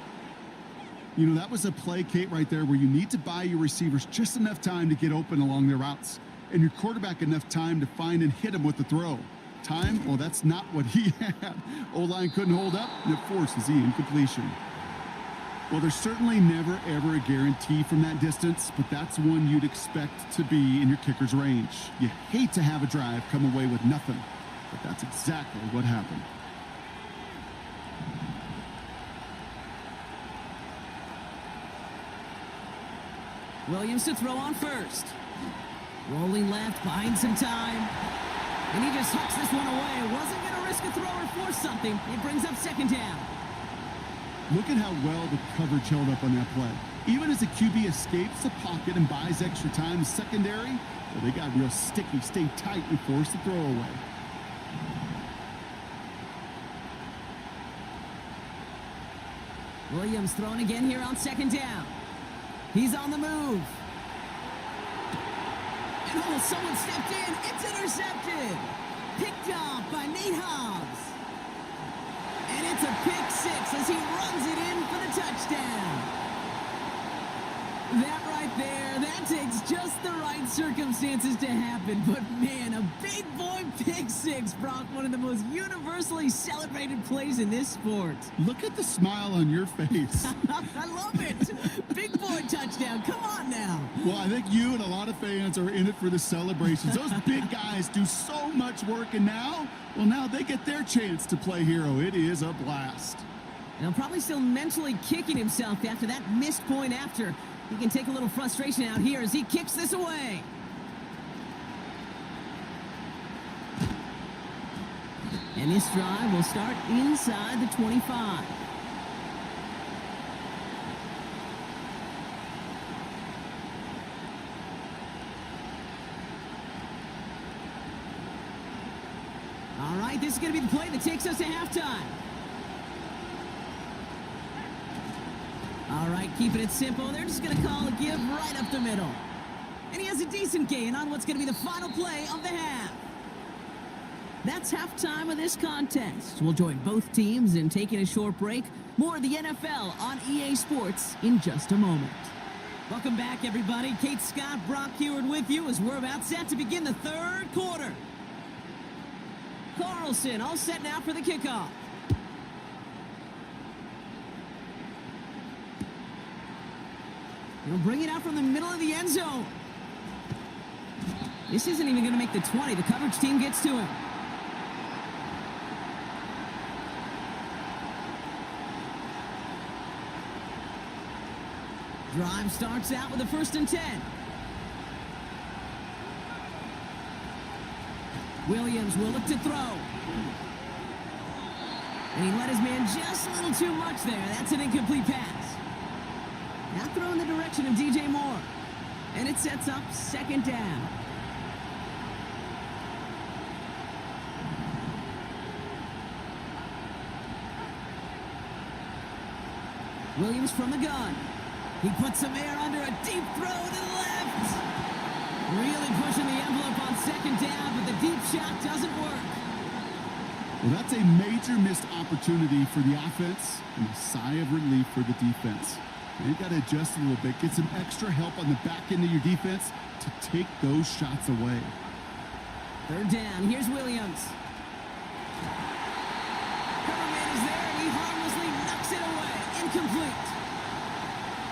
You know, that was a play, Kate, right there where you need to buy your receivers just enough time to get open along their routes, and your quarterback enough time to find and hit him with the throw. Time, well, that's not what he had. O-line couldn't hold up, and it forces the incompletion. Well, there's certainly never, ever a guarantee from that distance, but that's one you'd expect to be in your kicker's range. You hate to have a drive come away with nothing, but that's exactly what happened. Williams to throw on 1st. Rolling left, buying some time. And he just hucks this one away. Wasn't going to risk a throw or force something. It brings up second down. Look at how well the coverage held up on that play. Even as the QB escapes the pocket and buys extra time, the secondary, well, they got real sticky, stayed tight, and forced the throw away. Williams thrown again here on second down. He's on the move. And oh, someone stepped in. It's intercepted. Picked off by Nate Hobbs. And it's a pick six as he runs it in for the touchdown. That right there, that takes just the right circumstances to happen. But man, a big boy pick six, Brock, one of the most universally celebrated plays in this sport. Look at the smile on your face. I love it. Big boy touchdown. Come on now. Well, I think you and a lot of fans are in it for the celebrations. Those big guys do so much work, and now they get their chance to play hero. It is a blast. Now probably still mentally kicking himself after that missed point after. He can take a little frustration out here as he kicks this away. And this drive will start inside the 25. All right, this is going to be the play that takes us to halftime. All right, keeping it simple. They're just going to call a give right up the middle. And he has a decent gain on what's going to be the final play of the half. That's halftime of this contest. We'll join both teams in taking a short break. More of the NFL on EA Sports in just a moment. Welcome back, everybody. Kate Scott, Brock Heward with you as we're about set to begin the third quarter. Carlson all set now for the kickoff. He'll bring it out from the middle of the end zone. This isn't even going to make the 20. The coverage team gets to him. Drive starts out with a 1st and 10. Williams will look to throw. And he let his man just a little too much there. That's an incomplete pass. Now throw in the direction of DJ Moore. And it sets up second down. Williams from the gun. He puts some air under a deep throw to the left. Really pushing the envelope on second down, but the deep shot doesn't work. Well, that's a major missed opportunity for the offense and a sigh of relief for the defense. They've got to adjust a little bit, get some extra help on the back end of your defense to take those shots away. Third down, here's Williams. Coverman is there, and he harmlessly knocks it away. Incomplete.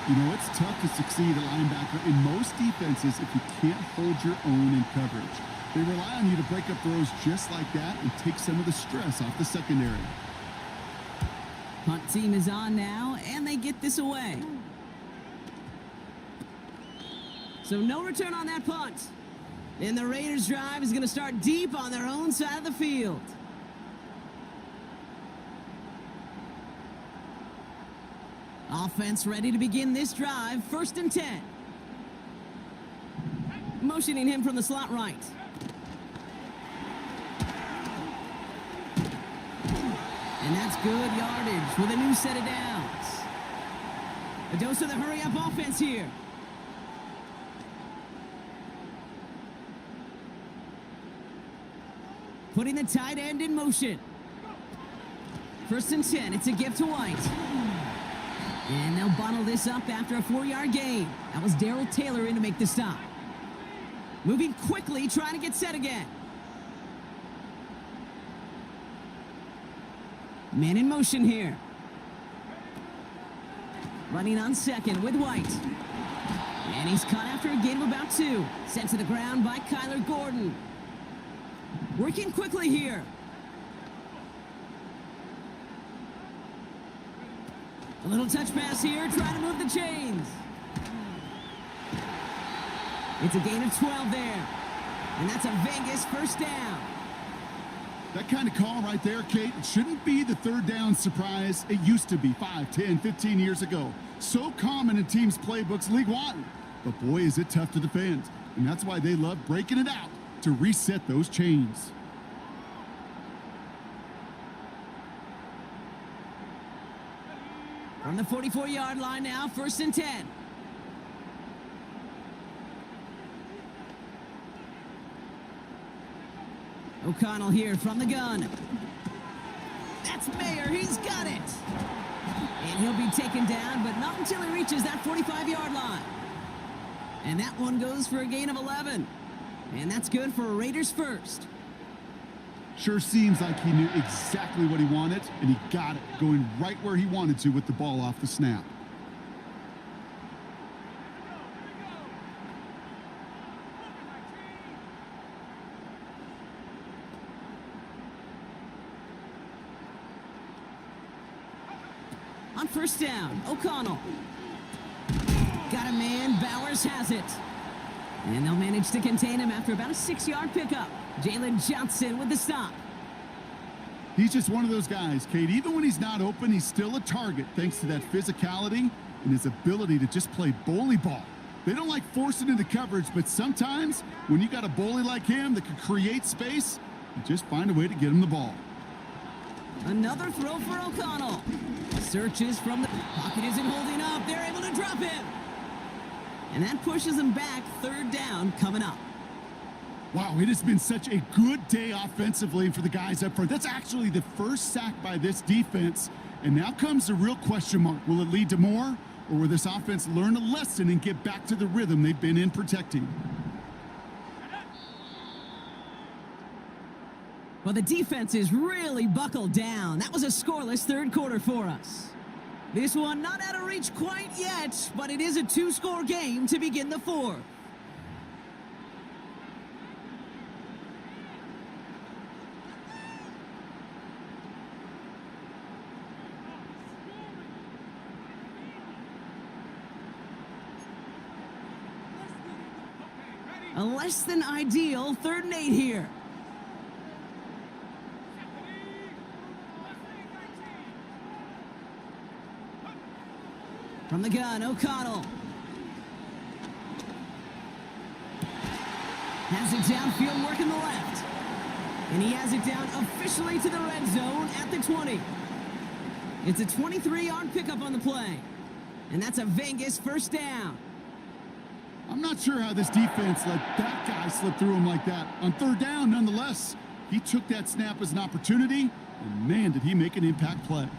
You know, it's tough to succeed at linebacker in most defenses if you can't hold your own in coverage. They rely on you to break up throws just like that and take some of the stress off the secondary. Punt team is on now, and they get this away. So no return on that punt. And the Raiders' drive is going to start deep on their own side of the field. Offense ready to begin this drive. 1st and 10. Motioning him from the slot right. And that's good yardage with a new set of downs. A dose of the hurry-up offense here. Putting the tight end in motion. 1st and 10. It's a give to White. And they'll bottle this up after a 4-yard gain. That was Darrell Taylor in to make the stop. Moving quickly, trying to get set again. Man in motion here. Running on second with White. And he's caught after a gain of about 2. Sent to the ground by Kyler Gordon. Working quickly here. A little touch pass here, trying to move the chains. It's a gain of 12 there. And that's a Vegas 1st down. That kind of call right there, Kate, it shouldn't be the third down surprise it used to be 5, 10, 15 years ago. So common in teams' playbooks league-wide. But boy, is it tough to defend. And that's why they love breaking it out to reset those chains. From the 44-yard line now, 1st and 10. O'Connell here from the gun. That's Mayer. He's got it. And he'll be taken down, but not until he reaches that 45-yard line. And that one goes for a gain of 11. And that's good for a Raiders first. Sure seems like he knew exactly what he wanted, and he got it, going right where he wanted to with the ball off the snap. On 1st down, O'Connell. Got a man, Bowers has it. And they'll manage to contain him after about a 6-yard pickup. Jalen Johnson with the stop. He's just one of those guys, Kate. Even when he's not open, he's still a target thanks to that physicality and his ability to just play bully ball. They don't like forcing into coverage, but sometimes when you got a bully like him that can create space, you just find a way to get him the ball. Another throw for O'Connell. Searches from the pocket isn't holding up. They're able to drop him. And that pushes him back. 3rd down coming up. Wow, it has been such a good day offensively for the guys up front. That's actually the first sack by this defense. And now comes the real question mark. Will it lead to more? Or will this offense learn a lesson and get back to the rhythm they've been in protecting? Well, the defense is really buckled down. That was a scoreless 3rd quarter for us. This one not out of reach quite yet, but it is a 2-score game to begin the 4th. A less than ideal 3rd and 8 here. From the gun, O'Connell. Has it downfield, working the left. And he has it down officially to the red zone at the 20. It's a 23-yard pickup on the play. And that's a Vegas 1st down. I'm not sure how this defense let that guy slip through him like that. On 3rd down, nonetheless, he took that snap as an opportunity, and man, did he make an impact play.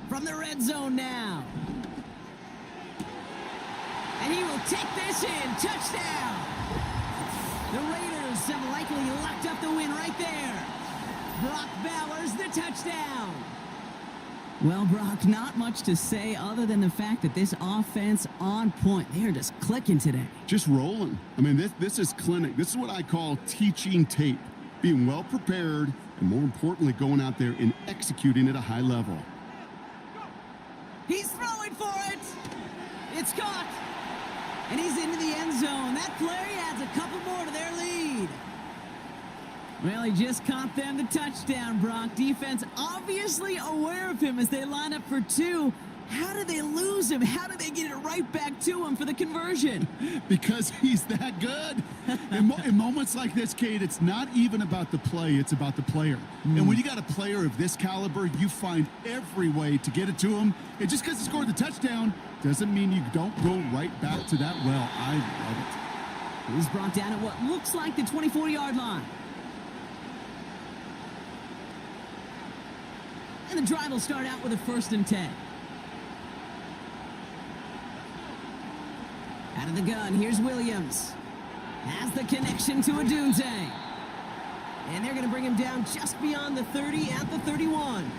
From the red zone now. And he will take this in. Touchdown. The Raiders have likely locked up the win right there. Brock Bowers, the touchdown. Well, Brock, not much to say other than the fact that this offense on point. They are just clicking today. Just rolling. I mean, this is clinic. This is what I call teaching tape. Being well prepared, and more importantly, going out there and executing at a high level. He's throwing for it. It's caught. And he's into the end zone. That play adds a couple more to their lead. Well, he just caught them the touchdown, Brock. Defense obviously aware of him as they line up for 2. How did they lose him? How did they get it right back to him for the conversion? Because he's that good. In moments like this, Kate, it's not even about the play, it's about the player. And when you got a player of this caliber, you find every way to get it to him. And just because he scored the touchdown doesn't mean you don't go right back to that well. I love it. He's brought down at what looks like the 24-yard line. And the drive will start out with a 1st and 10. Out of the gun, here's Williams. Has the connection to Adunze. And they're going to bring him down just beyond the 30 at the 31.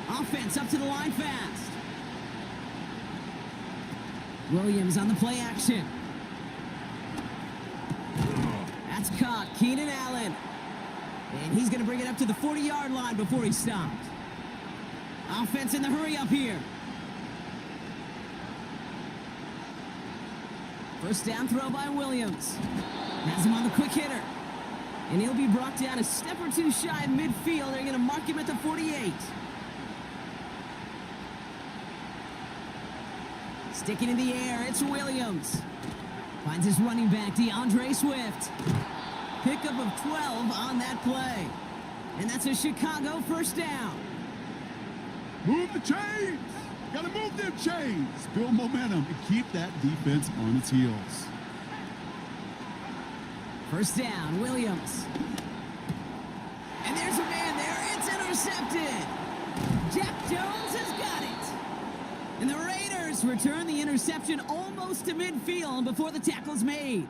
Offense up to the line fast. Williams on the play action. That's caught. Keenan Allen. And he's going to bring it up to the 40-yard line before he stopped. Offense in the hurry up here. First down throw by Williams. Has him on the quick hitter. And he'll be brought down a step or two shy of midfield. They're going to mark him at the 48. Sticking in the air, it's Williams. Finds his running back, DeAndre Swift. Pickup of 12 on that play. And that's a Chicago first down. Move the chains. Got to move them chains. Build momentum and keep that defense on its heels. First down, Williams. And there's a man there. It's intercepted. Jack Jones has got it. And the Raiders return the interception almost to midfield before the tackle's made.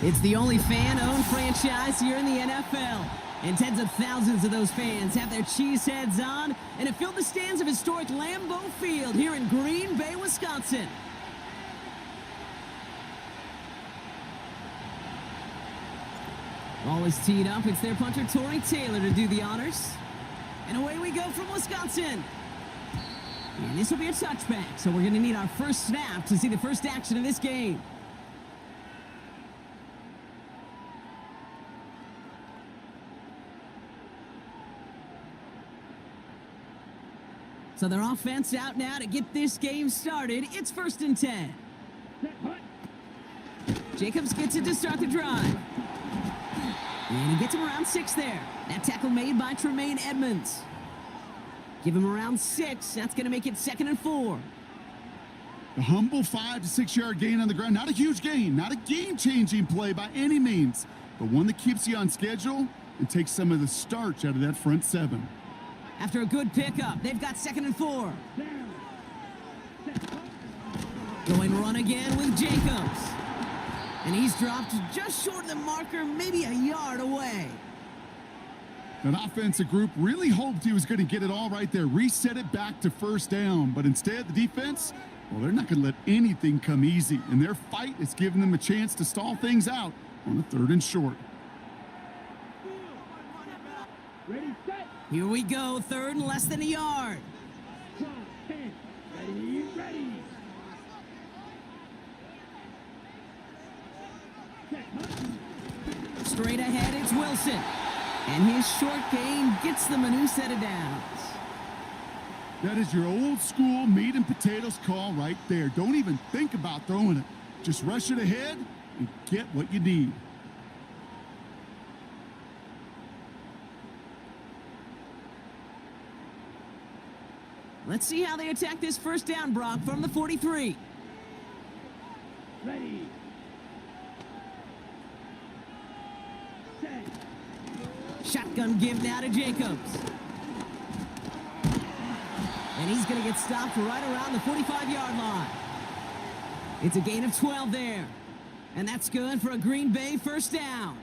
It's the only fan-owned franchise here in the NFL. And tens of thousands of those fans have their cheeseheads on and have filled the stands of historic Lambeau Field here in Green Bay, Wisconsin. Always teed up, it's their punter, Torrey Taylor, to do the honors. And away we go from Wisconsin. And this will be a touchback, so we're going to need our first snap to see the first action of this game. So their offense out now to get this game started. It's 1st and 10. Jacobs gets it to start the drive. And he gets him around 6 there. That tackle made by Tremaine Edmonds. Give him around 6. That's going to make it 2nd and 4. A humble 5 to 6 yard gain on the ground. Not a huge gain, not a game-changing play by any means, but one that keeps you on schedule and takes some of the starch out of that front 7. After a good pickup, they've got 2nd and 4. Going run again with Jacobs. And he's dropped just short of the marker, maybe a yard away. That offensive group really hoped he was going to get it all right there, reset it back to 1st down. But instead, the defense, well, they're not going to let anything come easy. And their fight is giving them a chance to stall things out on the 3rd and short. Ready, set. Here we go, 3rd and less than a yard. 10. Ready, ready. Straight ahead, it's Wilson. And his short gain gets them a new set of downs. That is your old school meat and potatoes call right there. Don't even think about throwing it. Just rush it ahead and get what you need. Let's see how they attack this 1st down, Brock, from the 43. Ready. Set. Shotgun give now to Jacobs. And he's going to get stopped right around the 45-yard line. It's a gain of 12 there. And that's good for a Green Bay 1st down.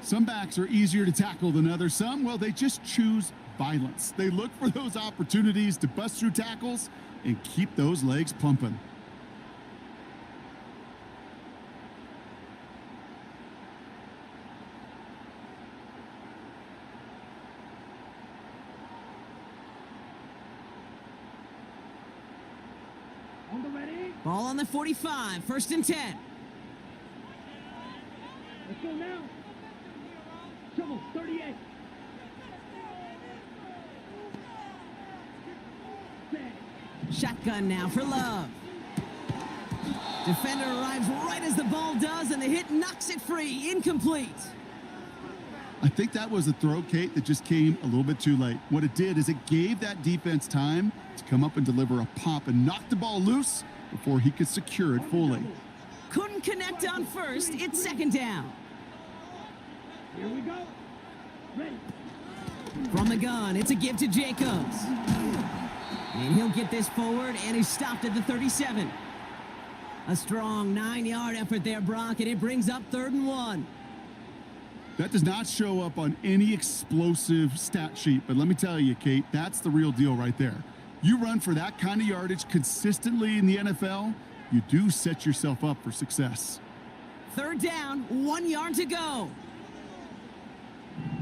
Some backs are easier to tackle than others. Some, well, they just choose violence. They look for those opportunities to bust through tackles and keep those legs pumping. On the ready. Ball on the 45, 1st and 10. Let's go now. Trouble, 38. Shotgun now for Love. Defender arrives right as the ball does, and the hit knocks it free. Incomplete. I think that was a throw, Kate, that just came a little bit too late. What it did is it gave that defense time to come up and deliver a pop and knock the ball loose before he could secure it fully. Couldn't connect on 1st. It's 2nd down. Here we go. Ready. From the gun, it's a give to Jacobs. And he'll get this forward, and he's stopped at the 37. A strong 9-yard effort there, Brock, and it brings up 3rd and 1. That does not show up on any explosive stat sheet, but let me tell you, Kate, that's the real deal right there. You run for that kind of yardage consistently in the NFL, you do set yourself up for success. 3rd down, 1 yard to go.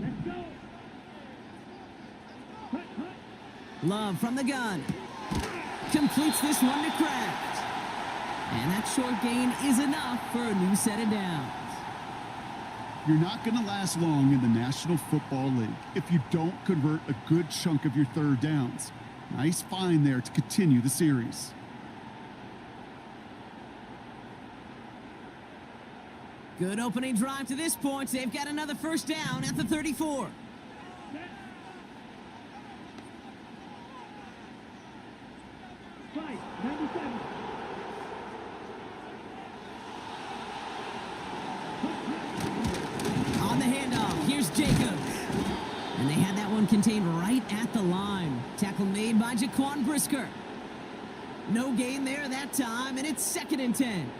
Let's go. Hut, hut. Love from the gun. Completes this one to Kraft. And that short gain is enough for a new set of downs. You're not going to last long in the National Football League if you don't convert a good chunk of your 3rd downs. Nice find there to continue the series. Good opening drive to this point. They've got another 1st down at the 34. Fight, 97. On the handoff, here's Jacobs. And they had that one contained right at the line. Tackle made by Jaquan Brisker. No gain there that time, and it's 2nd and 10.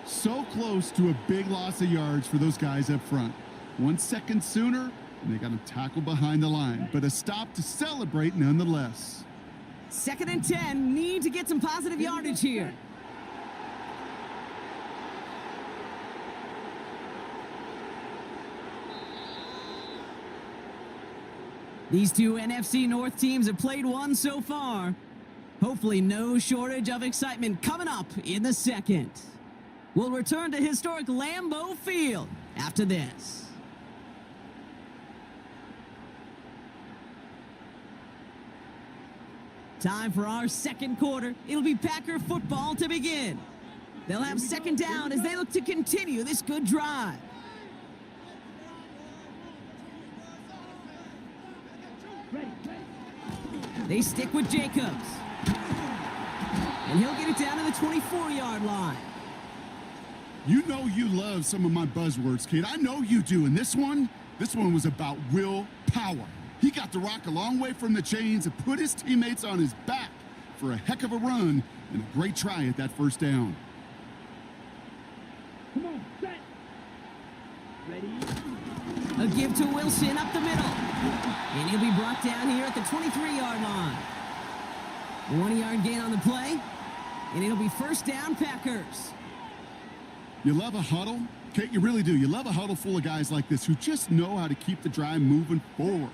So close to a big loss of yards for those guys up front. 1 second sooner, and they got him tackled behind the line. But a stop to celebrate nonetheless. 2nd and 10. Need to get some positive yardage here. These two NFC North teams have played one so far. Hopefully no shortage of excitement coming up in the second. We'll return to historic Lambeau Field after this. Time for our second quarter. It'll be Packer football to begin. They'll have 2nd down as they look to continue this good drive. They stick with Jacobs. And he'll get it down to the 24-yard line. You know you love some of my buzzwords, kid. I know you do. And this one was about willpower. He got the rock a long way from the chains and put his teammates on his back for a heck of a run and a great try at that 1st down. Come on, set. Ready? A give to Wilson up the middle. And he'll be brought down here at the 23-yard line. 1-yard gain on the play. And it'll be 1st down Packers. You love a huddle? Kate, you really do. You love a huddle full of guys like this who just know how to keep the drive moving forward.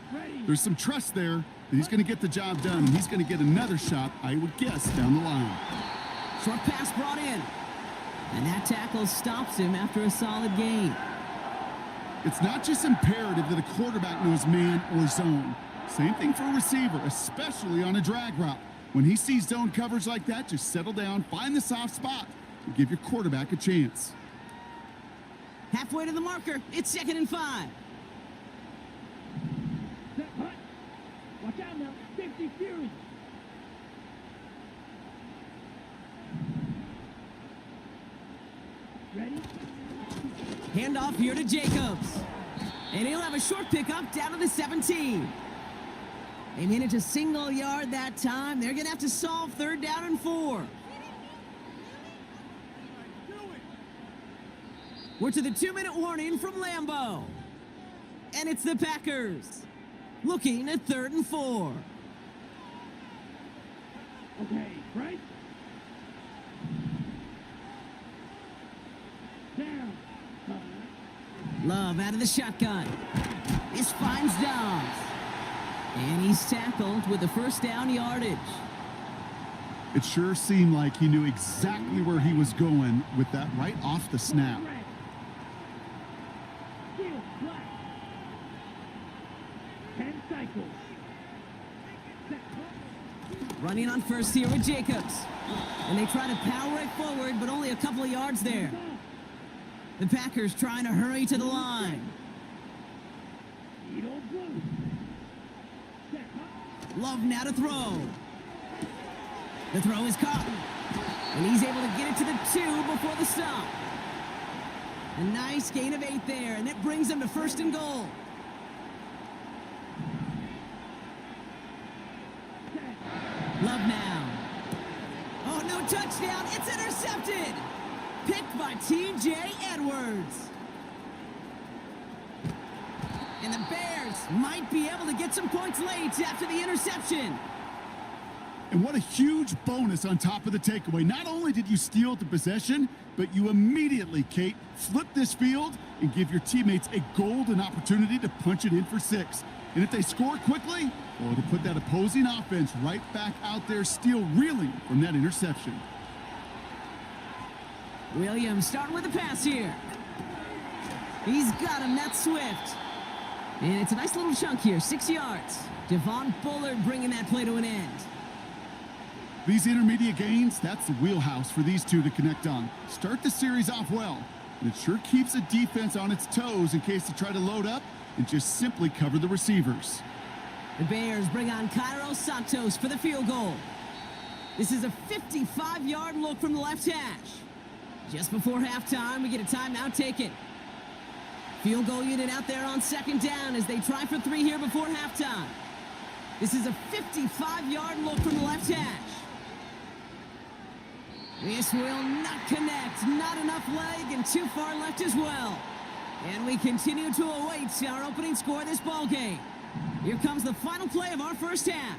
There's some trust there that he's going to get the job done, and he's going to get another shot, I would guess, down the line. Short pass brought in. And that tackle stops him after a solid gain. It's not just imperative that a quarterback knows man or zone. Same thing for a receiver, especially on a drag route. When he sees zone coverage like that, just settle down, find the soft spot, and give your quarterback a chance. Halfway to the marker. It's 2nd and 5. Set, hut. Watch out now. 50 Fury. Ready? Handoff here to Jacobs. And he'll have a short pickup down to the 17. They managed a single yard that time. They're going to have to solve 3rd down and 4. We're to the 2-minute warning from Lambeau. And it's the Packers looking at 3rd and 4. Okay, right? Down. Love out of the shotgun. This finds Dobbs. And he's tackled with the 1st down yardage. It sure seemed like he knew exactly where he was going with that right off the snap. Steel, black. 10 cycles. Set. Running on 1st here with Jacobs. And they try to power right forward, but only a couple of yards there. The Packers trying to hurry to the line. Needle blue. Set. Love now to throw. The throw is caught. And he's able to get it to the 2 before the stop. A nice gain of 8 there, and it brings them to 1st and goal. Love now. Oh, no touchdown. It's intercepted. Picked by T.J. Edwards. And the Bears might be able to get some points late after the interception. And what a huge bonus on top of the takeaway. Not only did you steal the possession, but you immediately, Kate, flip this field and give your teammates a golden opportunity to punch it in for 6. And if they score quickly, well, to put that opposing offense right back out there, still reeling from that interception. Williams starting with the pass here. He's got him. That's Swift. And it's a nice little chunk here, 6 yards. Devon Bullard bringing that play to an end. These intermediate gains, that's the wheelhouse for these two to connect on. Start the series off well, and it sure keeps the defense on its toes in case they try to load up and just simply cover the receivers. The Bears bring on Cairo Santos for the field goal. This is a 55-yard look from the left hash. Just before halftime, we get a timeout taken. Field goal unit out there on 2nd down as they try for 3 here before halftime. This is a 55-yard look from the left hash. This will not connect. Not enough leg and too far left as well. And we continue to await our opening score of this ball game. Here comes the final play of our first half.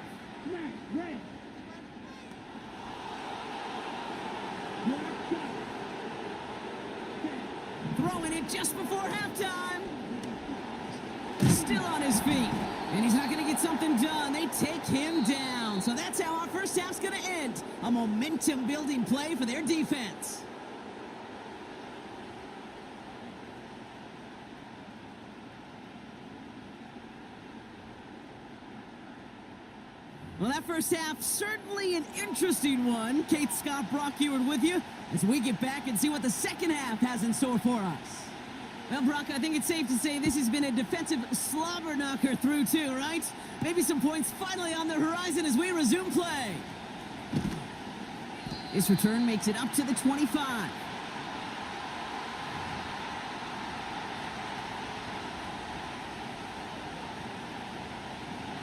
Throwing it just before halftime. Still on his feet. And he's not going to get something done. They take him down. So that's how our first half's going to end. A momentum-building play for their defense. Well, that first half, certainly an interesting one. Kate, Scott, Brock Eward with you as we get back and see what the second half has in store for us. Well, Brock, I think it's safe to say this has been a defensive slobber knocker through two, right? Maybe some points finally on the horizon as we resume play. This return makes it up to the 25.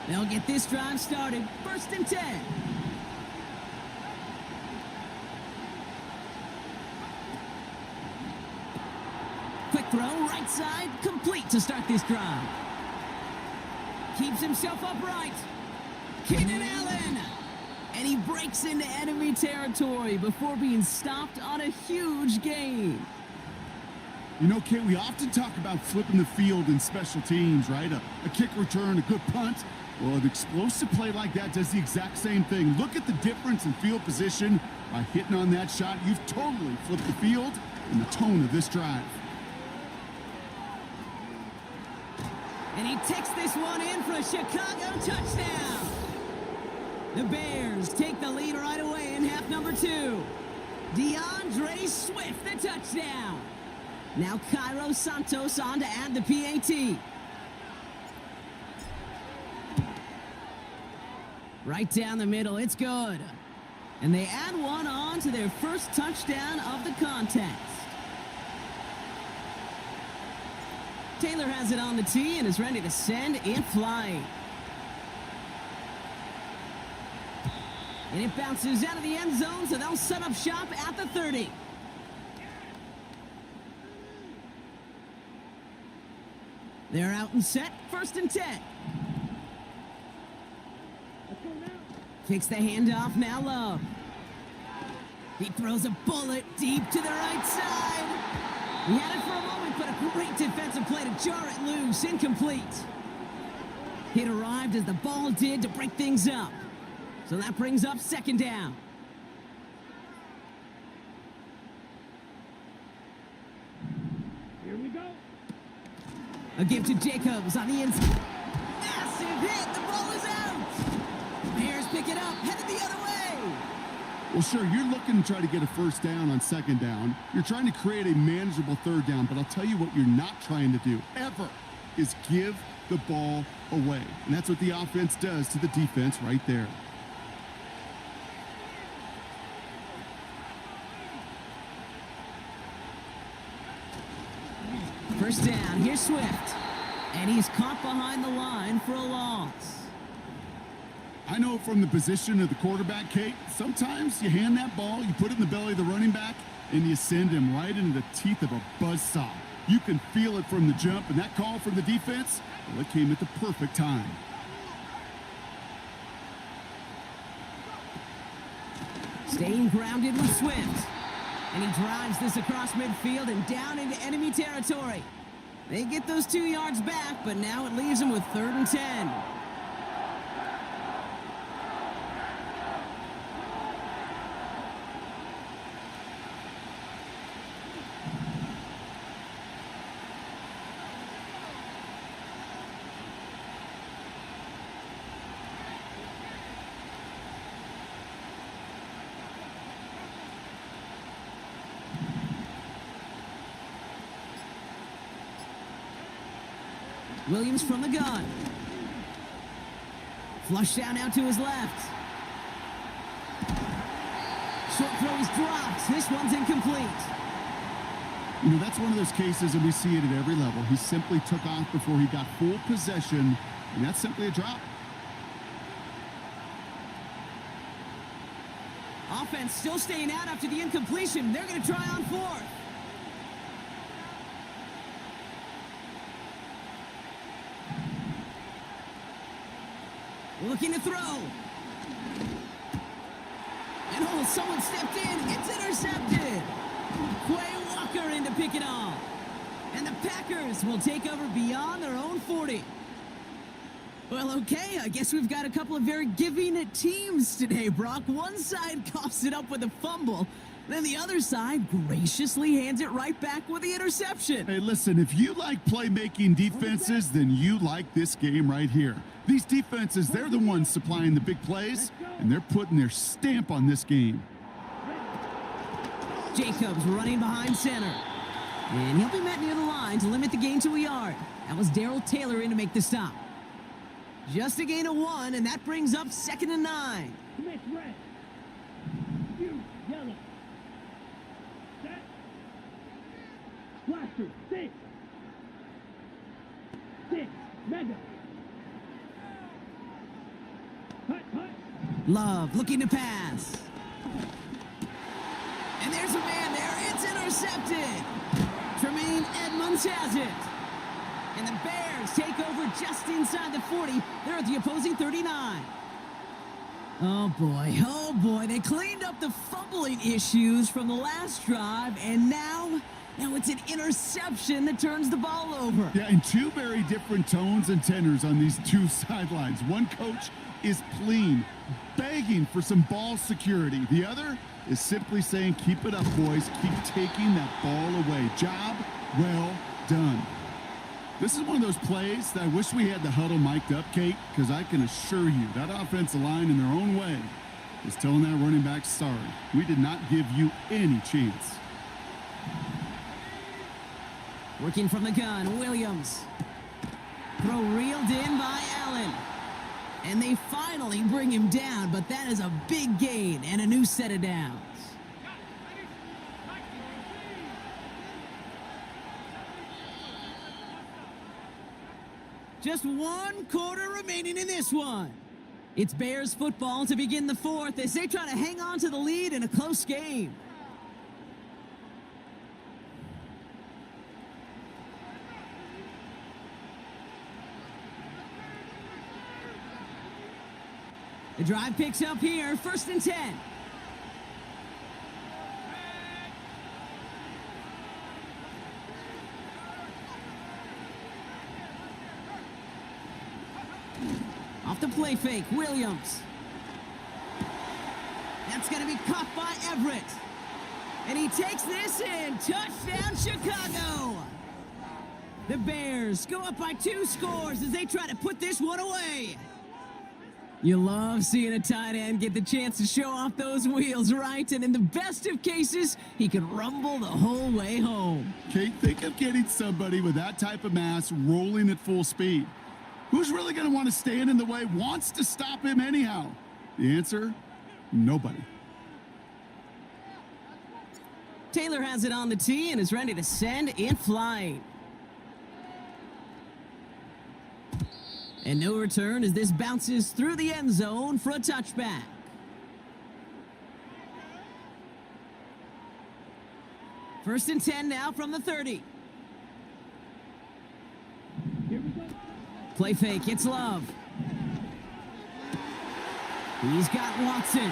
They'll get this drive started. 1st and 10. Quick throw, right side, complete to start this drive. Keeps himself upright. Keenan Allen. And he breaks into enemy territory before being stopped on a huge gain. You know, Kate, we often talk about flipping the field in special teams, right? A kick return, a good punt. Well, an explosive play like that does the exact same thing. Look at the difference in field position. By hitting on that shot, you've totally flipped the field and the tone of this drive. And he takes this one in for a Chicago touchdown. The Bears take the lead right away in half number 2. DeAndre Swift, the touchdown. Now Cairo Santos on to add the PAT. Right down the middle, it's good. And they add one on to their first touchdown of the contest. Taylor has it on the tee and is ready to send it flying. And it bounces out of the end zone, so they'll set up shop at the 30. They're out and set, 1st and 10. Takes the handoff, now Love. He throws a bullet deep to the right side. He had it for a moment, but a great defensive play to jar it loose, incomplete. Hit arrived as the ball did to break things up. So that brings up 2nd down. Here we go. A give to Jacobs on the inside. Massive hit, the ball is out. Bears pick it up, headed the other way. Well, sure, you're looking to try to get a 1st down on 2nd down. You're trying to create a manageable 3rd down, but I'll tell you what you're not trying to do, ever, is give the ball away. And that's what the offense does to the defense right there. First down, here's Swift. And he's caught behind the line for a loss. I know from the position of the quarterback, Kate, sometimes you hand that ball, you put it in the belly of the running back, and you send him right into the teeth of a buzzsaw. You can feel it from the jump, and that call from the defense, well, it came at the perfect time. Staying grounded with Swift. And he drives this across midfield and down into enemy territory. They get those 2 yards back, but now it leaves them with 3rd and 10. Williams from the gun. Flush down out to his left. Short throw is dropped. This one's incomplete. You know, that's one of those cases, and we see it at every level. He simply took off before he got full possession, and that's simply a drop. Offense still staying out after the incompletion. They're going to try on fourth. Looking to throw. And someone stepped in. It's intercepted. Quay Walker in to pick it off. And the Packers will take over beyond their own 40. Well, okay, I guess we've got a couple of very giving teams today, Brock. One side coughs it up with a fumble. Then the other side graciously hands it right back with the interception. Hey, listen, if you like playmaking defenses, then you like this game right here. These defenses, they're the ones supplying the big plays, and they're putting their stamp on this game. Jacobs running behind center. And he'll be met near the line to limit the gain to a yard. That was Darrell Taylor in to make the stop. Just a gain of 1, and that brings up 2nd and 9. Commit red. You, yellow. Set. Blaster, 6. 6, mega. Hut, hut. Love looking to pass. And there's a man there. It's intercepted. Tremaine Edmonds has it. And the Bears take over just inside the 40. They're at the opposing 39. Oh, boy. They cleaned up the fumbling issues from the last drive, and now it's an interception that turns the ball over. Yeah, and two very different tones and tenors on these two sidelines. One coach is pleading, begging for some ball security. The other is simply saying, keep it up, boys. Keep taking that ball away. Job well done. This is one of those plays that I wish we had the huddle mic'd up, Kate, because I can assure you that offensive line in their own way is telling that running back, sorry, we did not give you any chance. Working from the gun, Williams. Throw reeled in by Allen. And they finally bring him down, but that is a big gain and a new set of downs. Just 1 quarter remaining in this one. It's Bears football to begin the 4th as they try to hang on to the lead in a close game. The drive picks up here, 1st and 10. Off the play fake, Williams. That's going to be caught by Everett. And he takes this in. Touchdown, Chicago. The Bears go up by 2 scores as they try to put this one away. You love seeing a tight end get the chance to show off those wheels, right? And in the best of cases, he can rumble the whole way home. Kate, think of getting somebody with that type of mass rolling at full speed. Who's really going to want to stand in the way, wants to stop him anyhow? The answer, nobody. Taylor has it on the tee and is ready to send in flight. And no return as this bounces through the end zone for a touchback. First and 10 now from the 30. Here we go. Play fake, it's Love. He's got Watson.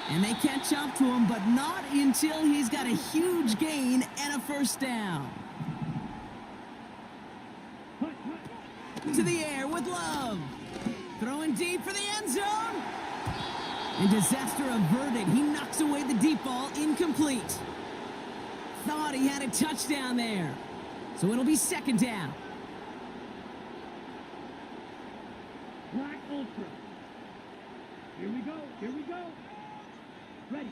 And they catch up to him, but not until he's got a huge gain and a first down. To the air with Love. Throwing deep for the end zone. And disaster averted. He knocks away the deep ball, incomplete. Thought he had a touchdown there. So it'll be 2nd down. Black Ultra. Here we go. Here we go. Ready.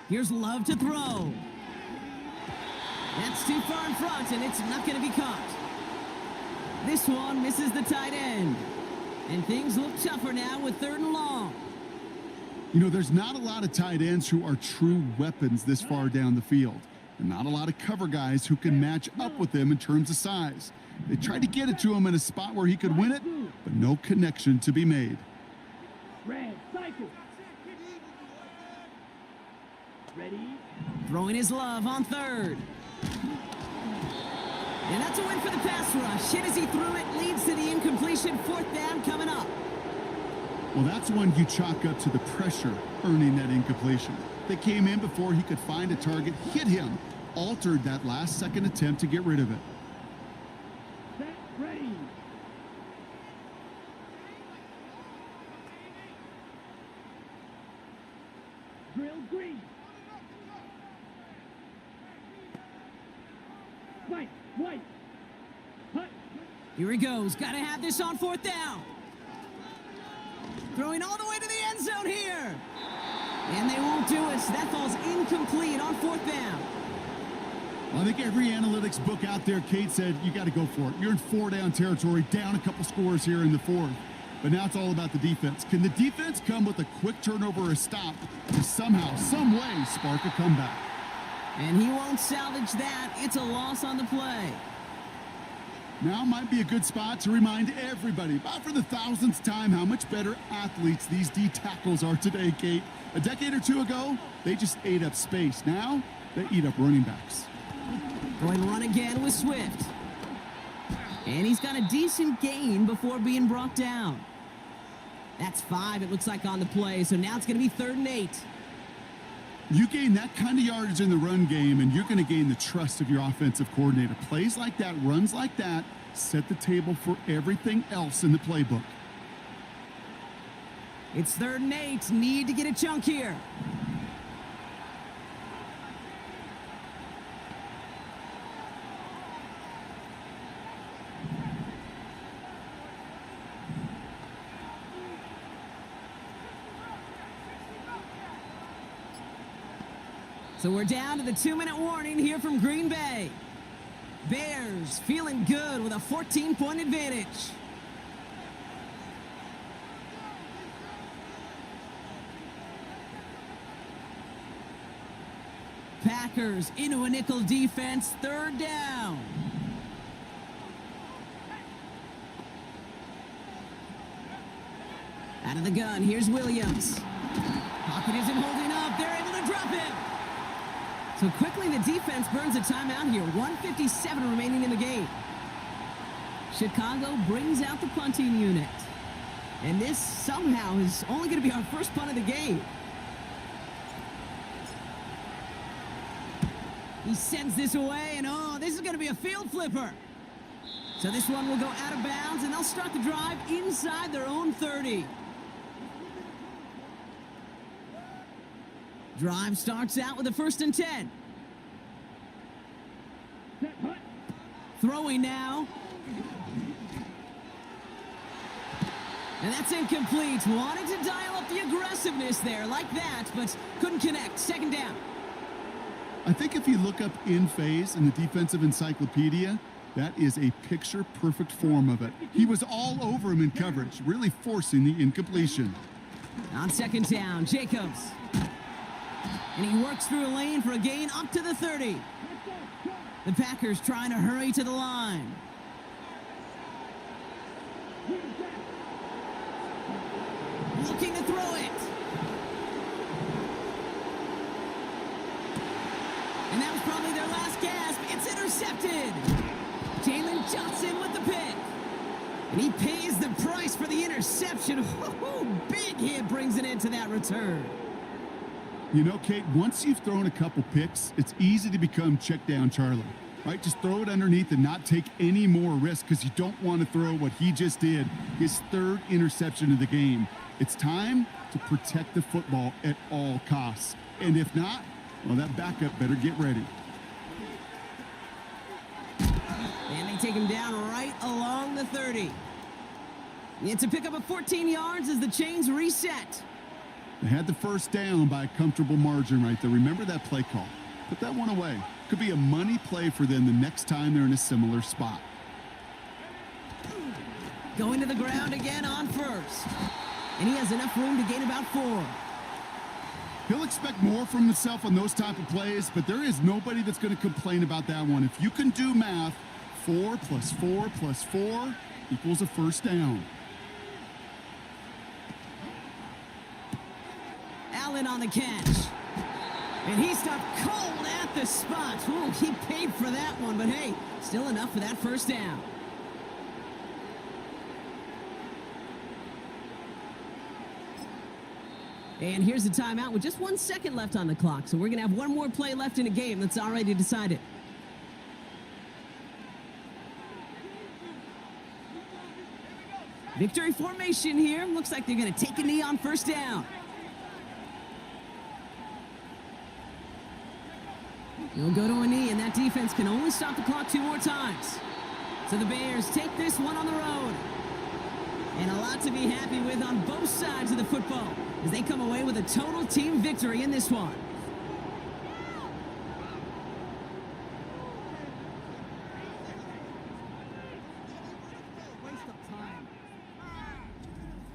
Here's Love to throw. That's too far in front, and it's not going to be caught. This one misses the tight end. And things look tougher now with 3rd and long. You know, there's not a lot of tight ends who are true weapons this far down the field. And not a lot of cover guys who can match up with them in terms of size. They tried to get it to him in a spot where he could win it, but no connection to be made. Red, cycle. Throwing his love on third. And that's a win for the pass rush. Hit as he threw it, leads to the incompletion. Fourth down coming up. Well, that's one you chalk up to the pressure earning that incompletion. They came in before he could find a target, hit him, altered that last-second attempt to get rid of it. Set, ready. Drill green. White, white. Hut. Here he goes. Got to have this on fourth down. Throwing all the way to the end zone here. And they won't do it. So that falls incomplete on fourth down. Well, I think every analytics book out there, Kate, said you got to go for it. You're in four-down territory, down a couple scores here in the fourth. But now it's all about the defense. Can the defense come with a quick turnover or a stop to somehow, some way, spark a comeback? And he won't salvage that. It's a loss on the play. Now might be a good spot to remind everybody, about for the thousandth time, how much better athletes these D tackles are today, Kate. A decade or two ago, they just ate up space. Now, they eat up running backs. Going to run again with Swift. And he's got a decent gain before being brought down. That's 5, it looks like, on the play. So now it's going to be 3rd and 8. You gain that kind of yardage in the run game, and you're going to gain the trust of your offensive coordinator. Plays like that, runs like that, set the table for everything else in the playbook. It's 3rd and 8. Need to get a chunk here. So we're down to the 2-minute warning here from Green Bay. Bears feeling good with a 14-point advantage. Packers into a nickel defense, 3rd down. Out of the gun, here's Williams. Pocket isn't holding up, they're able to drop him. So quickly the defense burns a timeout here. 1:57 remaining in the game. Chicago brings out the punting unit. And this somehow is only going to be our first punt of the game. He sends this away, and oh, this is going to be a field flipper. So this one will go out of bounds, and they'll start the drive inside their own 30. Drive starts out with a 1st and 10. Throwing now. And that's incomplete. Wanted to dial up the aggressiveness there like that, but couldn't connect. 2nd down. I think if you look up in phase in the defensive encyclopedia, that is a picture-perfect form of it. He was all over him in coverage, really forcing the incompletion. On 2nd down, Jacobs. And he works through a lane for a gain up to the 30. The Packers trying to hurry to the line. Looking to throw it. And that was probably their last gasp. It's intercepted. Jalen Johnson with the pick. And he pays the price for the interception. Big hit brings it into that return. You know, Kate, once you've thrown a couple picks, it's easy to become check down Charlie, right? Just throw it underneath and not take any more risk because you don't want to throw what he just did, his 3rd interception of the game. It's time to protect the football at all costs. And if not, well, that backup better get ready. And they take him down right along the 30. It's a pickup of 14 yards as the chains reset. They had the 1st down by a comfortable margin right there. Remember that play call. Put that one away. Could be a money play for them the next time they're in a similar spot. Going to the ground again on 1st. And he has enough room to gain about 4. He'll expect more from himself on those type of plays, but there is nobody that's going to complain about that one. If you can do math, 4 + 4 + 4 equals a 1st down. Allen on the catch. And he stopped cold the spot. Ooh, he paid for that one, but hey, still enough for that first down. And here's the timeout with just 1 second left on the clock. So we're going to have one more play left in a game that's already decided. Victory formation here. Looks like they're going to take a knee on first down. They'll go to a knee, and that defense can only stop the clock 2 more times. So the Bears take this one on the road. And a lot to be happy with on both sides of the football as they come away with a total team victory in this one.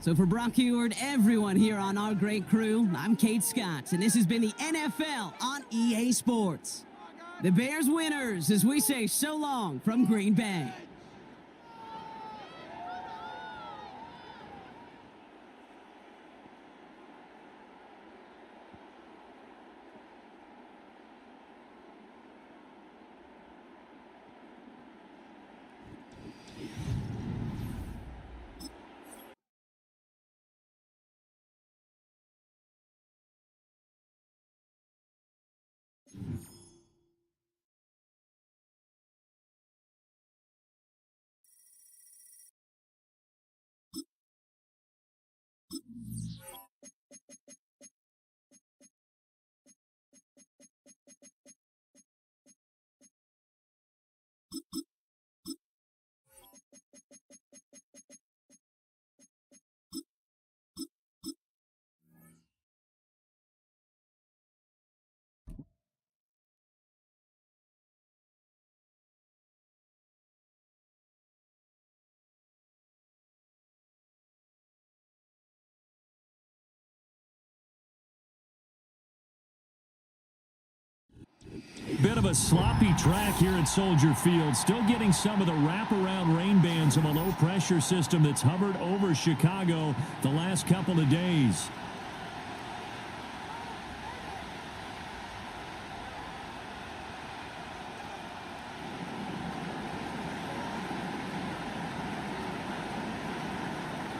So for Brock Hugher and everyone here on our great crew, I'm Kate Scott, and this has been the NFL on EA Sports. The Bears winners as we say so long from Green Bay. Bit of a sloppy track here at Soldier Field. Still getting some of the wraparound rain bands of a low-pressure system that's hovered over Chicago the last couple of days.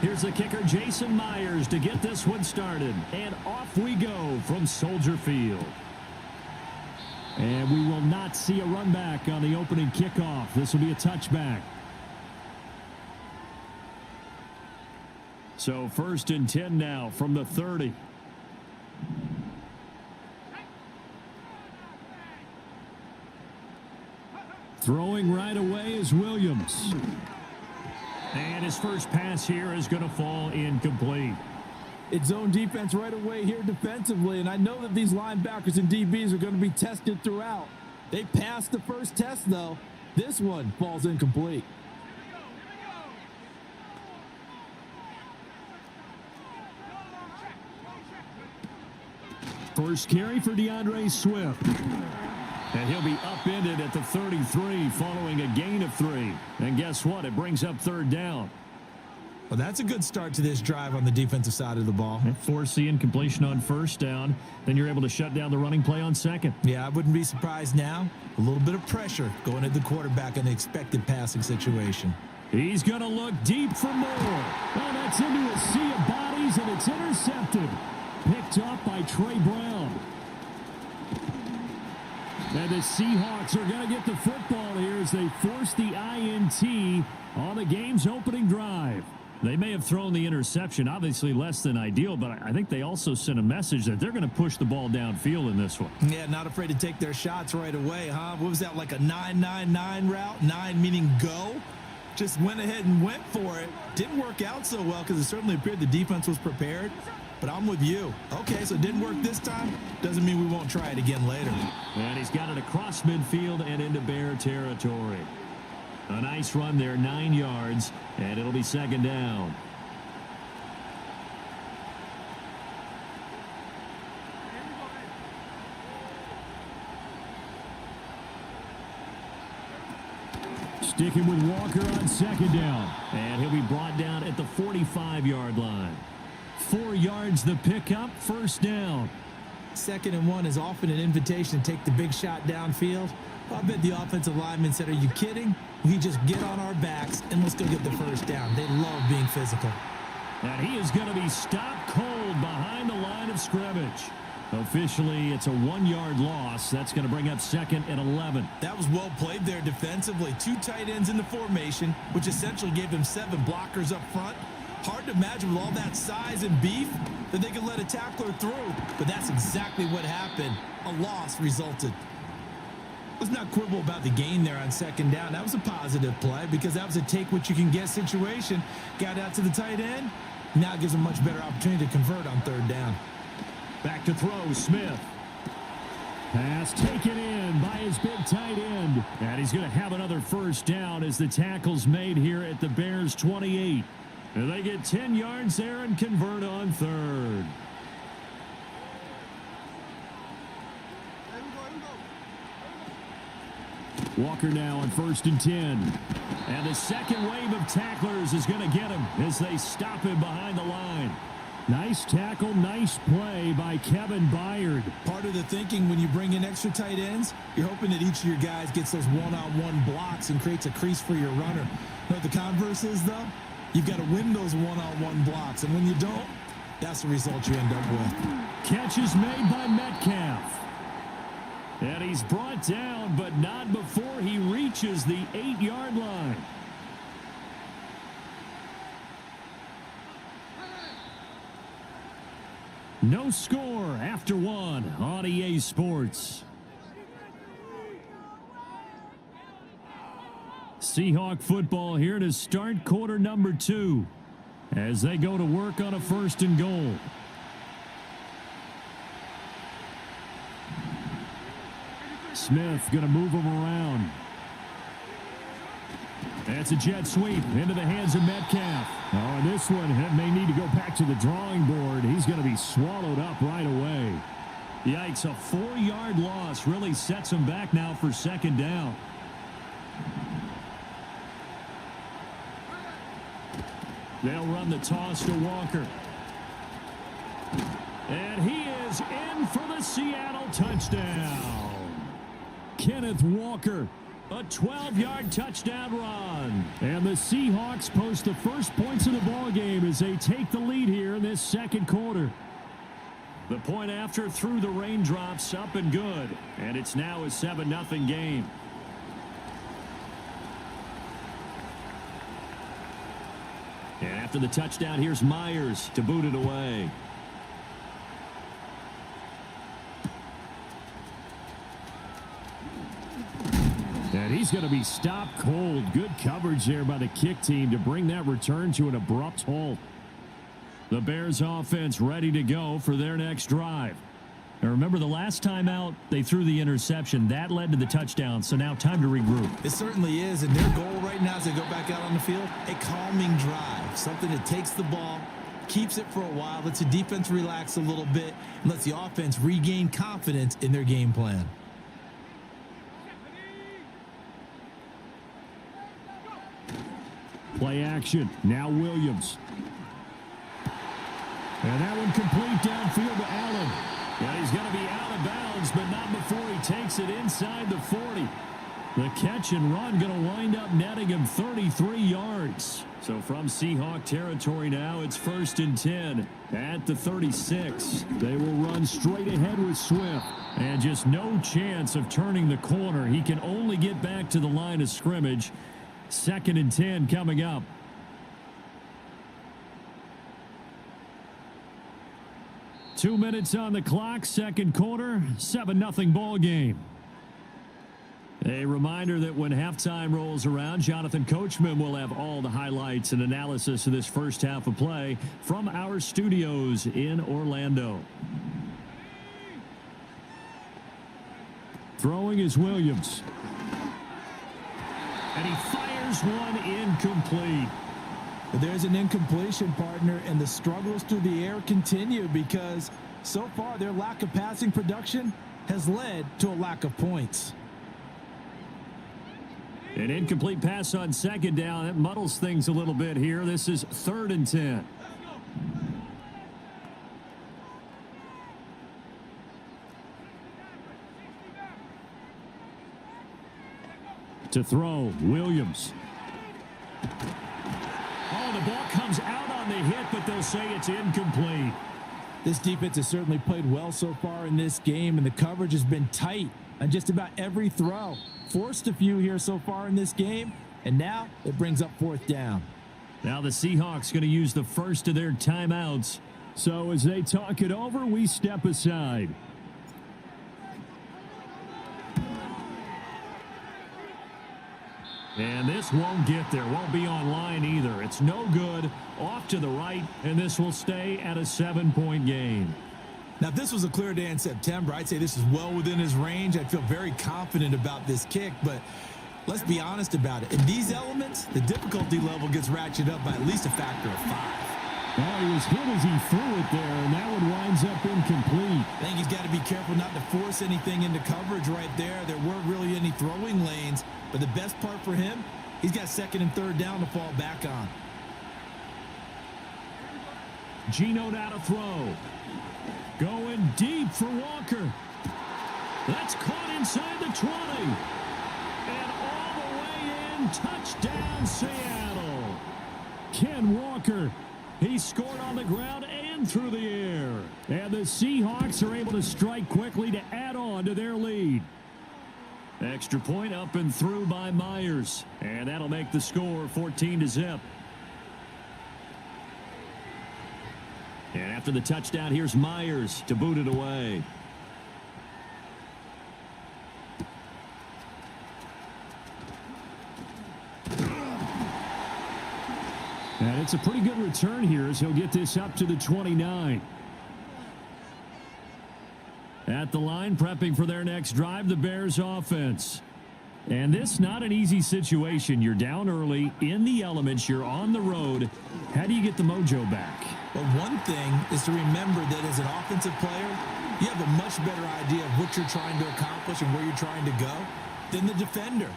Here's the kicker, Jason Myers, to get this one started. And off we go from Soldier Field. And we will not see a run back on the opening kickoff. This will be a touchback. So 1st and 10 now from the 30. Throwing right away is Williams. And his first pass here is going to fall incomplete. It's zone defense right away here defensively, and I know that these linebackers and DBs are going to be tested throughout. They passed the first test, though. This one falls incomplete. First carry for DeAndre Swift. And he'll be upended at the 33 following a gain of 3. And guess what? It brings up 3rd down. Well, that's a good start to this drive on the defensive side of the ball. Force the incompletion on 1st down. Then you're able to shut down the running play on 2nd. Yeah, I wouldn't be surprised now. A little bit of pressure going at the quarterback in an expected passing situation. He's going to look deep for more. Well, that's into a sea of bodies, and it's intercepted. Picked up by Trey Brown. And the Seahawks are going to get the football here as they force the INT on the game's opening drive. They may have thrown the interception, obviously less than ideal, but I think they also sent a message that they're going to push the ball downfield in this one. Yeah, not afraid to take their shots right away, huh? What was that, like a 9-9-9 route? 9 meaning go? Just went ahead and went for it. Didn't work out so well because it certainly appeared the defense was prepared. But I'm with you. Okay, so it didn't work this time. Doesn't mean we won't try it again later. And he's got it across midfield and into Bear territory. A nice run there, 9 yards, and it'll be 2nd down. Sticking with Walker on 2nd down. And he'll be brought down at the 45-yard line. 4 yards the pickup, 1st down. 2nd and 1 is often an invitation to take the big shot downfield. I bet the offensive lineman said, are you kidding? We just get on our backs and let's go get the first down. They love being physical. And he is going to be stopped cold behind the line of scrimmage. Officially, it's a 1-yard loss. That's going to bring up 2nd and 11. That was well played there defensively. 2 tight ends in the formation, which essentially gave them 7 blockers up front. Hard to imagine with all that size and beef that they could let a tackler through. But that's exactly what happened. A loss resulted. Let's not quibble about the gain there on 2nd down. That was a positive play because that was a take-what-you-can-get situation. Got out to the tight end. Now it gives them a much better opportunity to convert on 3rd down. Back to throw, Smith. Pass taken in by his big tight end. And he's going to have another first down as the tackle's made here at the Bears' 28. And they get 10 yards there and convert on 3rd. Walker now on 1st and 10. And the second wave of tacklers is going to get him as they stop him behind the line. Nice tackle, nice play by Kevin Byard. Part of the thinking when you bring in extra tight ends, you're hoping that each of your guys gets those one-on-one blocks and creates a crease for your runner. You know what the converse is, though? You've got to win those one-on-one blocks, and when you don't, that's the result you end up with. Catch is made by Metcalf. And he's brought down, but not before he reaches the 8-yard line. No score after 1 on EA Sports. Seahawk football here to start quarter number 2 as they go to work on a 1st and goal. Smith going to move him around. That's a jet sweep into the hands of Metcalf. Oh, and this one may need to go back to the drawing board. He's going to be swallowed up right away. Yikes, a 4-yard loss really sets him back now for 2nd down. They'll run the toss to Walker. And he is in for the Seattle touchdown. Kenneth Walker, a 12-yard touchdown run. And the Seahawks post the first points of the ball game as they take the lead here in this 2nd quarter. The point after through the raindrops, up and good. And it's now a 7-0 game. And after the touchdown, here's Myers to boot it away. And he's going to be stopped cold. Good coverage there by the kick team to bring that return to an abrupt halt. The Bears offense ready to go for their next drive. And remember, the last time out, they threw the interception. That led to the touchdown, so now time to regroup. It certainly is, and their goal right now as they go back out on the field, a calming drive. Something that takes the ball, keeps it for a while, lets the defense relax a little bit, and lets the offense regain confidence in their game plan. Play action. Now Williams. And that one complete downfield to Allen. And he's going to be out of bounds, but not before he takes it inside the 40. The catch and run going to wind up netting him 33 yards. So from Seahawk territory now, it's 1st and 10 at the 36. They will run straight ahead with Swift. And just no chance of turning the corner. He can only get back to the line of scrimmage. 2nd and 10 coming up. Two minutes on the clock, 2nd quarter, 7-0 ball game. A reminder that when halftime rolls around, Jonathan Coachman will have all the highlights and analysis of this first half of play from our studios in Orlando. Throwing is Williams. And he fires one incomplete. There's an incompletion, partner, and the struggles through the air continue because so far their lack of passing production has led to a lack of points. An incomplete pass on 2nd down. That muddles things a little bit here. This is 3rd and 10. To throw, Williams. Oh, the ball comes out on the hit, but they'll say it's incomplete. This defense has certainly played well so far in this game, and the coverage has been tight on just about every throw. Forced a few here so far in this game, and now it brings up 4th down. Now the Seahawks going to use the first of their timeouts. So as they talk it over, we step aside. And this won't get there. Won't be online either. It's no good. Off to the right, and this will stay at a 7-point game. Now, if this was a clear day in September, I'd say this is well within his range. I'd feel very confident about this kick, but let's be honest about it. In these elements, the difficulty level gets ratcheted up by at least a factor of 5. Well, he was hit as he threw it there, and that one winds up incomplete. I think he's got to be careful not to force anything into coverage right there. There weren't really any throwing lanes, but the best part for him, he's got 2nd and 3rd down to fall back on. Geno now to throw. Going deep for Walker. That's caught inside the 20. And all the way in, touchdown Seattle. Ken Walker, he scored on the ground and through the air. And the Seahawks are able to strike quickly to add on to their lead. Extra point up and through by Myers. And that'll make the score 14-0. And after the touchdown, here's Myers to boot it away. And it's a pretty good return here as he'll get this up to the 29. At the line, prepping for their next drive, the Bears offense. And this not an easy situation. You're down early, in the elements, you're on the road. How do you get the mojo back? Well, one thing is to remember that as an offensive player, you have a much better idea of what you're trying to accomplish and where you're trying to go than the defender.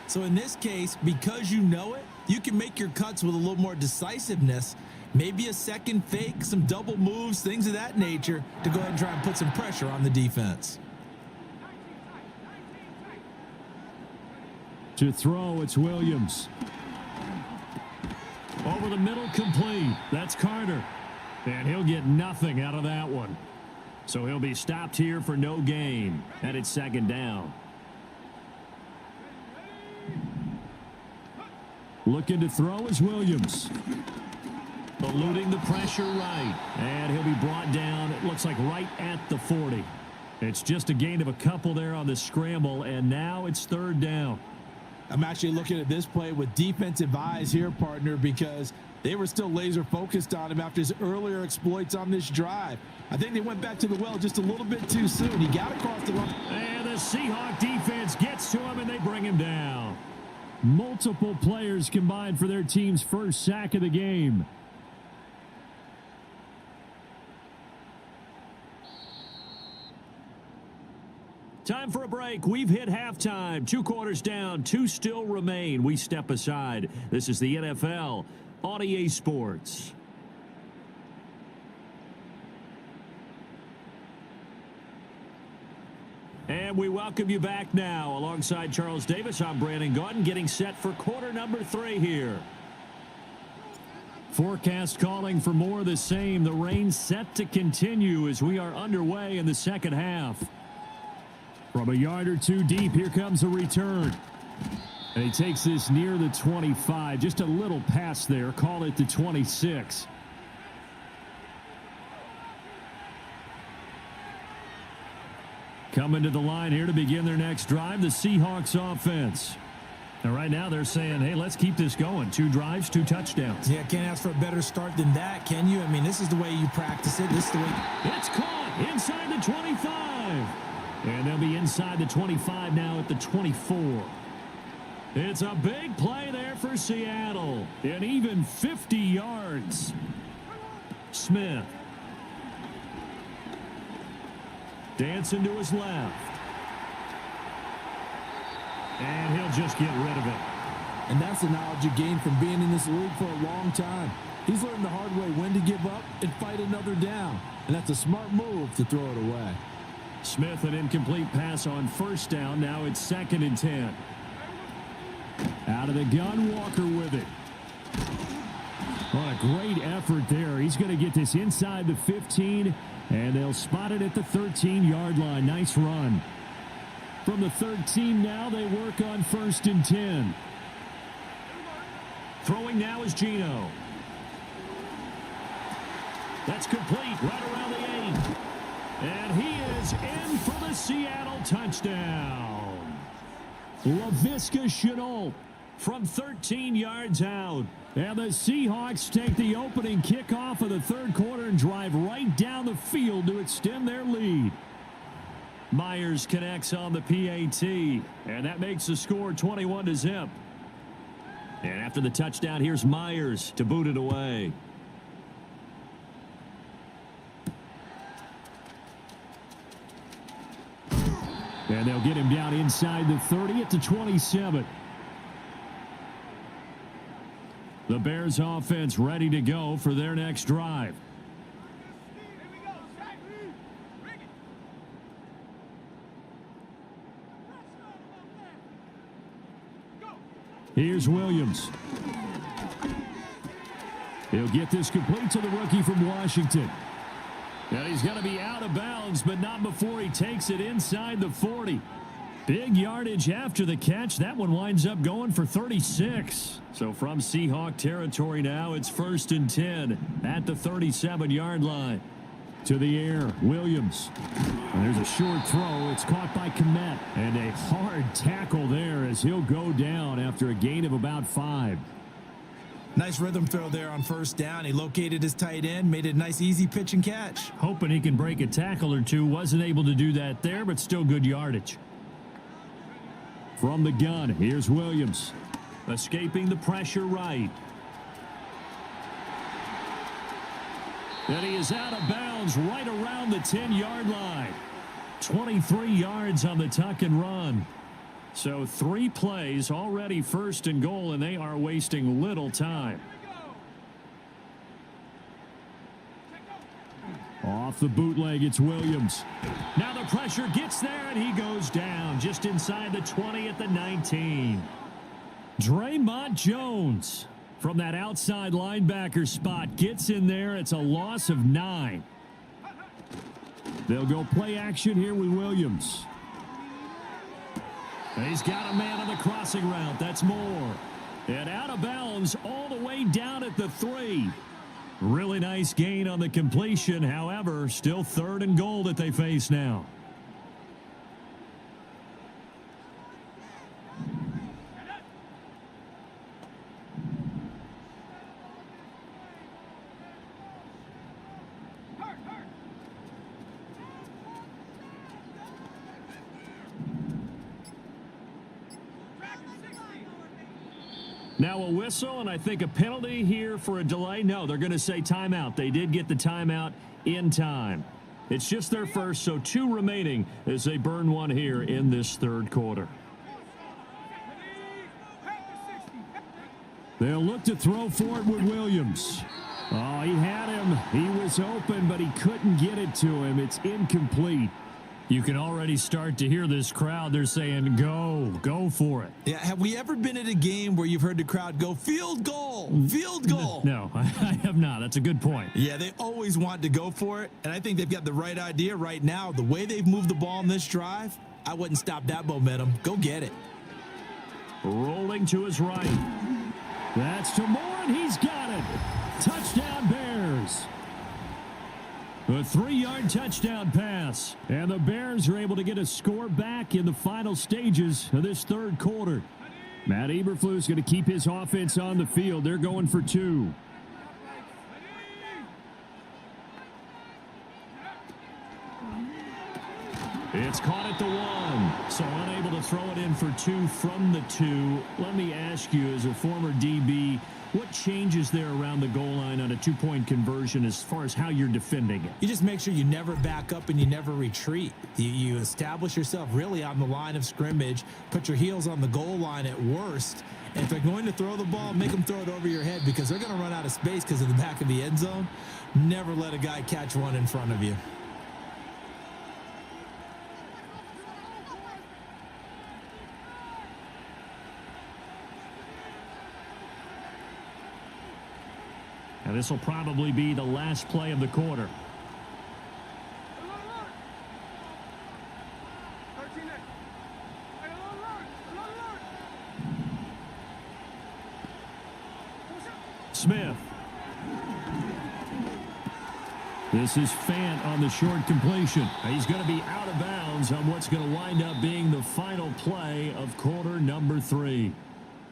So in this case, because you know it, you can make your cuts with a little more decisiveness, maybe a second fake, some double moves, things of that nature, to go ahead and try and put some pressure on the defense. To throw, it's Williams. Over the middle, complete. That's Carter. And he'll get nothing out of that one. So he'll be stopped here for no gain. And it's 2nd down. Looking to throw is Williams. Eluding the pressure right. And he'll be brought down, it looks like right at the 40. It's just a gain of a couple there on the scramble, and now it's 3rd down. I'm actually looking at this play with defensive eyes here, partner, because they were still laser focused on him after his earlier exploits on this drive. I think they went back to the well just a little bit too soon. He got across the line. And the Seahawk defense gets to him, and they bring him down. Multiple players combined for their team's first sack of the game. Time for a break. We've hit halftime. 2 quarters down. 2 still remain. We step aside. This is the NFL on EA Sports. And we welcome you back now. Alongside Charles Davis, I'm Brandon Gaudin, getting set for quarter number 3 here. Forecast calling for more of the same. The rain set to continue as we are underway in the second half. From a yard or 2 deep, here comes a return. And he takes this near the 25. Just a little pass there. Call it the 26. Coming to the line here to begin their next drive, the Seahawks offense. And right now they're saying, hey, let's keep this going. 2 drives, 2 touchdowns. Yeah, can't ask for a better start than that, can you? I mean, this is the way you practice it. This is the way. It's caught inside the 25. And they'll be inside the 25 now at the 24. It's a big play there for Seattle. And even 50 yards. Smith. Dancing to his left. And he'll just get rid of it. And that's the knowledge you gain from being in this league for a long time. He's learned the hard way when to give up and fight another down. And that's a smart move to throw it away. Smith, an incomplete pass on 1st down. Now it's 2nd and 10. Out of the gun, Walker with it. What a great effort there. He's going to get this inside the 15, and they'll spot it at the 13-yard line. Nice run. From the 13 now, they work on 1st and 10. Throwing now is Geno. That's complete right around the 8. And he is in for the Seattle touchdown. Laviska Shenault from 13 yards out. And the Seahawks take the opening kickoff of the third quarter and drive right down the field to extend their lead. Myers connects on the PAT, and that makes the score 21-0. And after the touchdown, here's Myers to boot it away. And they'll get him down inside the 30 at the 27. The Bears offense ready to go for their next drive. Here's Williams. He'll get this complete to the rookie from Washington. And he's going to be out of bounds, but not before he takes it inside the 40. Big yardage after the catch. That one winds up going for 36. So from Seahawk territory now, it's 1st and 10 at the 37-yard line. To the air, Williams. And there's a short throw. It's caught by Kmet. And a hard tackle there as he'll go down after a gain of about 5. Nice rhythm throw there on 1st down. He located his tight end, made it a nice easy pitch and catch. Hoping he can break a tackle or two. Wasn't able to do that there, but still good yardage. From the gun, here's Williams. Escaping the pressure right. And he is out of bounds right around the 10-yard line. 23 yards on the tuck and run. So 3 plays, already 1st and goal, and they are wasting little time. Off the bootleg, it's Williams. Now the pressure gets there, and he goes down just inside the 20 at the 19. Draymond Jones from that outside linebacker spot gets in there. It's a loss of 9. They'll go play action here with Williams. He's got a man on the crossing route. That's Moore. And out of bounds all the way down at the 3. Really nice gain on the completion. However, still 3rd and goal that they face now. Now a whistle, and I think a penalty here for a delay. No, they're going to say timeout. They did get the timeout in time. It's just their first, so 2 remaining as they burn one here in this third quarter. They'll look to throw for it with Williams. Oh, he had him. He was open, but he couldn't get it to him. It's incomplete. You can already start to hear this crowd. They're saying, go for it. Yeah, have we ever been at a game where you've heard the crowd go, field goal, field goal? No, I have not. That's a good point. Yeah, they always want to go for it, and I think they've got the right idea right now. The way they've moved the ball in this drive, I wouldn't stop that momentum. Go get it. Rolling to his right. That's to Moore, and he's got it. Touchdown, Bears. A 3-yard touchdown pass. And the Bears are able to get a score back in the final stages of this third quarter. Matt Eberflus going to keep his offense on the field. They're going for 2. It's caught at the 1. So unable to throw it in for 2 from the 2. Let me ask you, as a former DB, what changes there around the goal line on a 2-point conversion as far as how you're defending it? You just make sure you never back up and you never retreat. You establish yourself really on the line of scrimmage, put your heels on the goal line at worst, and if they're going to throw the ball, make them throw it over your head because they're going to run out of space because of the back of the end zone. Never let a guy catch one in front of you. And this will probably be the last play of the quarter. Smith. This is Fant on the short completion. He's going to be out of bounds on what's going to wind up being the final play of quarter number 3.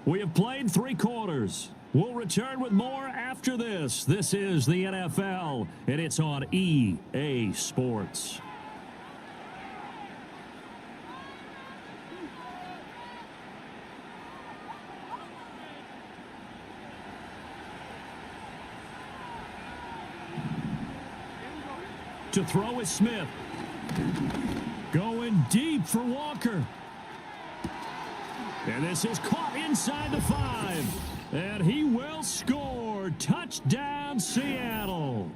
We have played 3 quarters. We'll return with more after this. This is the NFL, and it's on EA Sports. To throw is Smith. Going deep for Walker. And this is caught inside the 5. And he will score. Touchdown, Seattle.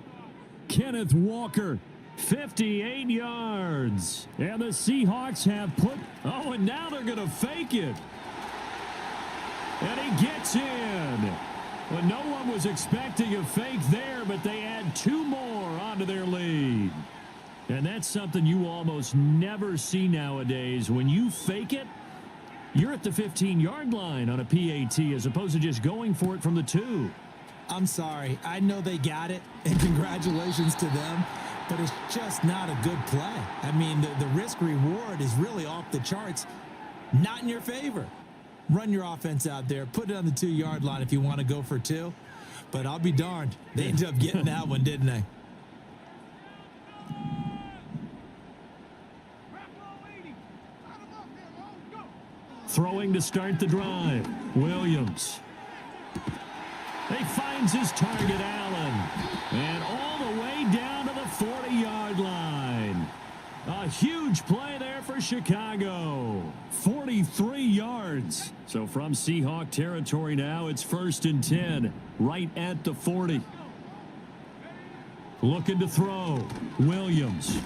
Kenneth Walker, 58 yards. And the Seahawks have put... Oh, and now they're going to fake it. And he gets in. Well, no one was expecting a fake there, but they add 2 more onto their lead. And that's something you almost never see nowadays. When you fake it, you're at the 15-yard line on a PAT as opposed to just going for it from the 2. I'm sorry. I know they got it, and congratulations to them, but it's just not a good play. I mean, the risk-reward is really off the charts, not in your favor. Run your offense out there. Put it on the 2-yard line if you want to go for 2. But I'll be darned. They ended up getting that one, didn't they? Throwing to start the drive. Williams. He finds his target, Allen. And all the way down to the 40-yard line. A huge play there for Chicago. 43 yards. So from Seahawk territory now, it's 1st and 10. Right at the 40. Looking to throw. Williams.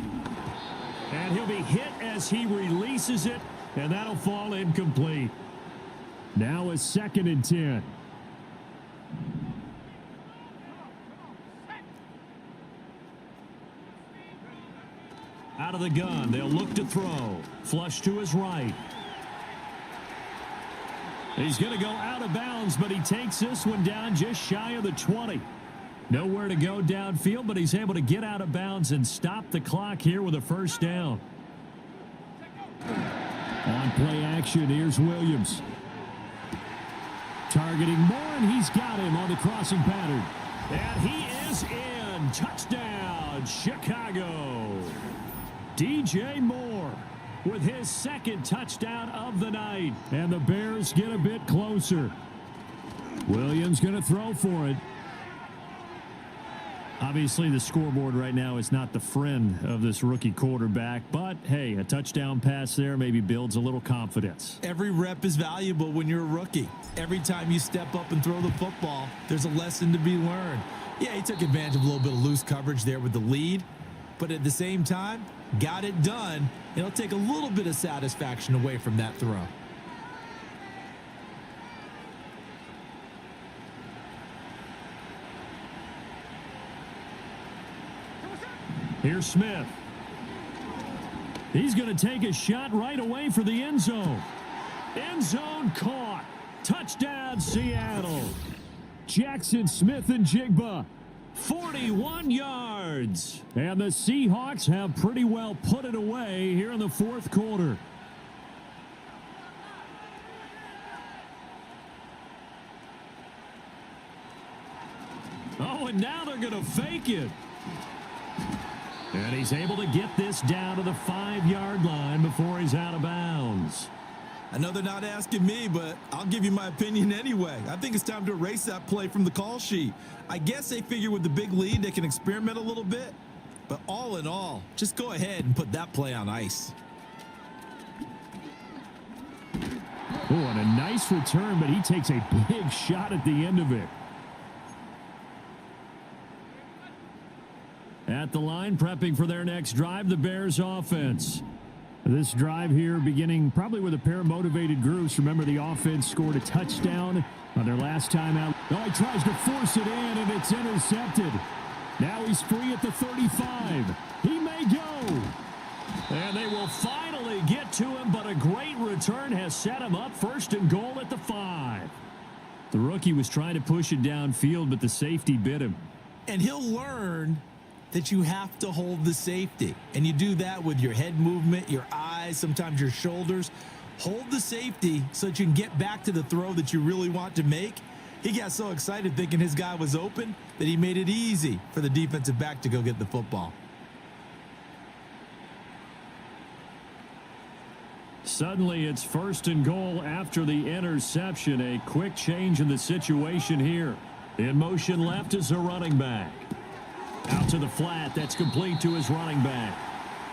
And he'll be hit as he releases it. And that'll fall incomplete. Now a 2nd and 10. Out of the gun, they'll look to throw. Flush to his right. He's going to go out of bounds, but he takes this one down just shy of the 20. Nowhere to go downfield, but he's able to get out of bounds and stop the clock here with a 1st down. On play action, here's Williams. Targeting Moore, and he's got him on the crossing pattern. And he is in. Touchdown, Chicago. DJ Moore with his 2nd touchdown of the night. And the Bears get a bit closer. Williams going to throw for it. Obviously, the scoreboard right now is not the friend of this rookie quarterback, but hey, a touchdown pass there maybe builds a little confidence. Every rep is valuable when you're a rookie. Every time you step up and throw the football, there's a lesson to be learned. Yeah, he took advantage of a little bit of loose coverage there with the lead, but at the same time, got it done. It'll take a little bit of satisfaction away from that throw. Here's Smith. He's going to take a shot right away for the end zone. End zone caught. Touchdown, Seattle. Jackson Smith and Jigba. 41 yards. And the Seahawks have pretty well put it away here in the 4th quarter. Oh, and now they're going to fake it. And he's able to get this down to the 5-yard line before he's out of bounds. I know they're not asking me, but I'll give you my opinion anyway. I think it's time to erase that play from the call sheet. I guess they figure with the big lead they can experiment a little bit. But all in all, just go ahead and put that play on ice. Oh, and a nice return, but he takes a big shot at the end of it. At the line, prepping for their next drive, the Bears offense. This drive here beginning probably with a pair of motivated groups. Remember, the offense scored a touchdown on their last time out. Oh, he tries to force it in, and it's intercepted. Now he's free at the 35. He may go. And they will finally get to him, but a great return has set him up first and goal at the 5. The rookie was trying to push it downfield, but the safety bit him. And he'll learn that you have to hold the safety. And you do that with your head movement, your eyes, sometimes your shoulders. Hold the safety so that you can get back to the throw that you really want to make. He got so excited thinking his guy was open that he made it easy for the defensive back to go get the football. Suddenly, it's first and goal after the interception. A quick change in the situation here. In motion left is a running back. Out to the flat. That's complete to his running back.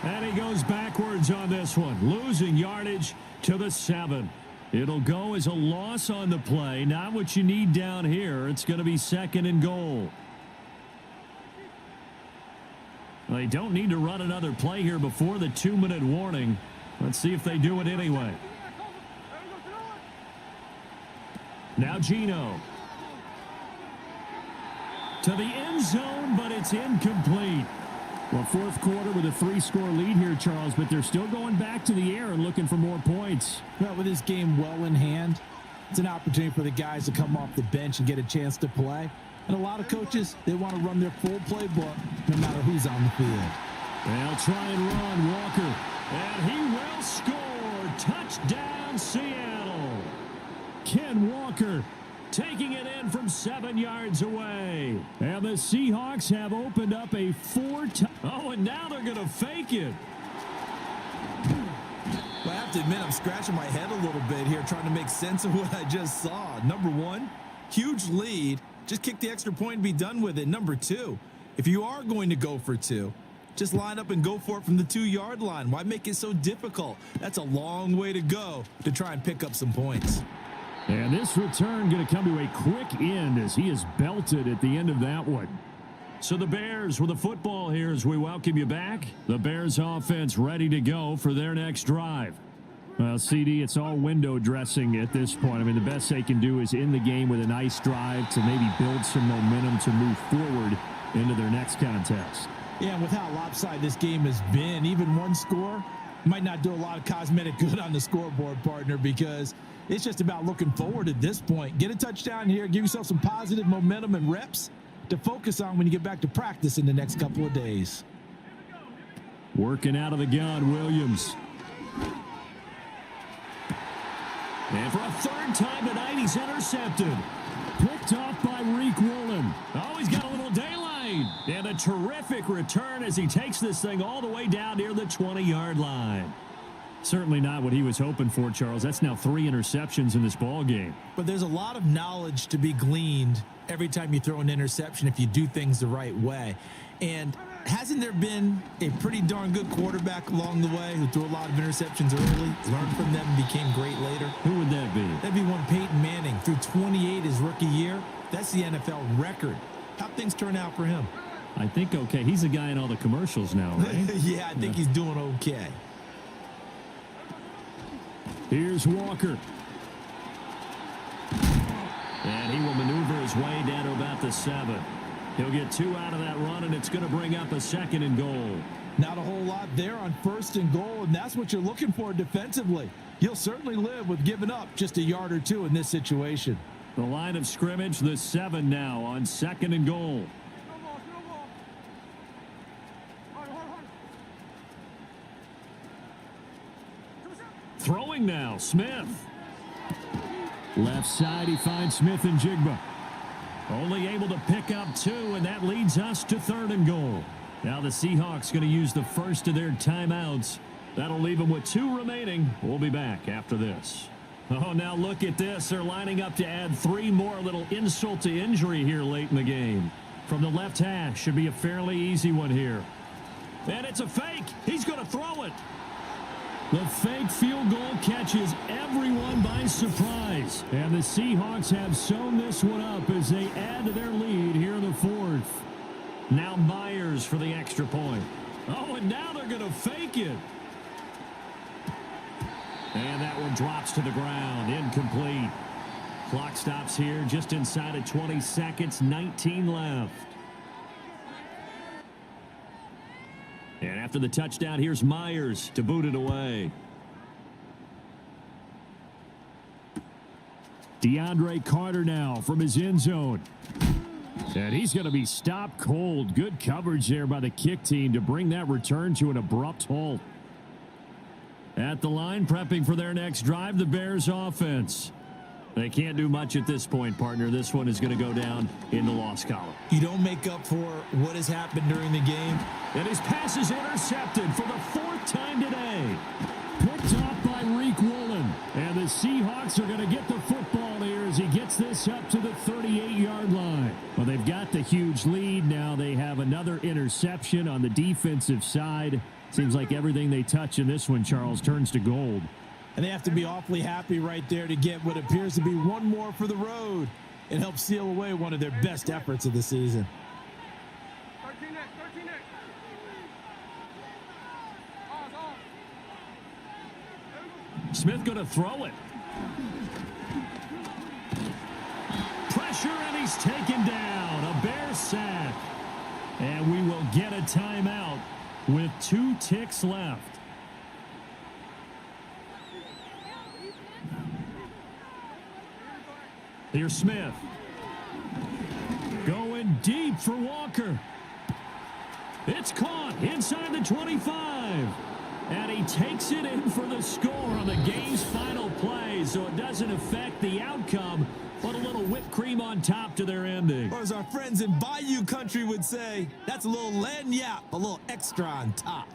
And he goes backwards on this one, losing yardage to the 7. It'll go as a loss on the play. Not what you need down here. It's going to be second and goal. They don't need to run another play here before the 2-minute warning. Let's see if they do it anyway. Now Gino. To the end zone, but it's incomplete. Well, fourth quarter with a 3-score lead here, Charles, but they're still going back to the air and looking for more points. Well, with this game well in hand, it's an opportunity for the guys to come off the bench and get a chance to play. And a lot of coaches, they want to run their full playbook no matter who's on the field. They'll try and run Walker. And he will score. Touchdown, Seattle. Ken Walker taking it in from 7 yards away. And the Seahawks have opened up a 4-time. Oh, and now they're going to fake it. Well, I have to admit, I'm scratching my head a little bit here trying to make sense of what I just saw. Number one, huge lead. Just kick the extra point and be done with it. Number two, if you are going to go for 2, just line up and go for it from the 2-yard line. Why make it so difficult? That's a long way to go to try and pick up some points. And this return going to come to a quick end as he is belted at the end of that one. So the Bears with the football here as we welcome you back. The Bears offense ready to go for their next drive. Well, CD, it's all window dressing at this point. I mean, the best they can do is end the game with a nice drive to maybe build some momentum to move forward into their next contest. Yeah, and with how lopsided this game has been, even one score might not do a lot of cosmetic good on the scoreboard, partner, because it's just about looking forward at this point. Get a touchdown here, give yourself some positive momentum and reps to focus on when you get back to practice in the next couple of days. Working out of the gun, Williams. And for a 3rd time tonight, he's intercepted. Picked off by Reek Woolen. Oh, he's got a little daylight. And a terrific return as he takes this thing all the way down near the 20-yard line. Certainly not what he was hoping for, Charles. That's now 3 interceptions in this ball game. But there's a lot of knowledge to be gleaned every time you throw an interception if you do things the right way. And hasn't there been a pretty darn good quarterback along the way who threw a lot of interceptions early, learned from them, and became great later? Who would that be? That'd be one Peyton Manning. Threw 28 his rookie year. That's the NFL record. How'd things turn out for him? I think okay. He's the guy in all the commercials now, right? Yeah, I think he's doing okay. Here's Walker. And he will maneuver his way down to about the 7. He'll get 2 out of that run, and it's going to bring up a 2nd and goal. Not a whole lot there on 1st and goal, and that's what you're looking for defensively. You'll certainly live with giving up just a yard or 2 in this situation. The line of scrimmage, the 7 now on 2nd and goal. Throwing now, Smith. Left side, he finds Smith and Jigba. Only able to pick up 2, and that leads us to 3rd and goal. Now the Seahawks going to use the first of their timeouts. That'll leave them with 2 remaining. We'll be back after this. Oh, now look at this. They're lining up to add 3 more. Little insult to injury here late in the game. From the left hash, should be a fairly easy one here. And it's a fake. He's going to throw it. The fake field goal catches everyone by surprise. And the Seahawks have sewn this one up as they add to their lead here in the 4th. Now Myers for the extra point. Oh, and now they're going to fake it. And that one drops to the ground. Incomplete. Clock stops here just inside of 20 seconds. 19 left. And after the touchdown, here's Myers to boot it away. DeAndre Carter now from his end zone. And he's going to be stopped cold. Good coverage there by the kick team to bring that return to an abrupt halt. At the line, prepping for their next drive, the Bears offense. They can't do much at this point, partner. This one is going to go down in the loss column. You don't make up for what has happened during the game. And his pass is intercepted for the 4th time today. Picked off by Reek Woolen. And the Seahawks are going to get the football here as he gets this up to the 38-yard line. Well, they've got the huge lead. Now they have another interception on the defensive side. Seems like everything they touch in this one, Charles, turns to gold. And they have to be awfully happy right there to get what appears to be one more for the road and help seal away one of their best efforts of the season. 13 next. Smith going to throw it. Pressure, and he's taken down. A Bear sack. And we will get a timeout with 2 ticks left. Here's Smith. Going deep for Walker. It's caught inside the 25. And he takes it in for the score on the game's final play. So it doesn't affect the outcome, but a little whipped cream on top to their ending. Or as our friends in Bayou Country would say, that's a little lagniappe, a little extra on top.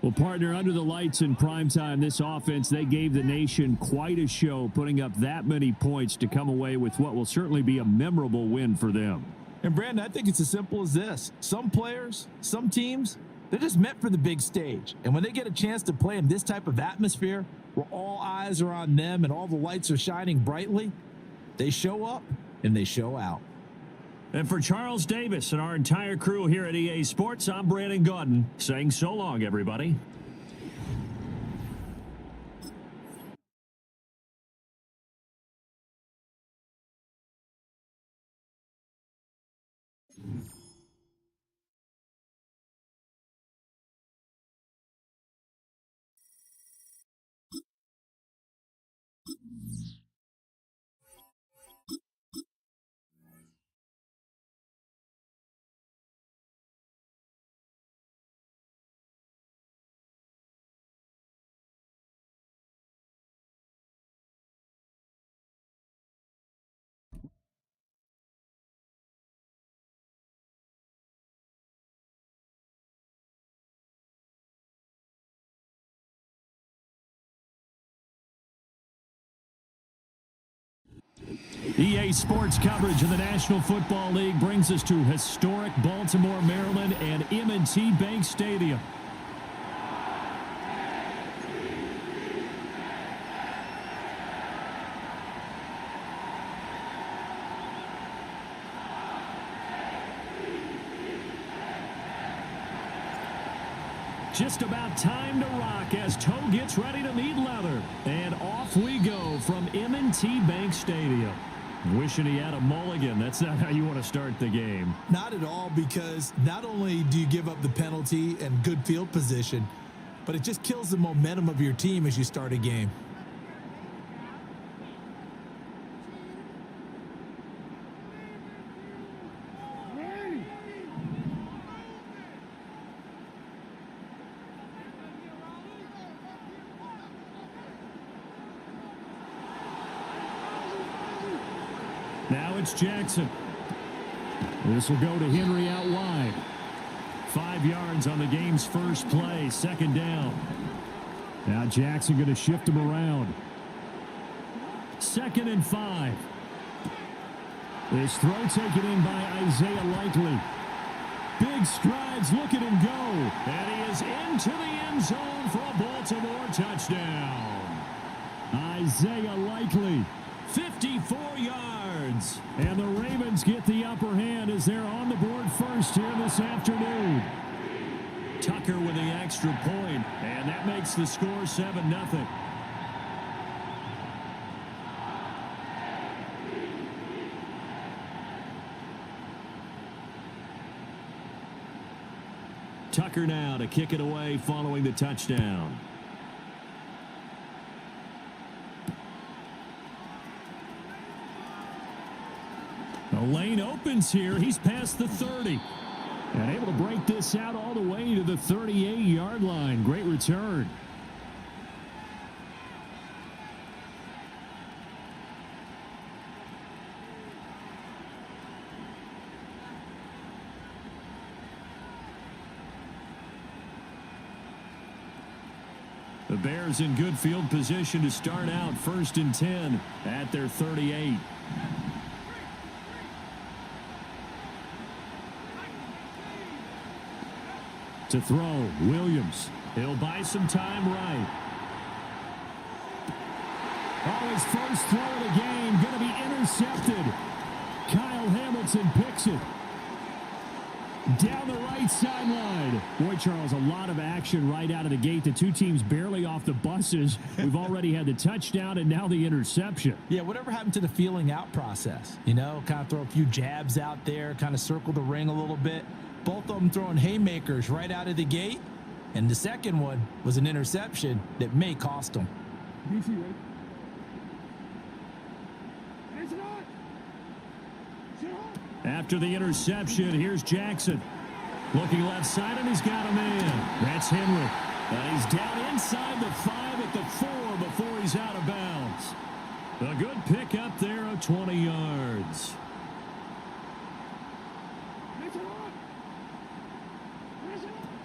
Well, partner, under the lights in primetime, this offense, they gave the nation quite a show, putting up that many points to come away with what will certainly be a memorable win for them. And, Brandon, I think it's as simple as this. Some players, some teams, they're just meant for the big stage. And when they get a chance to play in this type of atmosphere where all eyes are on them and all the lights are shining brightly, they show up and they show out. And for Charles Davis and our entire crew here at EA Sports, I'm Brandon Gaudin saying so long, everybody. EA Sports coverage of the National Football League brings us to historic Baltimore, Maryland, and M&T Bank Stadium. Just about time to rock as Toe gets ready to meet leather. And off we go from M&T Bank Stadium. Wishing he had a mulligan. That's not how you want to start the game. Not at all, because not only do you give up the penalty and good field position, but it just kills the momentum of your team as you start a game. Now it's Jackson. This will go to Henry out wide. 5 yards on the game's first play, second down. Now Jackson going to shift him around. 2nd and 5. This throw taken in by Isaiah Likely. Big strides, look at him go. And he is into the end zone for a Baltimore touchdown. Isaiah Likely, 54 yards. And the Ravens get the upper hand as they're on the board first here this afternoon. Tucker with the extra point, and that makes the score 7-0. Tucker now to kick it away following the touchdown. The lane opens here. He's past the 30. And able to break this out all the way to the 38-yard line. Great return. The Bears in good field position to start out 1st and 10 at their 38. To throw, Williams. He'll buy some time right. Oh, his first throw of the game going to be intercepted. Kyle Hamilton picks it. Down the right sideline. Boy, Charles, a lot of action right out of the gate. The two teams barely off the buses. We've already had the touchdown and now the interception. Yeah, whatever happened to the feeling out process? You know, kind of throw a few jabs out there, kind of circle the ring a little bit. Both of them throwing haymakers right out of the gate. And the second one was an interception that may cost them. After the interception, here's Jackson. Looking left side, and he's got a man. That's Henry. He's down inside the 5 at the 4 before he's out of bounds. A good pick up there of 20 yards.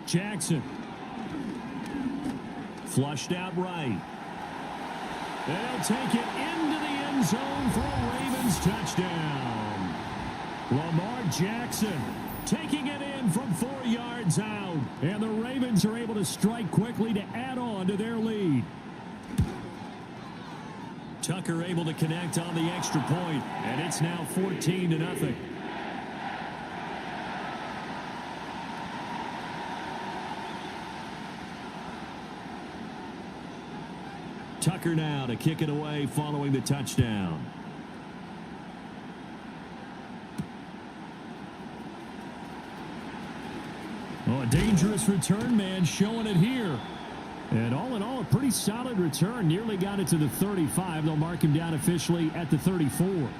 Jackson. Flushed out right. They'll take it into the end zone for a Ravens touchdown. Lamar Jackson taking it in from 4 yards out. And the Ravens are able to strike quickly to add on to their lead. Tucker able to connect on the extra point, and it's now 14-0. Tucker now to kick it away following the touchdown. Oh, a dangerous return man showing it here. And all in all, a pretty solid return. Nearly got it to the 35. They'll mark him down officially at the 34.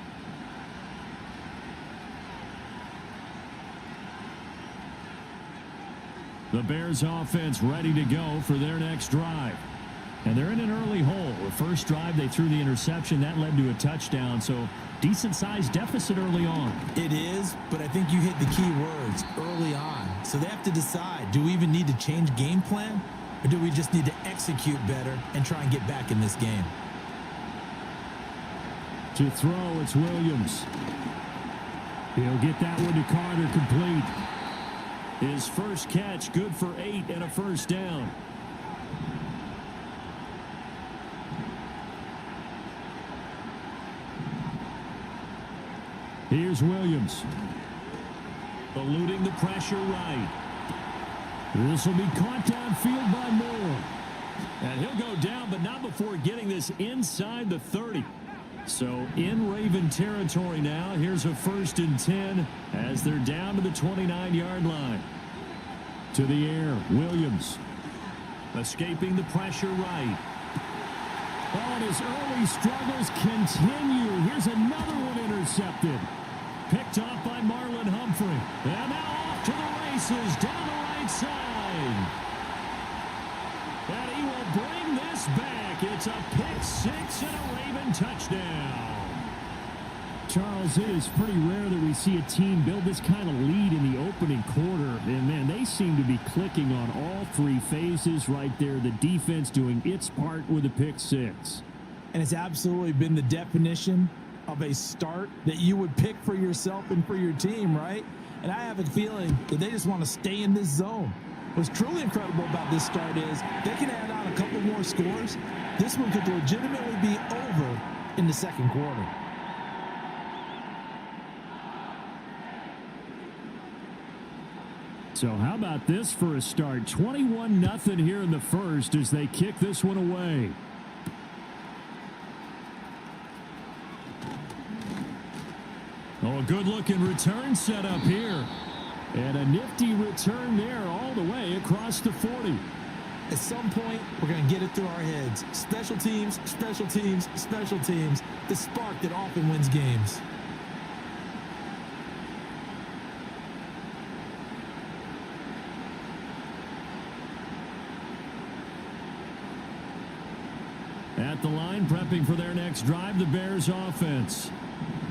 The Bears offense ready to go for their next drive. And they're in an early hole. The first drive, they threw the interception. That led to a touchdown. So decent-sized deficit early on. It is, but I think you hit the key words early on. So they have to decide, do we even need to change game plan? Or do we just need to execute better and try and get back in this game? To throw, it's Williams. He'll get that one to Carter complete. His first catch, good for 8 and a first down. Here's Williams. Eluding the pressure right. This will be caught downfield by Moore. And he'll go down, but not before getting this inside the 30. So in Raven territory now. Here's a 1st and 10 as they're down to the 29-yard line. To the air, Williams. Escaping the pressure right. Oh, and his early struggles continue. Here's another one intercepted. Picked off by Marlon Humphrey. And now off to the races down the right side. And he will bring this back. It's a pick 6 and a Raven touchdown. Charles, it is pretty rare that we see a team build this kind of lead in the opening quarter. And, man, they seem to be clicking on all 3 phases right there. The defense doing its part with a pick 6. And it's absolutely been the definition of a start that you would pick for yourself and for your team, right? And I have a feeling that they just want to stay in this zone. What's truly incredible about this start is they can add on a couple more scores. This one could legitimately be over in the second quarter. So how about this for a start? 21-0 here in the first as they kick this one away. Oh, a good-looking return set up here. And a nifty return there all the way across the 40. At some point, we're going to get it through our heads. Special teams, special teams, special teams. The spark that often wins games. At the line, prepping for their next drive, the Bears offense.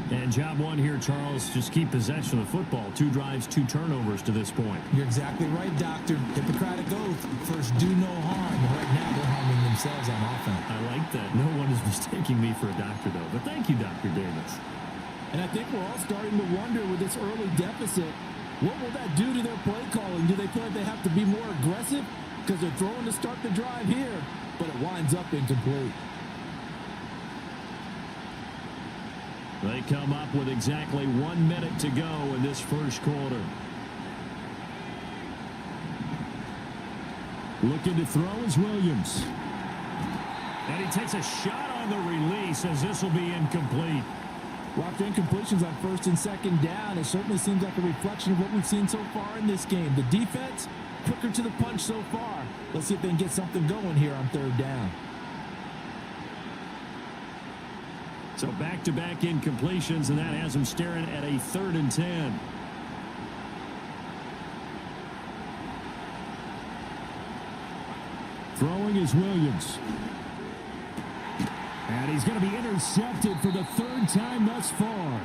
And job one here, Charles, just keep possession of the football. 2 drives, 2 turnovers to this point. You're exactly right, Doctor. Hippocratic oath. First, do no harm. Right now, they're harming themselves on offense. I like that. No one is mistaking me for a doctor, though. But thank you, Dr. Davis. And I think we're all starting to wonder with this early deficit, what will that do to their play calling? Do they feel like they have to be more aggressive because they're throwing to start the drive here, but it winds up incomplete? They come up with exactly 1 minute to go in this first quarter. Looking to throw is Williams. And he takes a shot on the release as this will be incomplete. Locked incompletions on first and second down. It certainly seems like a reflection of what we've seen so far in this game. The defense, quicker to the punch so far. Let's see if they can get something going here on third down. So back-to-back incompletions, and that has them staring at a 3rd and 10. Throwing is Williams. And he's going to be intercepted for the 3rd time thus far.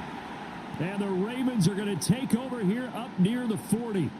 And the Ravens are going to take over here up near the 40.